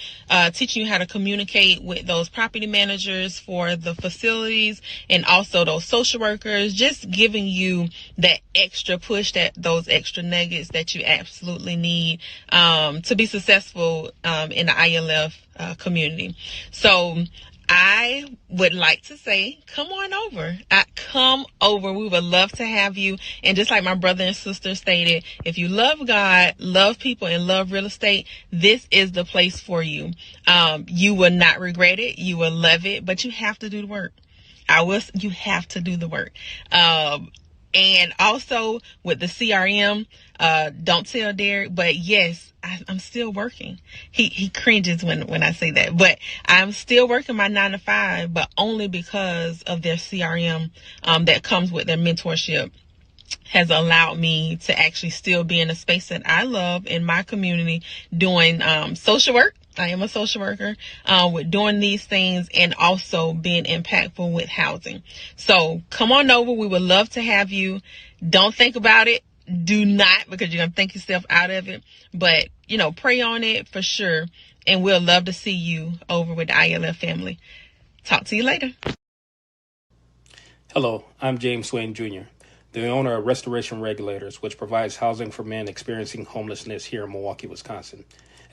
teaching you how to communicate with those property managers for the facilities and also those social workers, just giving you that extra push, those extra nuggets that you absolutely need to be successful in the ILF community. So I would like to say, come on over. Come over. We would love to have you. And just like my brother and sister stated, if you love God, love people, and love real estate, this is the place for you. You will not regret it. You will love it, but you have to do the work. You have to do the work. And also with the CRM, don't tell Derek, but yes, I'm still working. He cringes when I say that, but I'm still working my 9 to 5, but only because of their CRM that comes with their mentorship has allowed me to actually still be in a space that I love in my community, doing social work. I am a social worker with doing these things and also being impactful with housing. So come on over. We would love to have you. Don't think about it. Do not, because you're going to think yourself out of it. But, pray on it for sure. And we'll love to see you over with the ILF family. Talk to you later. Hello, I'm James Swain Jr., the owner of Restoration Regulators, which provides housing for men experiencing homelessness here in Milwaukee, Wisconsin.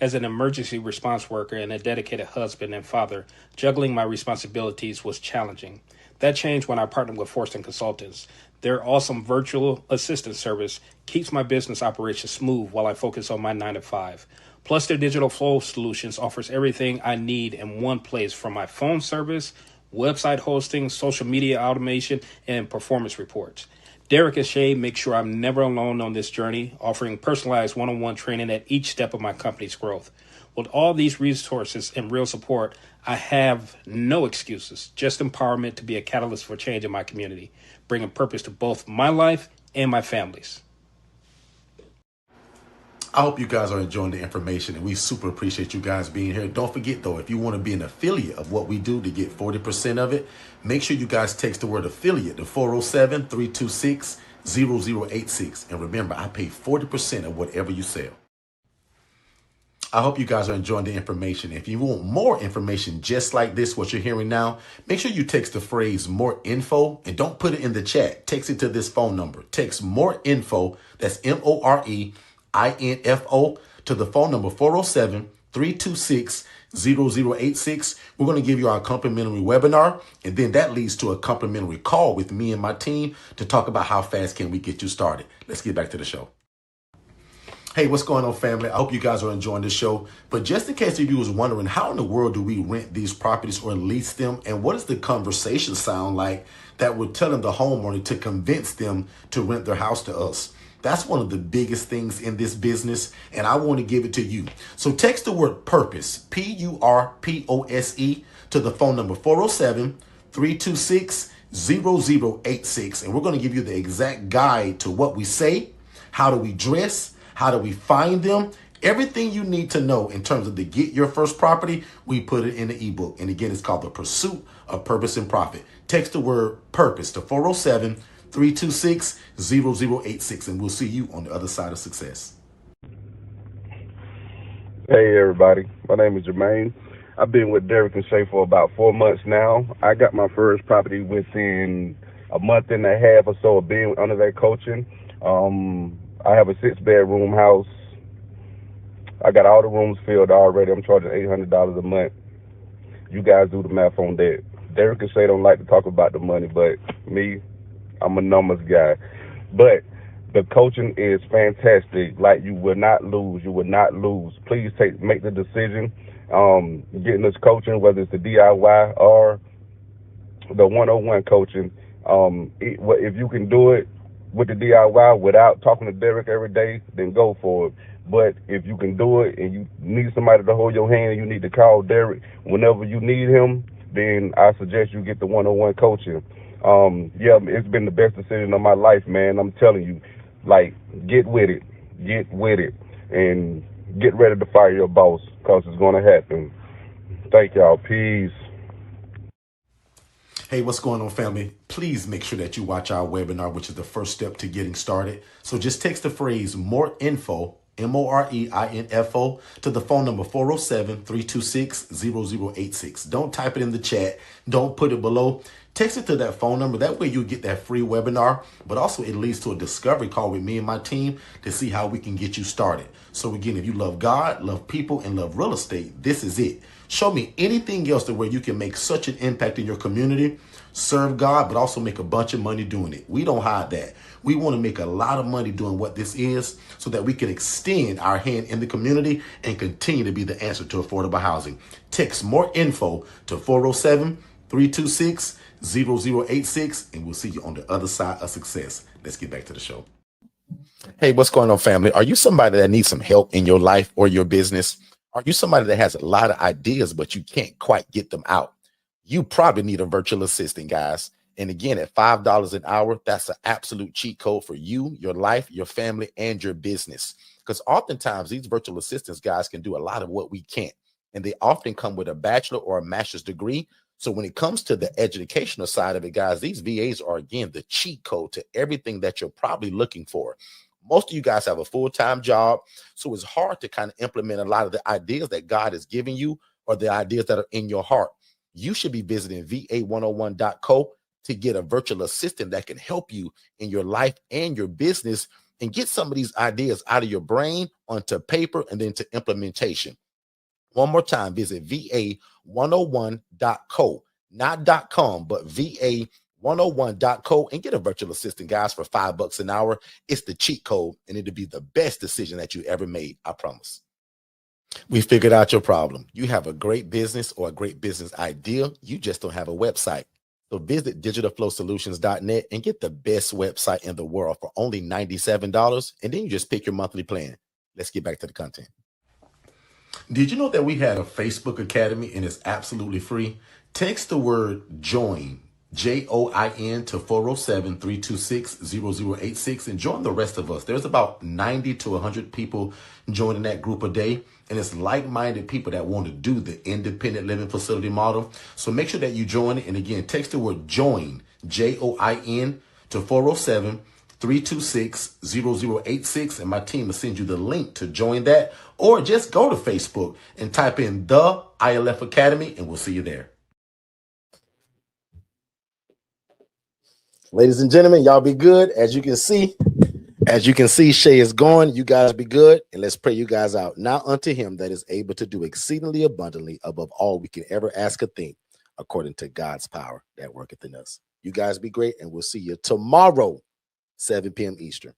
As an emergency response worker and a dedicated husband and father, juggling my responsibilities was challenging. That changed when I partnered with Forston Consultants. Their awesome virtual assistant service keeps my business operations smooth while I focus on my 9 to 5. Plus, their digital flow solutions offers everything I need in one place, from my phone service, website hosting, social media automation, and performance reports. Derek and Shay make sure I'm never alone on this journey, offering personalized one-on-one training at each step of my company's growth. With all these resources and real support, I have no excuses, just empowerment to be a catalyst for change in my community, bringing purpose to both my life and my family's. I hope you guys are enjoying the information, and we super appreciate you guys being here. Don't forget, though, if you want to be an affiliate of what we do to get 40% of it, make sure you guys text the word affiliate to 407-326-0086. And remember, I pay 40% of whatever you sell. I hope you guys are enjoying the information. If you want more information just like this, what you're hearing now, make sure you text the phrase more info and don't put it in the chat. Text it to this phone number. Text more info, that's MOREINFO, to the phone number 407-326-0086. We're going to give you our complimentary webinar, and then that leads to a complimentary call with me and my team to talk about how fast can we get you started. Let's get back to the show. Hey, what's going on, family? I hope you guys are enjoying the show. But just in case if you was wondering, how in the world do we rent these properties or lease them? And what does the conversation sound like that we're telling the homeowner to convince them to rent their house to us? That's one of the biggest things in this business, and I want to give it to you. So text the word purpose, PURPOSE, to the phone number 407-326-0086. And we're going to give you the exact guide to what we say, how do we dress, how do we find them, everything you need to know in terms of to get your first property. We put it in the ebook. And again, it's called The Pursuit of Purpose and Profit. Text the word purpose to 407-326-0086, and we'll see you on the other side of success. Hey, everybody. My name is Jermaine. I've been with Derek and Shay for about 4 months now. I got my first property within a month and a half or so of being under their coaching. I have a 6-bedroom house. I got all the rooms filled already. I'm charging $800 a month. You guys do the math on that. Derek and Shay don't like to talk about the money, but me, I'm a numbers guy. But the coaching is fantastic. Like, you will not lose. You will not lose. Please make the decision. Getting this coaching, whether it's the DIY or the 101 coaching. If you can do it with the DIY without talking to Derek every day, then go for it. But if you can do it and you need somebody to hold your hand and you need to call Derek whenever you need him, then I suggest you get the 101 coaching. It's been the best decision of my life, man. I'm telling you, like, get with it, and get ready to fire your boss, because it's going to happen. Thank y'all. Peace. Hey, what's going on, family? Please make sure that you watch our webinar, which is the first step to getting started. So just text the phrase more info, MOREINFO, to the phone number 407-326-0086. Don't type it in the chat. Don't put it below. Text it to that phone number. That way you get that free webinar, but also it leads to a discovery call with me and my team to see how we can get you started. So again, if you love God, love people, and love real estate, this is it. Show me anything else to where you can make such an impact in your community, serve God, but also make a bunch of money doing it. We don't hide that. We want to make a lot of money doing what this is so that we can extend our hand in the community and continue to be the answer to affordable housing. Text more info to 407 407-326-0086, and we'll see you on the other side of success. Let's get back to the show. Hey, what's going on, family? Are you somebody that needs some help in your life or your business? Are you somebody that has a lot of ideas, but you can't quite get them out? You probably need a virtual assistant, guys. And again, at $5 an hour, that's an absolute cheat code for you, your life, your family, and your business. Because oftentimes these virtual assistants, guys, can do a lot of what we can't. And they often come with a bachelor or a master's degree. So when it comes to the educational side of it, guys, these VAs are, again, the cheat code to everything that you're probably looking for. Most of you guys have a full-time job, so it's hard to kind of implement a lot of the ideas that God is giving you or the ideas that are in your heart. You should be visiting va101.co to get a virtual assistant that can help you in your life and your business and get some of these ideas out of your brain onto paper and then to implementation. One more time, visit va101.co, not .com, but va101.co, and get a virtual assistant, guys, for $5 an hour. It's the cheat code, and it'll be the best decision that you ever made. I promise. We figured out your problem. You have a great business or a great business idea. You just don't have a website. So visit digitalflowsolutions.net and get the best website in the world for only $97. And then you just pick your monthly plan. Let's get back to the content. Did you know that we had a Facebook Academy and it's absolutely free? Text the word JOIN, JOIN, to 407-326-0086 and join the rest of us. There's about 90 to 100 people joining that group a day. And it's like-minded people that want to do the independent living facility model. So make sure that you join it. And again, text the word JOIN, JOIN, to 407-326-0086. And my team will send you the link to join that. Or just go to Facebook and type in the ILF Academy and we'll see you there. Ladies and gentlemen, y'all be good. As you can see, Shay is going. You guys be good. And let's pray you guys out. Now unto him that is able to do exceedingly abundantly above all we can ever ask or think, according to God's power that worketh in us. You guys be great. And we'll see you tomorrow, 7 p.m. Eastern.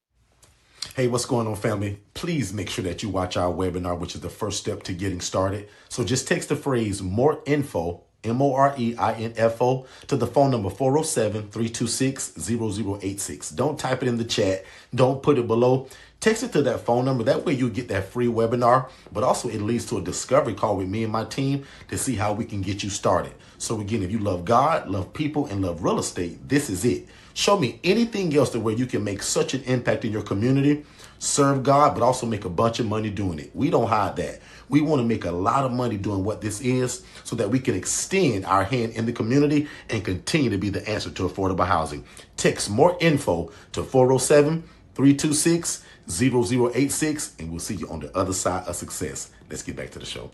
Hey, what's going on, family? Please make sure that you watch our webinar, which is the first step to getting started. So just text the phrase more info, MOREINFO, to the phone number 407-326-0086. Don't type it in the chat. Don't put it below. Text it to that phone number. That way you get that free webinar, but also it leads to a discovery call with me and my team to see how we can get you started. So again, if you love God, love people, and love real estate, this is it. Show me anything else where you can make such an impact in your community, serve God, but also make a bunch of money doing it. We don't hide that. We want to make a lot of money doing what this is so that we can extend our hand in the community and continue to be the answer to affordable housing. Text more info to 407-326-0086, and we'll see you on the other side of success. Let's get back to the show.